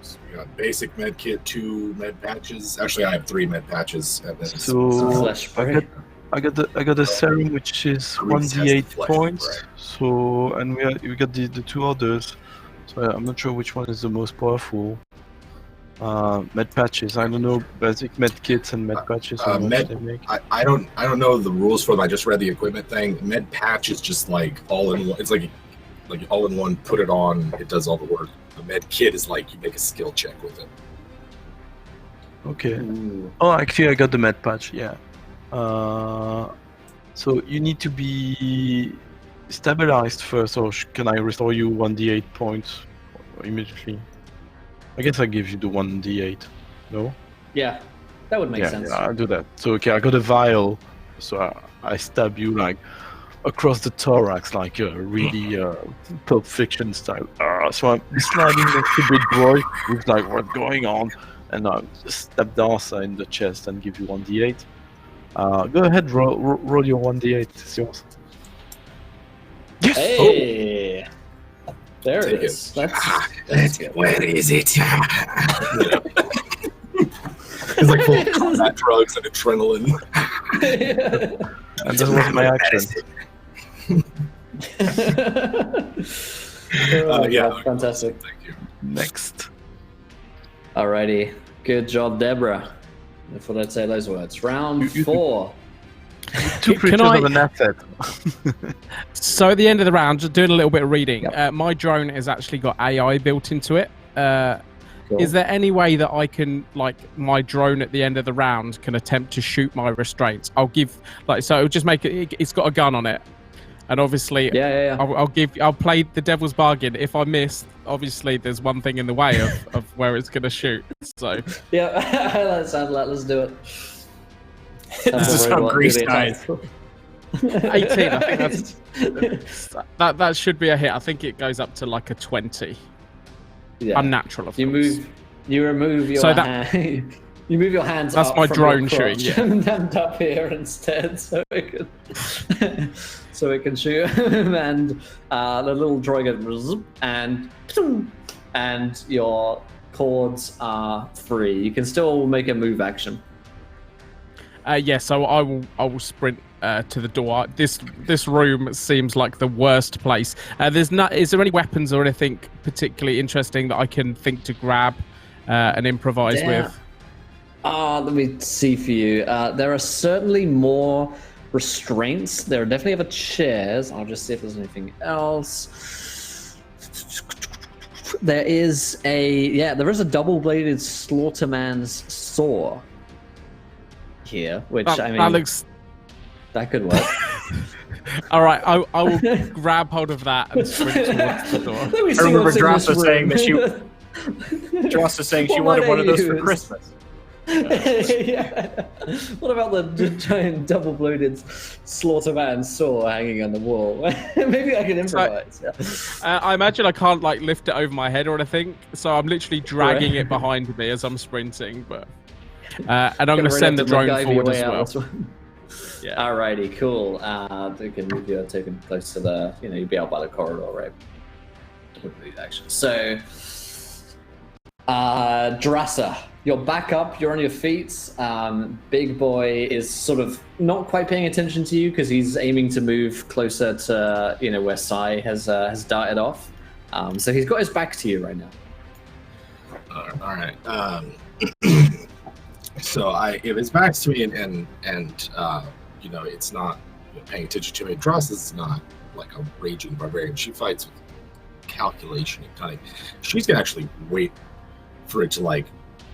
So we got basic med kit, 2 med patches. Actually, I have 3 med patches. And then So Flesh spray. I got the serum, which is Grease has the 1d8 flesh points. spray. So and we got the 2 others. So I'm not sure which one is the most powerful. Med patches. I don't know basic med kits and med patches. How much med- they make. I don't know the rules for them. I just read the equipment thing. Med patch is just like all in one. It's like all in one. Put it on. It does all the work. The med kit is like you make a skill check with it. Okay. Ooh. Oh, actually, I got the med patch. Yeah. So you need to be stabilized first, or can I restore you 1d8 points immediately? I guess I give you the 1d8. No? Yeah, that would make Yeah, sense. I'll do that. So okay, I got a vial, so I stab you like across the thorax, like a really Pulp Fiction style. So I'm sliding next to Big Boy with like what's going on, and I stab Darsa in the chest and give you 1d8. Go ahead, roll your 1d8. It's yours. Yes. Hey, there Take it it. is. That's good. Where is it? It's like full of combat drugs and adrenaline. And that was my action. Yeah. That's fantastic. Thank you. Next. Alrighty, good job, Deborah. I thought I'd say those words. Round You- 4. 2 Can creatures I- of an asset. So at the end of the round, just doing a little bit of reading. Yep. My drone has actually got AI built into it. Cool. Is there any way that I can, like, my drone at the end of the round can attempt to shoot my restraints? I'll give, like, so it'll just make it. It's got a gun on it, and obviously, Yeah. I'll play the devil's bargain. If I miss, obviously, there's one thing in the way of where it's gonna shoot. So Yeah, let's do it. This is how Grease dies. 18. I think that should be a hit. I think it goes up to like a 20. Yeah. Unnatural, of You course. remove your So that- hand. You move your hands. That's up my from drone your crotch shooting, yeah. and up here instead, so it can shoot. And the little droid goes and your cords are free. You can still make a move action. Yeah, so I will sprint to the door. This room seems like the worst place. Is there any weapons or anything particularly interesting that I can think to grab and improvise with? Let me see for you. There are certainly more restraints. There are definitely other chairs. I'll just see if there's anything else. There is a double-bladed slaughterman's saw here, which That looks. that could work. All right, I will grab hold of that and sprint towards the door. Let me I see remember what's in this Drossa saying room. that Drossa saying she wanted one of those for Christmas. Yeah. What about the giant double-bladed slaughterman saw hanging on the wall? Maybe I can improvise. I imagine I can't like lift it over my head or anything, so I'm literally dragging it behind me as I'm sprinting. But and I'm going to send the drone forward as well. Yeah. Alrighty, cool. We can move your token close to the, you'd be out by the corridor, right? Action. So, Drasser, you're back up. You're on your feet. Big Boy is sort of not quite paying attention to you because he's aiming to move closer to where Sai has darted off. So he's got his back to you right now. All right. So if his back's to me and it's not paying attention to me. Dross is not like a raging barbarian. She fights with calculation and cunning. She's gonna actually wait for it to like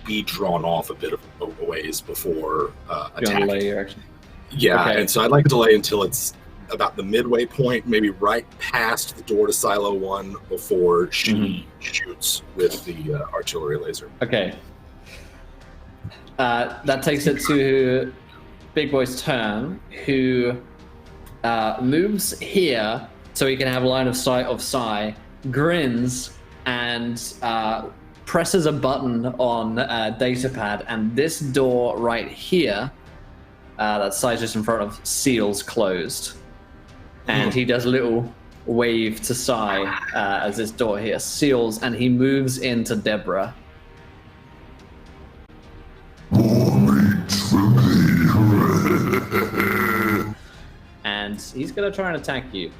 be drawn off a bit of a ways before attacking. Delay your action? Yeah, Okay. and so I'd like to delay until it's about the midway point, maybe right past the door to Silo 1 before she shoots with the artillery laser. Okay. That takes it to Big Boy's turn, who moves here so he can have line of sight of Sai, grins, and presses a button on datapad, and this door right here, that Sai's just in front of, seals closed. And he does a little wave to Sai as this door here seals, and he moves into Deborah. And he's going to try and attack you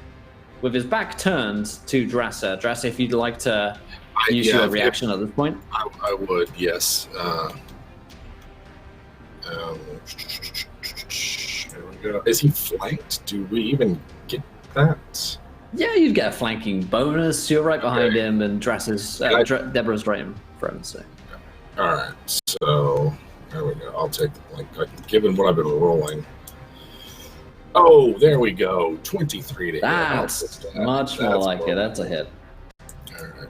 with his back turned to Drasser. Drasser, if you'd like to use your reaction at this point. I would, yes. There we go. Is he flanked? Do we even get that? Yeah, you'd get a flanking bonus. You're right behind him, and Drasser's, Deborah's right in front. So. All right, so there we go. I'll take the flank, given what I've been rolling. Oh, there we go. 23 to hit. That's much more like it. That's a hit. All right.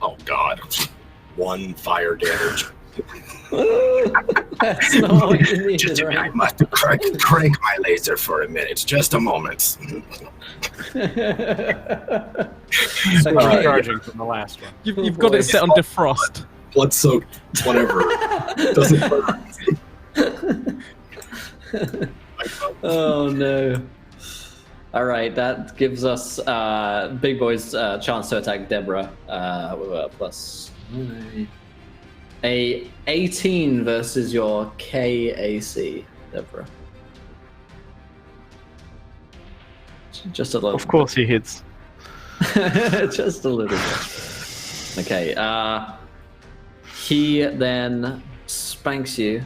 Oh, God. 1 fire damage. That's not what you need, Just right? I must crank my laser for a minute. Just a moment. Charging from the last one. You've got it set on defrost. Blood soaked, whatever. Doesn't hurt. Oh no. All right, that gives us Big Boy's chance to attack Deborah with a plus 9. A 18 versus your KAC, Deborah. Just a little. Of course he hits. Just a little bit. Okay, he then spanks you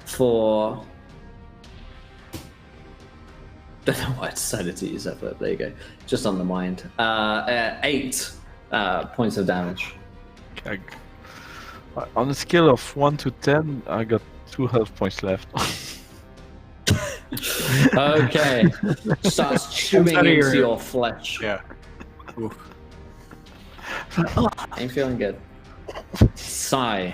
for... I don't know why I decided to use that, but there you go. Just on the mind. 8 points of damage. Okay. On a scale of 1 to 10, I got 2 health points left. Okay. Starts chewing into your flesh. Yeah. Ain't feeling good. Sai.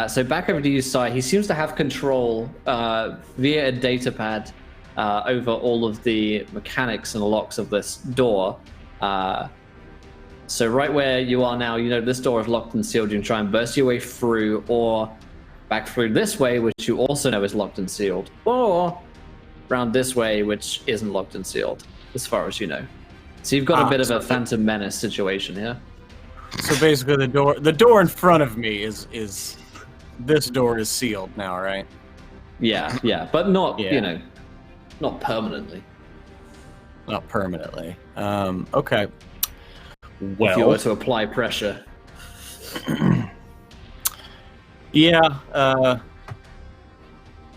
So back over to you, Sai. He seems to have control via a datapad over all of the mechanics and locks of this door. So right where you are now, this door is locked and sealed. You can try and burst your way through, or back through this way, which you also know is locked and sealed, or around this way, which isn't locked and sealed, as far as you know. So you've got a bit of a Phantom Menace situation here. So basically, the door in front of me is this door is sealed now, right? Yeah, but not not permanently. Not permanently. Okay. Well, if you were to apply pressure. Yeah.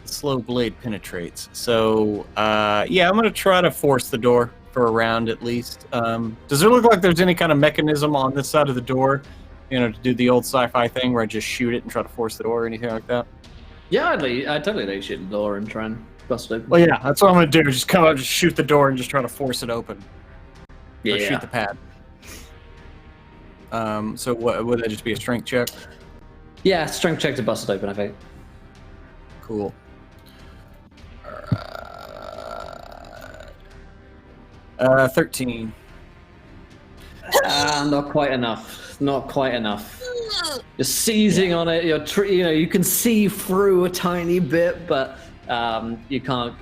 Slow blade penetrates. So, I'm gonna try to force the door for a round at least. Does it look like there's any kind of mechanism on this side of the door, to do the old sci-fi thing where I just shoot it and try to force the door or anything like that? Yeah, I'd totally let you shoot the door and try and bust it open. Well, yeah, that's what I'm gonna do. Just come up, just shoot the door, and just try to force it open. Yeah. Or shoot the pad. So what would that just be a strength check? Yeah, strength check to bust it open, I think. Cool. 13. Not quite enough. Not quite enough. You're seizing on it. You can see through a tiny bit, but you can't.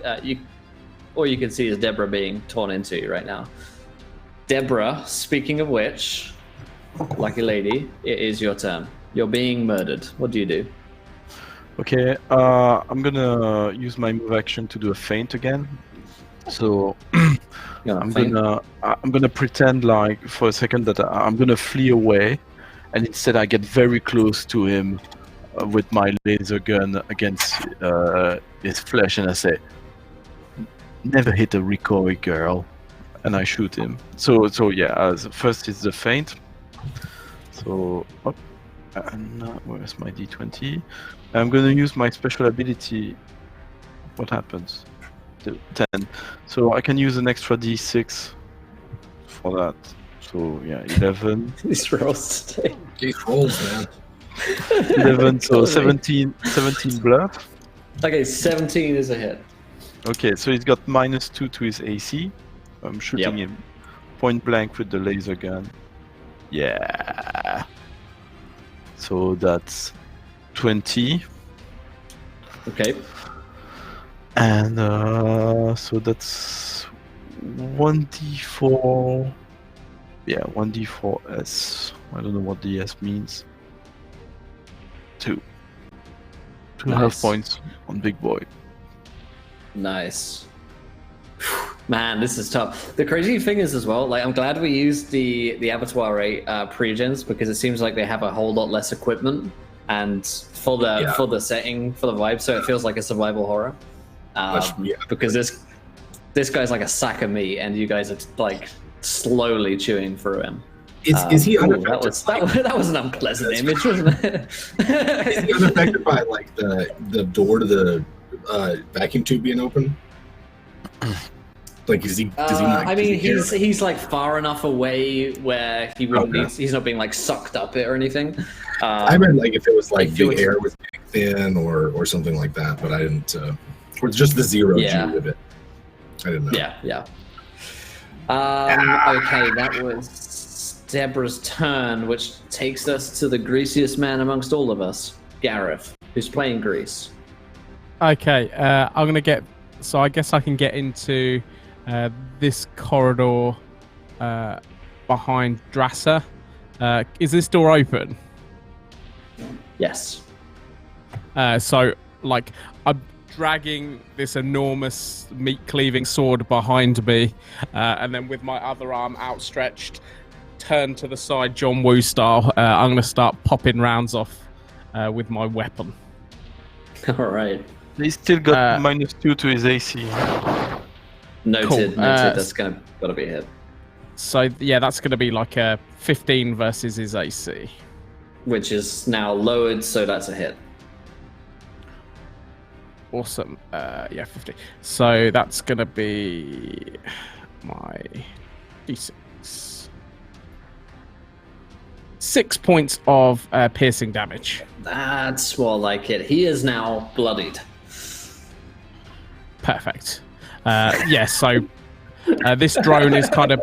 All you can see is Deborah being torn into right now. Deborah, speaking of which, lucky lady, it is your turn. You're being murdered. What do you do? Okay, I'm gonna use my move action to do a feint again. So I'm gonna pretend like for a second that I'm gonna flee away, and instead I get very close to him with my laser gun against his flesh, and I say, "Never hit a recoil, girl," and I shoot him. So yeah. First is the feint. So up, and where's my D20? I'm gonna use my special ability. What happens? 10. So I can use an extra D6 for that. So yeah, 11. These rolls today. These rolls, man. 11. So 17 bluff. Okay, 17 is a hit. Okay, so he's got -2 to his AC. I'm shooting him point blank with the laser gun. Yeah. So that's 20. Okay. And so that's 1d4. Yeah, 1d4s. I don't know what the S means. 2. 2.5 Nice. points on Big Boy. Nice. Man, this is tough. The crazy thing is as well, like I'm glad we used the Abattoir pre-gens because it seems like they have a whole lot less equipment and for the setting, for the vibe, so it feels like a survival horror. Because this guy's like a sack of meat, and you guys are like slowly chewing through him. Is he unaffected? That was an unpleasant image, wasn't it? Is he unaffected by like the door to the vacuum tube being open? Like, does he not? I mean, he's like far enough away where he wouldn't need. He's not being like sucked up it or anything. I meant like if it was like the air was getting thin or something like that, but I didn't. Or just the zero G of it. I didn't know. Yeah. Okay, that was Deborah's turn, which takes us to the greasiest man amongst all of us, Gareth, who's playing Grease. Okay, I'm gonna get. So I guess I can get into this corridor behind Drasser. Is this door open? Yes. So like I'm dragging this enormous meat-cleaving sword behind me, and then with my other arm outstretched, turned to the side, John Woo style. I'm going to start popping rounds off with my weapon. All right. He's still got -2 to his AC. Noted. Cool. Noted. That's gotta be a hit. So yeah, that's going to be like a 15 versus his AC. Which is now lowered, so that's a hit. Awesome. Yeah, 50. So that's going to be my D6. 6 points of piercing damage. That's more like it. He is now bloodied. Perfect. Yeah, so this drone is kind of...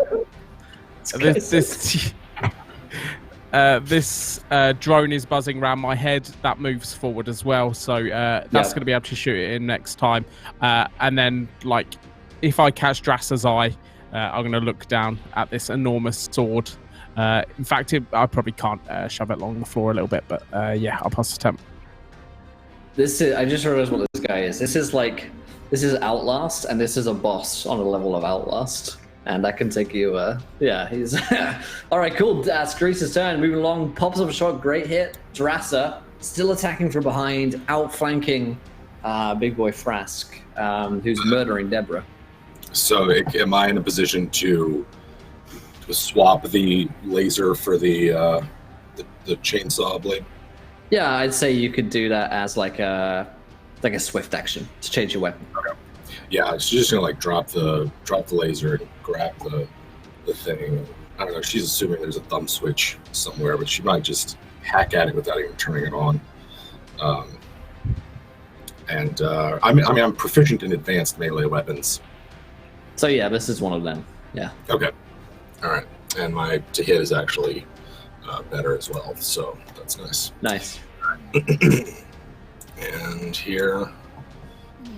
This drone is buzzing around my head. That moves forward as well, so that's going to be able to shoot it in next time. And then, like, if I catch Drasser's eye, I'm going to look down at this enormous sword. In fact, I probably can't shove it along the floor a little bit, but yeah, I'll pass the attempt. I just realized what this guy is. This is Outlast, and this is a boss on a level of Outlast. And that can take you, he's... All right, cool. That's Grease's turn. Moving along, pops up a shot, great hit. Drasser, still attacking from behind, outflanking Big Boy Frask, who's murdering Deborah. So am I in a position to swap the laser for the chainsaw blade? Yeah, I'd say you could do that as like a swift action to change your weapon. Okay. Yeah, she's just gonna like drop the laser and grab the thing. I don't know. She's assuming there's a thumb switch somewhere, but she might just hack at it without even turning it on. I'm proficient in advanced melee weapons. So yeah, this is one of them. Yeah. Okay. All right. And my to hit is actually better as well, so that's nice. Nice. And here,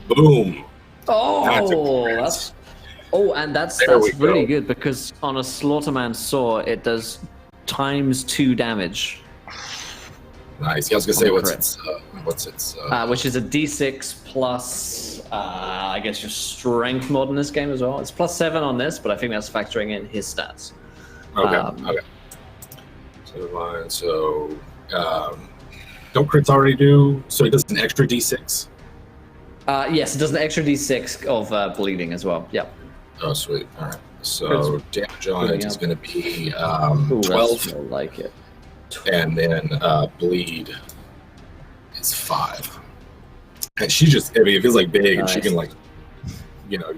boom. That's There we really go. good because on a Slaughterman saw it does ×2 damage, Nice. Yeah, I was gonna say On the what's its which is a D6 plus I guess your strength mod in this game as well. It's +7 on this, but I think that's factoring in his stats. okay. Okay. So don't crits already do? So he does an extra D6. Yes, it does an extra D6 of bleeding as well. Yep. Oh, sweet. All right. So damage on it is going to be 12, I like it. and then bleed is 5. And she just, I mean, it feels like big, and she Nice. can like,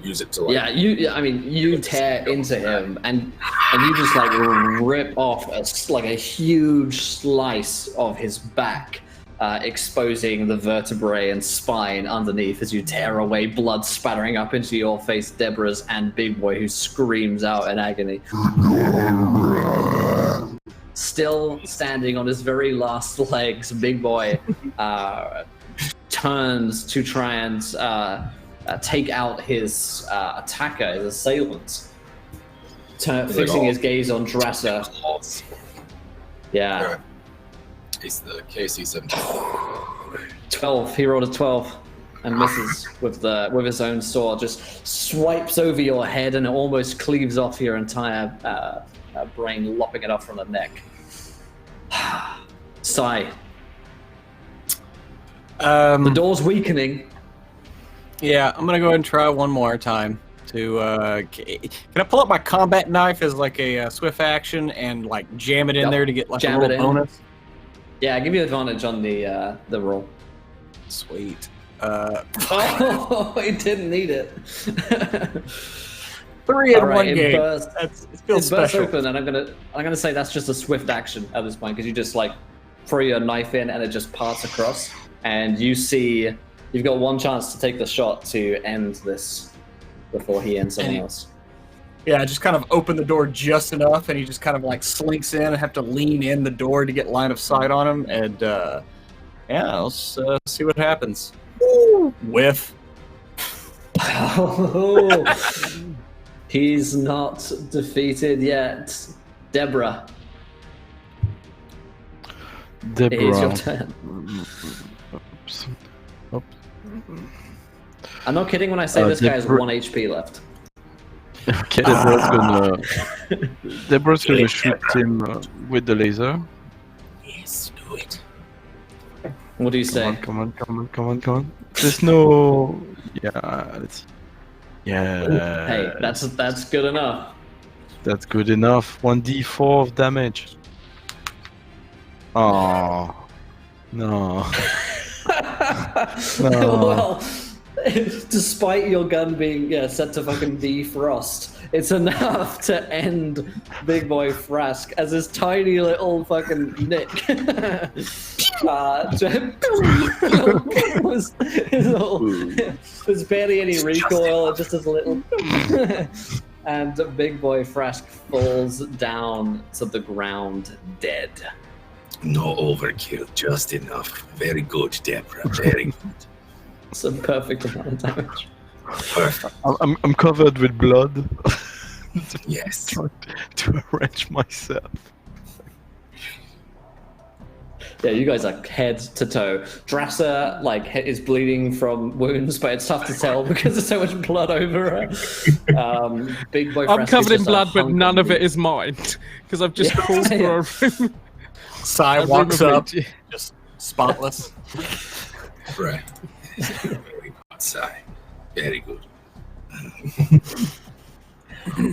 use it to like. Yeah, you tear into him, and you just like rip off a huge slice of his back, exposing the vertebrae and spine underneath as you tear away, blood spattering up into your face. Deborah's and Big Boy, who screams out in agony. Still standing on his very last legs, Big Boy turns to try and take out his attacker, his assailant, fixing his gaze on Dresser. Yeah. He's the KC-17. 12. He rolled a 12 and misses with his own sword. Just swipes over your head and it almost cleaves off your entire brain, lopping it off from the neck. Sigh. The door's weakening. Yeah, I'm gonna go ahead and try one more time. Can I pull up my combat knife as like a swift action and like jam it in Yep. there to get like Jam a it little in. bonus? Yeah, give you advantage on the roll. Sweet. Oh, he didn't need it. 3 in All right, one it game. bursts- It It feels bursts special. open, and I'm gonna say that's just a swift action at this point because you just like throw your knife in and it just parts across, and you see you've got one chance to take the shot to end this before he ends someone else. Yeah, I just kind of open the door just enough, and he just kind of like slinks in. I have to lean in the door to get line of sight on him, and let's see what happens. Ooh, whiff. Oh, he's not defeated yet. Deborah, it is your turn. Oops. I'm not kidding when I say this guy has Deborah- 1 HP left. Okay, Deborah's gonna shoot him with the laser. Yes, do it. What do you say? Come on. There's no. Yeah, yeah. Hey, that's good enough. That's good enough. 1d4 of damage. Oh no. Well, despite your gun being set to fucking defrost, it's enough to end Big Boy Frask as his tiny little fucking nick. There's barely any recoil, just as little. And Big Boy Frask falls down to the ground dead. No overkill, just enough. Very good, Deborah. Very good. It's a perfect amount of damage. Perfect. I'm covered with blood. Yes. Trying to arrange myself. Yeah, you guys are head to toe. Dresser is bleeding from wounds, but it's tough to tell because there's so much blood over her. Big Boy I'm Frask is covered in just a blood, but hunk none of meat. it is mine because I've just Yeah. crawled through a room. Sai a room walks of up, meat. just spotless. Right. Very good, Sai. Very good.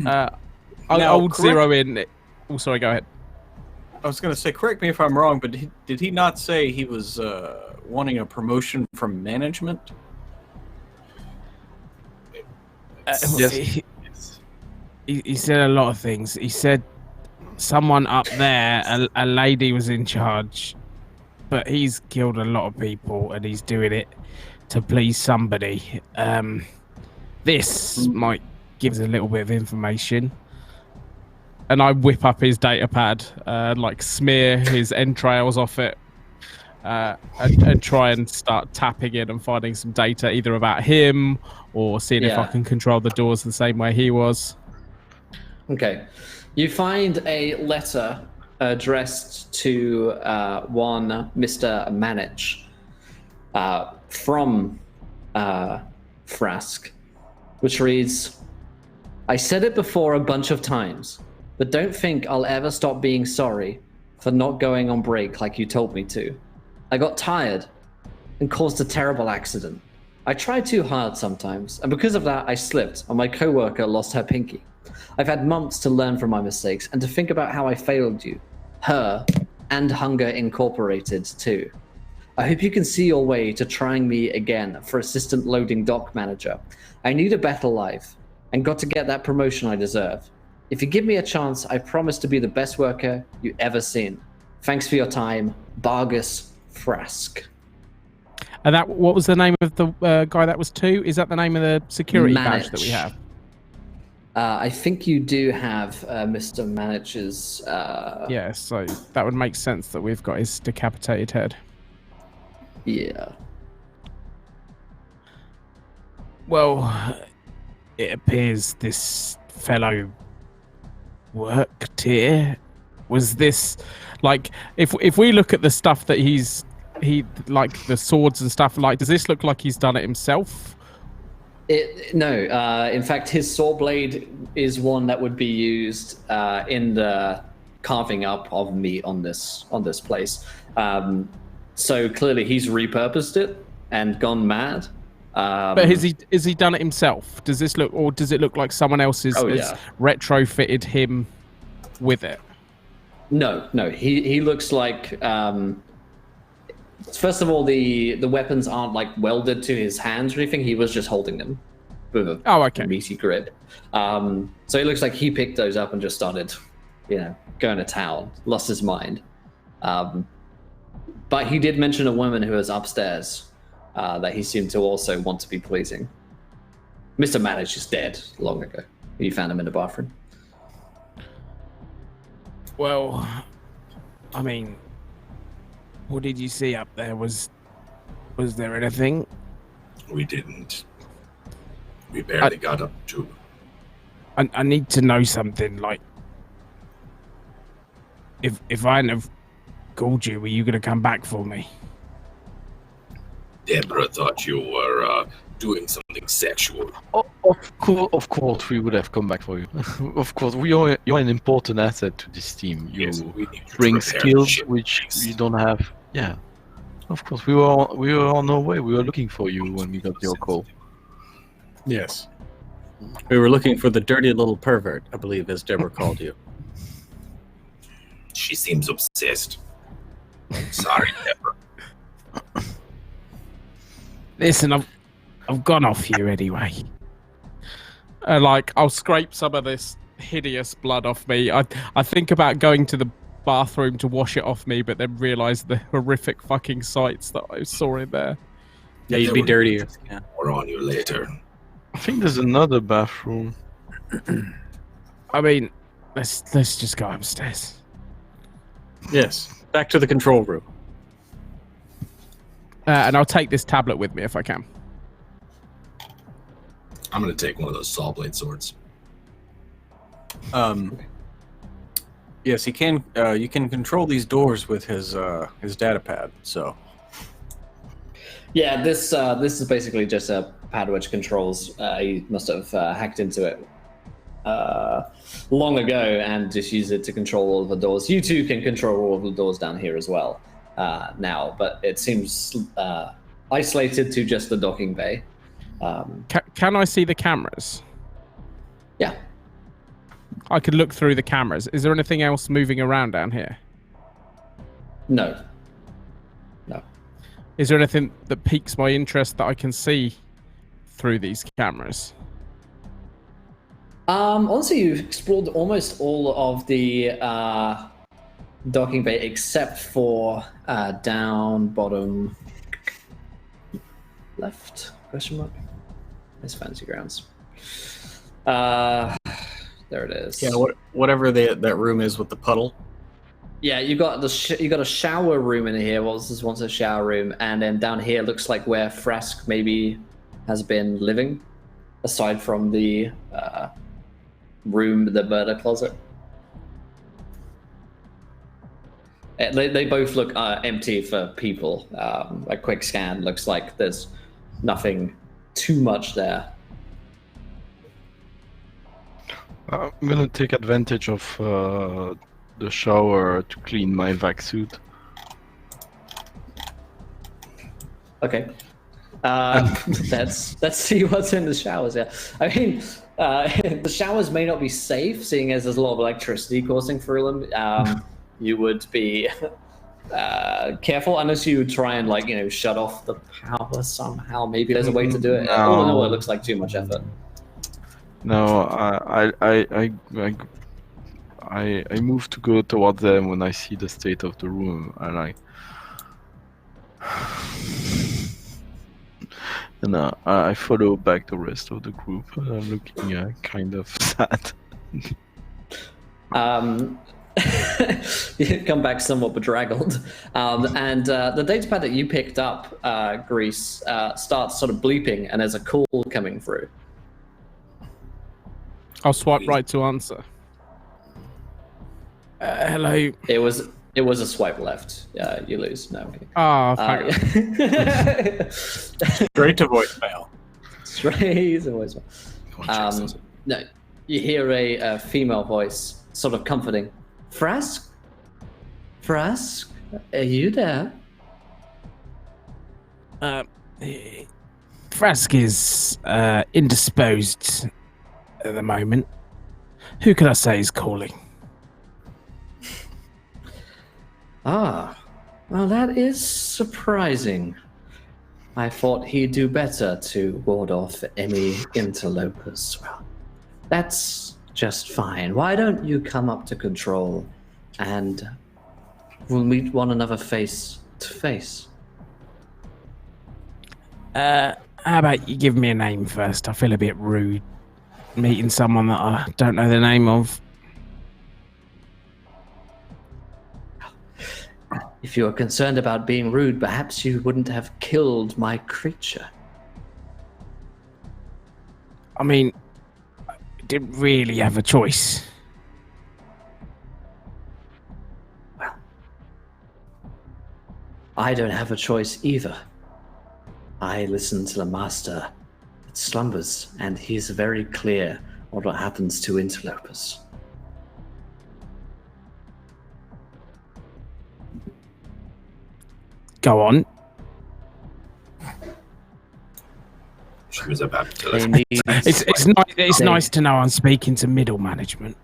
I Now, would correct- zero in. Oh, sorry, go ahead. I was going to say, correct me if I'm wrong, but did he not say he was wanting a promotion from management? Yes. He said a lot of things. He said someone up there, a lady was in charge, but he's killed a lot of people, and he's doing it to please somebody. This might give us a little bit of information. And I whip up his data pad, like smear his entrails off it, and try and start tapping in and finding some data either about him or seeing if I can control the doors the same way he was. Okay. You find a letter addressed to one Mr. Manich from Frask, which reads, "I said it before a bunch of times, but don't think I'll ever stop being sorry for not going on break like you told me to. I got tired and caused a terrible accident. I tried too hard sometimes, and because of that, I slipped, and my coworker lost her pinky. I've had months to learn from my mistakes and to think about how I failed you, her, and Hunger Incorporated too. I hope you can see your way to trying me again for assistant loading dock manager. I need a better life, and got to get that promotion I deserve. If you give me a chance, I promise to be the best worker you ever seen. Thanks for your time, Bargus Frask." And what was the name of the guy that was 2? Is that the name of the security badge that we have? I think you do have Mr. Manich's... Yeah, so that would make sense that we've got his decapitated head. Yeah. Well, it appears this fellow worked here. Was this, like, if we look at the stuff that he like the swords and stuff, like, does this look like he's done it himself? No. In fact, his saw blade is one that would be used in the carving up of meat on this place. So clearly, he's repurposed it and gone mad. But has he done it himself? Does this look, or does it look like someone else has retrofitted him with it? No. He looks like. First of all, the weapons aren't like welded to his hands or anything. He was just holding them with a meaty grip. So it looks like he picked those up and just started, going to town. Lost his mind. But he did mention a woman who was upstairs that he seemed to also want to be pleasing. Mr. Manage is dead long ago. You found him in the bathroom. Well, I mean, what did you see up there? Was there anything? We didn't. We barely got up to. I need to know something. Like, if I hadn't have called you, were you going to come back for me? Deborah thought you were doing something sexual. Of course, we would have come back for you. Of course, you're an important asset to this team. You bring skills which you don't have. Yeah, of course, we were on our way. We were looking for you when we got your call. Yes. We were looking for the dirty little pervert, I believe, as Deborah called you. She seems obsessed. Sorry, Deborah. Listen, I've gone off you anyway. I'll scrape some of this hideous blood off me. I think about going to the bathroom to wash it off me, but then realise the horrific fucking sights that I saw in there. Yeah, you'd be dirtier. Yeah. More on you later. I think there's another bathroom. I mean, let's just go upstairs. Yes, back to the control room. And I'll take this tablet with me if I can. I'm going to take one of those saw blade swords. Yes, he can. You can control these doors with his data pad. So. Yeah, this is basically just a pad which controls. He must have hacked into it long ago and just used it to control all of the doors. You two can control all of the doors down here as well now, but it seems isolated to just the docking bay. Can I see the cameras? Yeah. I could look through the cameras. Is there anything else moving around down here? No. Is there anything that piques my interest that I can see through these cameras? Honestly, you've explored almost all of the docking bay except for down bottom left question mark. It's fancy grounds. There it is. Yeah, whatever that room is with the puddle. Yeah, you got you got a shower room in here. Well, this is once a shower room, and then down here looks like where Frask maybe has been living, aside from the room, the murder closet. They both look empty for people. A quick scan looks like there's nothing too much there. I'm gonna take advantage of the shower to clean my vac suit. Okay. Let's see what's in the showers. Yeah, I mean, the showers may not be safe, seeing as there's a lot of electricity coursing through them. You would be careful, unless you would try and shut off the power somehow. Maybe there's a way to do it. All in all, it looks like too much effort. No, I move to go toward them when I see the state of the room, and I follow back the rest of the group, looking kind of sad. You come back somewhat bedraggled, and the datapad that you picked up, Grease, starts sort of bleeping, and there's a call coming through. I'll swipe right to answer. Hello. It was a swipe left. You lose. No. Okay. Oh, thank you. Straight to voicemail. Straight to voicemail. No, you hear a female voice, sort of comforting. Frask, are you there? Frask is indisposed at the moment. Who could I say is calling? Ah, well, that is surprising. I thought he'd do better to ward off any interlopers. Well, that's just fine. Why don't you come up to control and we'll meet one another face to face? How about you give me a name first? I feel a bit rude meeting someone that I don't know the name of. If you are concerned about being rude, perhaps you wouldn't have killed my creature. I mean, I didn't really have a choice. Well, I don't have a choice either. I listen to the master that slumbers, and he's very clear on what happens to interlopers. Go on. She was about to tell They us. need It's nice to know I'm speaking to middle management.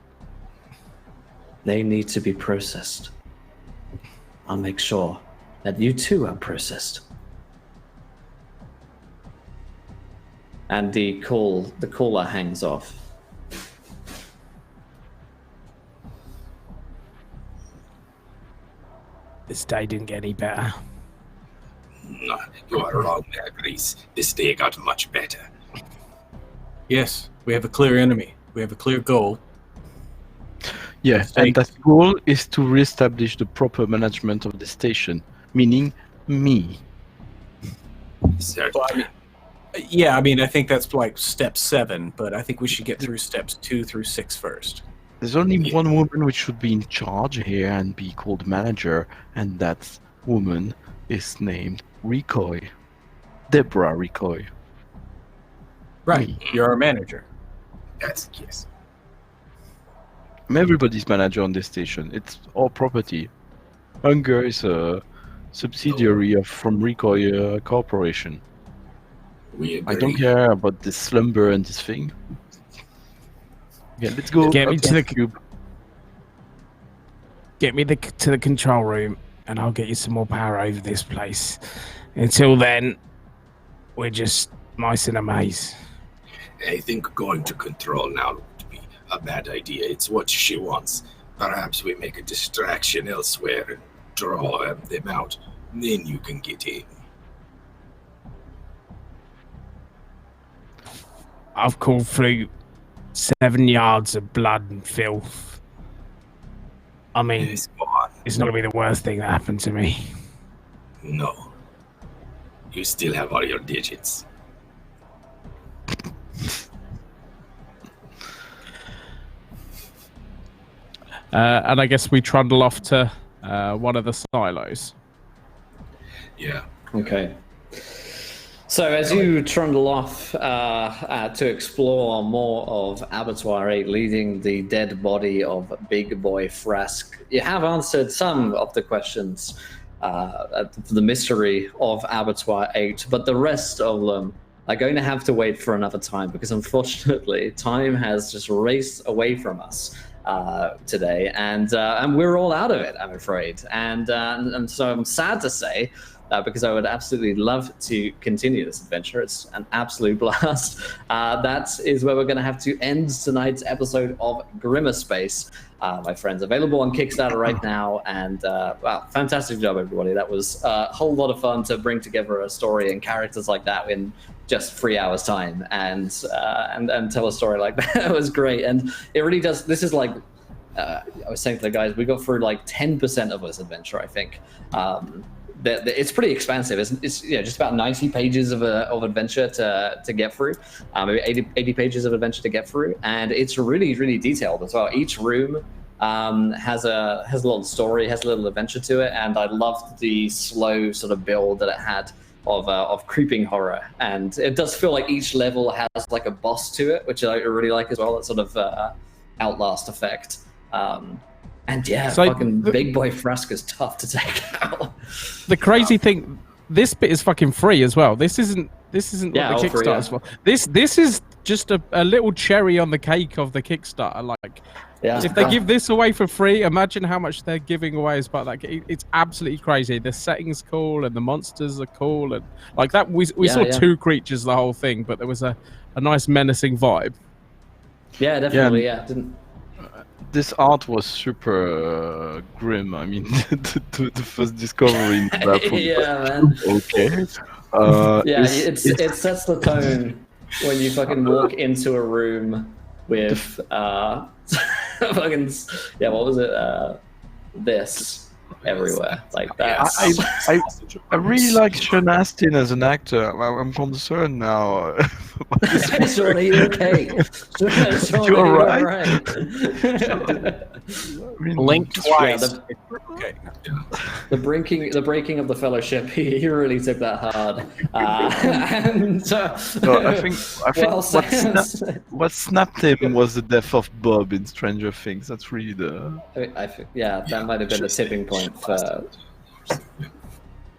They need to be processed. I'll make sure that you too are processed. And the caller hangs off. This day didn't get any better. No, you are wrong there, Grease. This day got much better. Yes, we have a clear enemy. We have a clear goal. Yeah, and that goal is to reestablish the proper management of the station, meaning me. Certainly. Well, I think that's like step 7, but I think we should get through steps 2 through 6 first. There's only one woman which should be in charge here and be called manager, and that woman is named Recoy. Deborah Recoy. Right, you're our manager. Yes. I'm everybody's manager on this station. It's our property. Hunger is a subsidiary from Recoy Corporation. We agree. I don't care about this slumber and this thing. Yeah, let's go. Get me up to the cube. Get me to the control room, and I'll get you some more power over this place. Until then, we're just mice in a maze. I think going to control now would be a bad idea. It's what she wants. Perhaps we make a distraction elsewhere and draw them out. Then you can get in. I've called through 7 yards of blood and filth. I mean, Yes, go on. it's not going to be the worst thing that happened to me. No. You still have all your digits. And I guess we trundle off to one of the silos. Yeah. Okay. So as you trundle off to explore more of Abattoir 8, leading the dead body of Big Boy Frask, you have answered some of the questions for the mystery of Abattoir 8, but the rest of them are going to have to wait for another time, because unfortunately time has just raced away from us today, and we're all out of it, I'm afraid. And so I'm sad to say, because I would absolutely love to continue this adventure. It's an absolute blast. That is where we're going to have to end tonight's episode of Grimmerspace, my friends. Available on Kickstarter right now. And wow, fantastic job, everybody. That was a whole lot of fun to bring together a story and characters like that in just 3 hours time, and tell a story like that. It was great. And it really does. This is like, I was saying to the guys, we got through like 10% of this adventure, I think. It's pretty expansive. It's just about 90 pages of adventure to get through, maybe 80 pages of adventure to get through, and it's really, really detailed as well. Each room has a little story, has a little adventure to it, and I loved the slow sort of build that it had of creeping horror. And it does feel like each level has like a boss to it, which I really like as well. That sort of Outlast effect. And yeah, so fucking Big Boy Frask is tough to take out. The crazy thing, this bit is fucking free as well. This isn't what the Kickstarter's for. This is just a little cherry on the cake of the Kickstarter. Like, if they give this away for free, imagine how much they're giving away as part of that. It's absolutely crazy. The setting's cool and the monsters are cool, and like that. We saw two creatures the whole thing, but there was a nice menacing vibe. Yeah, definitely. Yeah, didn't. This art was super grim. I mean, the first discovery in that man. Okay. It sets the tone when you fucking walk into a room with fucking what was it? This everywhere like that. I really like Sean Astin as an actor. I'm concerned now. Sean, are you okay? Sean, you all right? Blink twice. The breaking of the fellowship. He really took that hard. I think what snapped him was the death of Bob in Stranger Things. That's really that might have been the tipping point for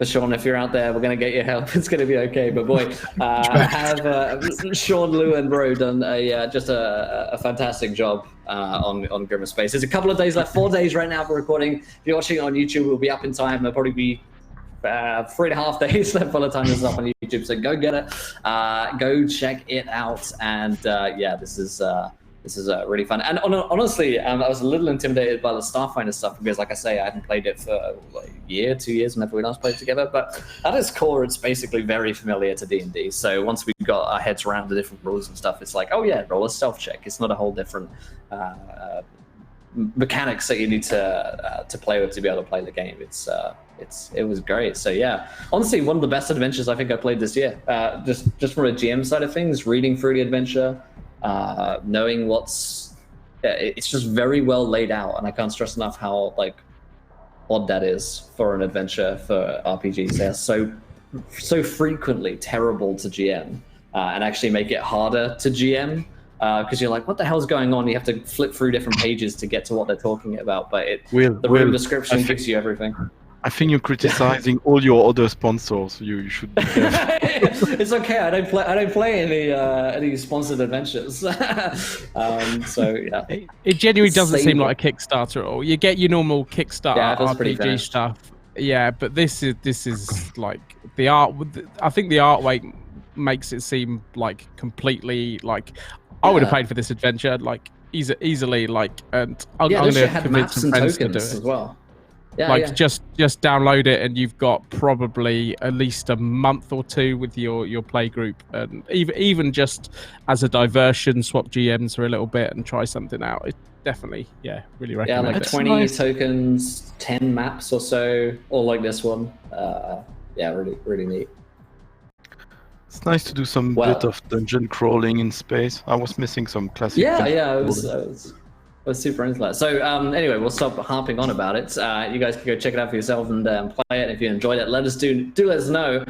Sean. If you're out there, we're going to get your help. It's going to be okay. But boy, have Sean Lewin, bro, done a fantastic job on Grimmerspace. There's a couple of days left, 4 days right now for recording. If you're watching it on YouTube, we'll be up in time. There'll probably be 3.5 days left by the time this is up on YouTube. So go get it, go check it out. And this is really fun. And honestly, I was a little intimidated by the Starfinder stuff because, like I say, I hadn't played it for like a year, 2 years whenever we last played together. But at its core, it's basically very familiar to D&D. So once we got our heads around the different rules and stuff, it's like, oh yeah, roll a stealth check. It's not a whole different mechanics that you need to play with to be able to play the game. It was great. So yeah, honestly, one of the best adventures I think I played this year. Just from a GM side of things, reading through the adventure. Knowing it's just very well laid out, and I can't stress enough how like odd that is for an adventure for RPGs. They're so frequently terrible to GM, and actually make it harder to GM because you're like, what the hell's going on? You have to flip through different pages to get to what they're talking about, but the room description gives you everything. I think you're criticizing all your other sponsors. You should be careful. It's okay. I don't play any sponsored adventures. So yeah, it genuinely doesn't seem like a Kickstarter at all. You get your normal Kickstarter RPG stuff. Yeah, but this is like the art. I think the artwork makes it seem like completely like I would have paid for this adventure like easily. Like, and I'm Yeah, going this to shit had convince maps some and friends to tokens do as it. well. Yeah, Like, yeah. just download it, and you've got probably at least a month or two with your play group, and even just as a diversion, swap GMs for a little bit and try something out. It definitely, really Yeah, recommend like it. That's 20 nice. tokens, 10 maps or so, all like this one. Yeah, really, really neat. It's nice to do some Well- bit of dungeon crawling in space. I was missing some classic. Yeah, dungeon yeah, I crawling. was super into that. So anyway, we'll stop harping on about it. You guys can go check it out for yourself and play it. If you enjoyed it, let us let us know.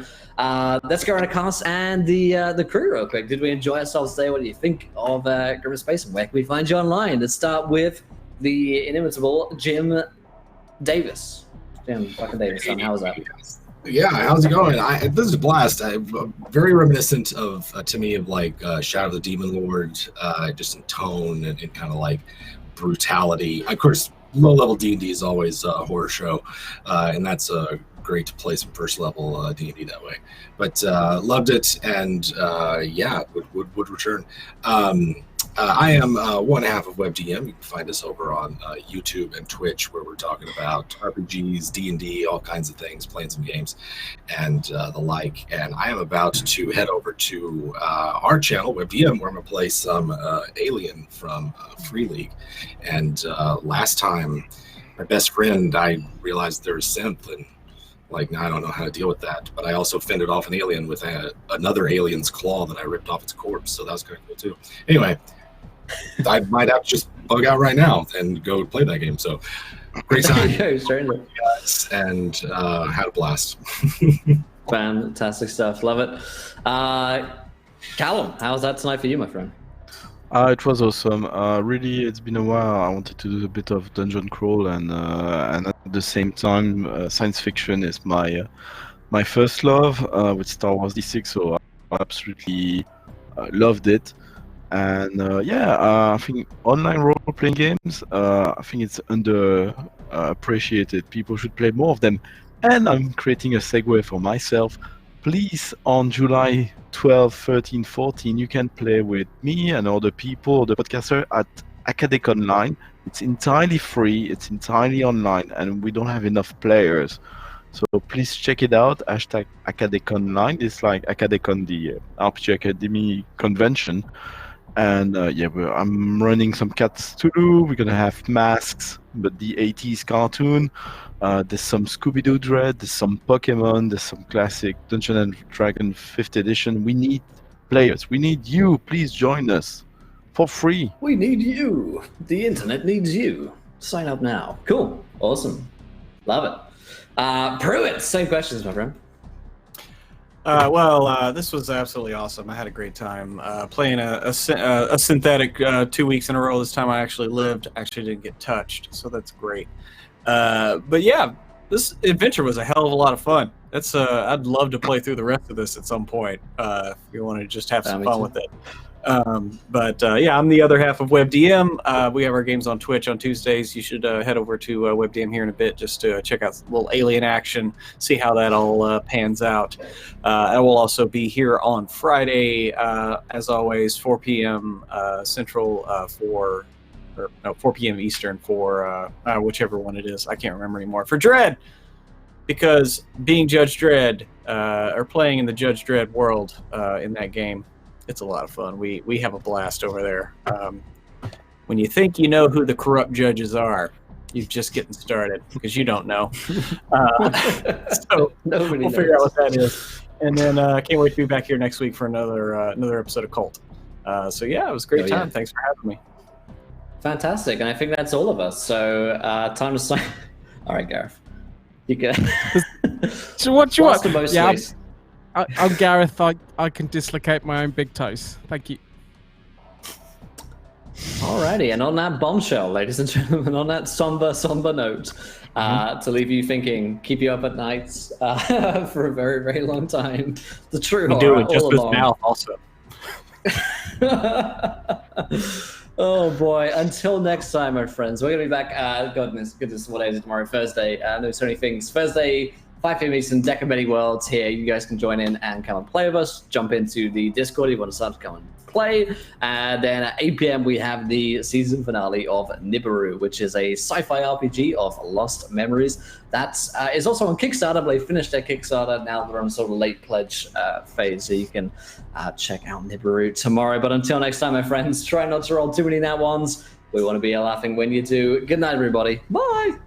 Let's go on a cast and the crew real quick. Did we enjoy ourselves today? What do you think of Grimmerspace, and where can we find you online? Let's start with the inimitable Jim Davis. Jim fucking Davis, son, how was that? Yeah, how's it going? This is a blast. Very reminiscent of to me of like Shadow of the Demon Lord, just in tone and kind of like brutality. Of course, low level D&D is always a horror show, and that's a great to play some first level D&D that way. But loved it, and yeah, would return. I am one half of WebDM. You can find us over on YouTube and Twitch, where we're talking about RPGs, D&D, all kinds of things, playing some games, and the like. And I am about to head over to our channel, WebDM, where I'm going to play some Alien from Free League. And last time, my best friend, I realized there was synth, and like, now I don't know how to deal with that. But I also fended off an alien with another alien's claw that I ripped off its corpse, so that was kind of cool too. Anyway, I might have to just bug out right now and go play that game. So great time, guys, and had a blast. Fantastic stuff. Love it. Callum, how was that tonight for you, my friend? It was awesome. Really, it's been a while. I wanted to do a bit of dungeon crawl, and at the same time, science fiction is my first love with Star Wars D6. So I absolutely loved it. And I think online role-playing games, I think it's appreciated. People should play more of them. And I'm creating a segue for myself. Please, on July 12, 13, 14, you can play with me and other people, the podcaster, at Academic Online. It's entirely free, it's entirely online, and we don't have enough players. So please check it out, hashtag Academic Online. It's like Acadecon, the RPG Academy convention. And I'm running some Cats Cthulhu. We're gonna have masks, but the 80s cartoon. There's some Scooby-Doo Dread. There's some Pokemon. There's some classic Dungeon and Dragon 5th edition. We need players. We need you. Please join us for free. We need you. The internet needs you. Sign up now. Cool. Awesome. Love it. Pruitt, same questions, my friend. This was absolutely awesome. I had a great time playing a synthetic 2 weeks in a row. This time I actually lived. Actually didn't get touched, so that's great. But yeah, this adventure was a hell of a lot of fun. That's I'd love to play through the rest of this at some point if you want to just have some fun with it. Yeah, I'm the other half of WebDM. We have our games on Twitch on Tuesdays. You should head over to WebDM here in a bit just to check out a little Alien action, see how that all pans out. I will also be here on Friday, as always, 4 p.m. Central 4 p.m. Eastern for whichever one it is. I can't remember anymore. For Dredd, because being Judge Dredd or playing in the Judge Dredd world in that game, it's a lot of fun. We have a blast over there. When you think you know who the corrupt judges are, you're just getting started because you don't know. So we'll figure out what that is. And then I can't wait to be back here next week for another episode of Cult. So yeah, it was a great time. Yeah. Thanks for having me. Fantastic. And I think that's all of us. So time to sign. All right, Gareth. You can. So what do you want? Yeah, I'm Gareth. I can dislocate my own big toes. Thank you. Alrighty, and on that bombshell, ladies and gentlemen, on that somber note, to leave you thinking, keep you up at nights for a very, very long time. The true We horror do it just all with along. mouth also. Oh boy! Until next time, my friends. We're gonna be back. Goodness, what is it tomorrow? Thursday. No, so many things. Thursday. 5 p.m. Eastern, Deck of Many Worlds here. You guys can join in and come and play with us. Jump into the Discord if you want to start to come and play. Then at 8 p.m. we have the season finale of Nibiru, which is a sci-fi RPG of lost memories. That is also on Kickstarter, but they finished their Kickstarter. Now they're on sort of late pledge phase, so you can check out Nibiru tomorrow. But until next time, my friends, try not to roll too many nat ones. We want to be laughing when you do. Good night, everybody. Bye!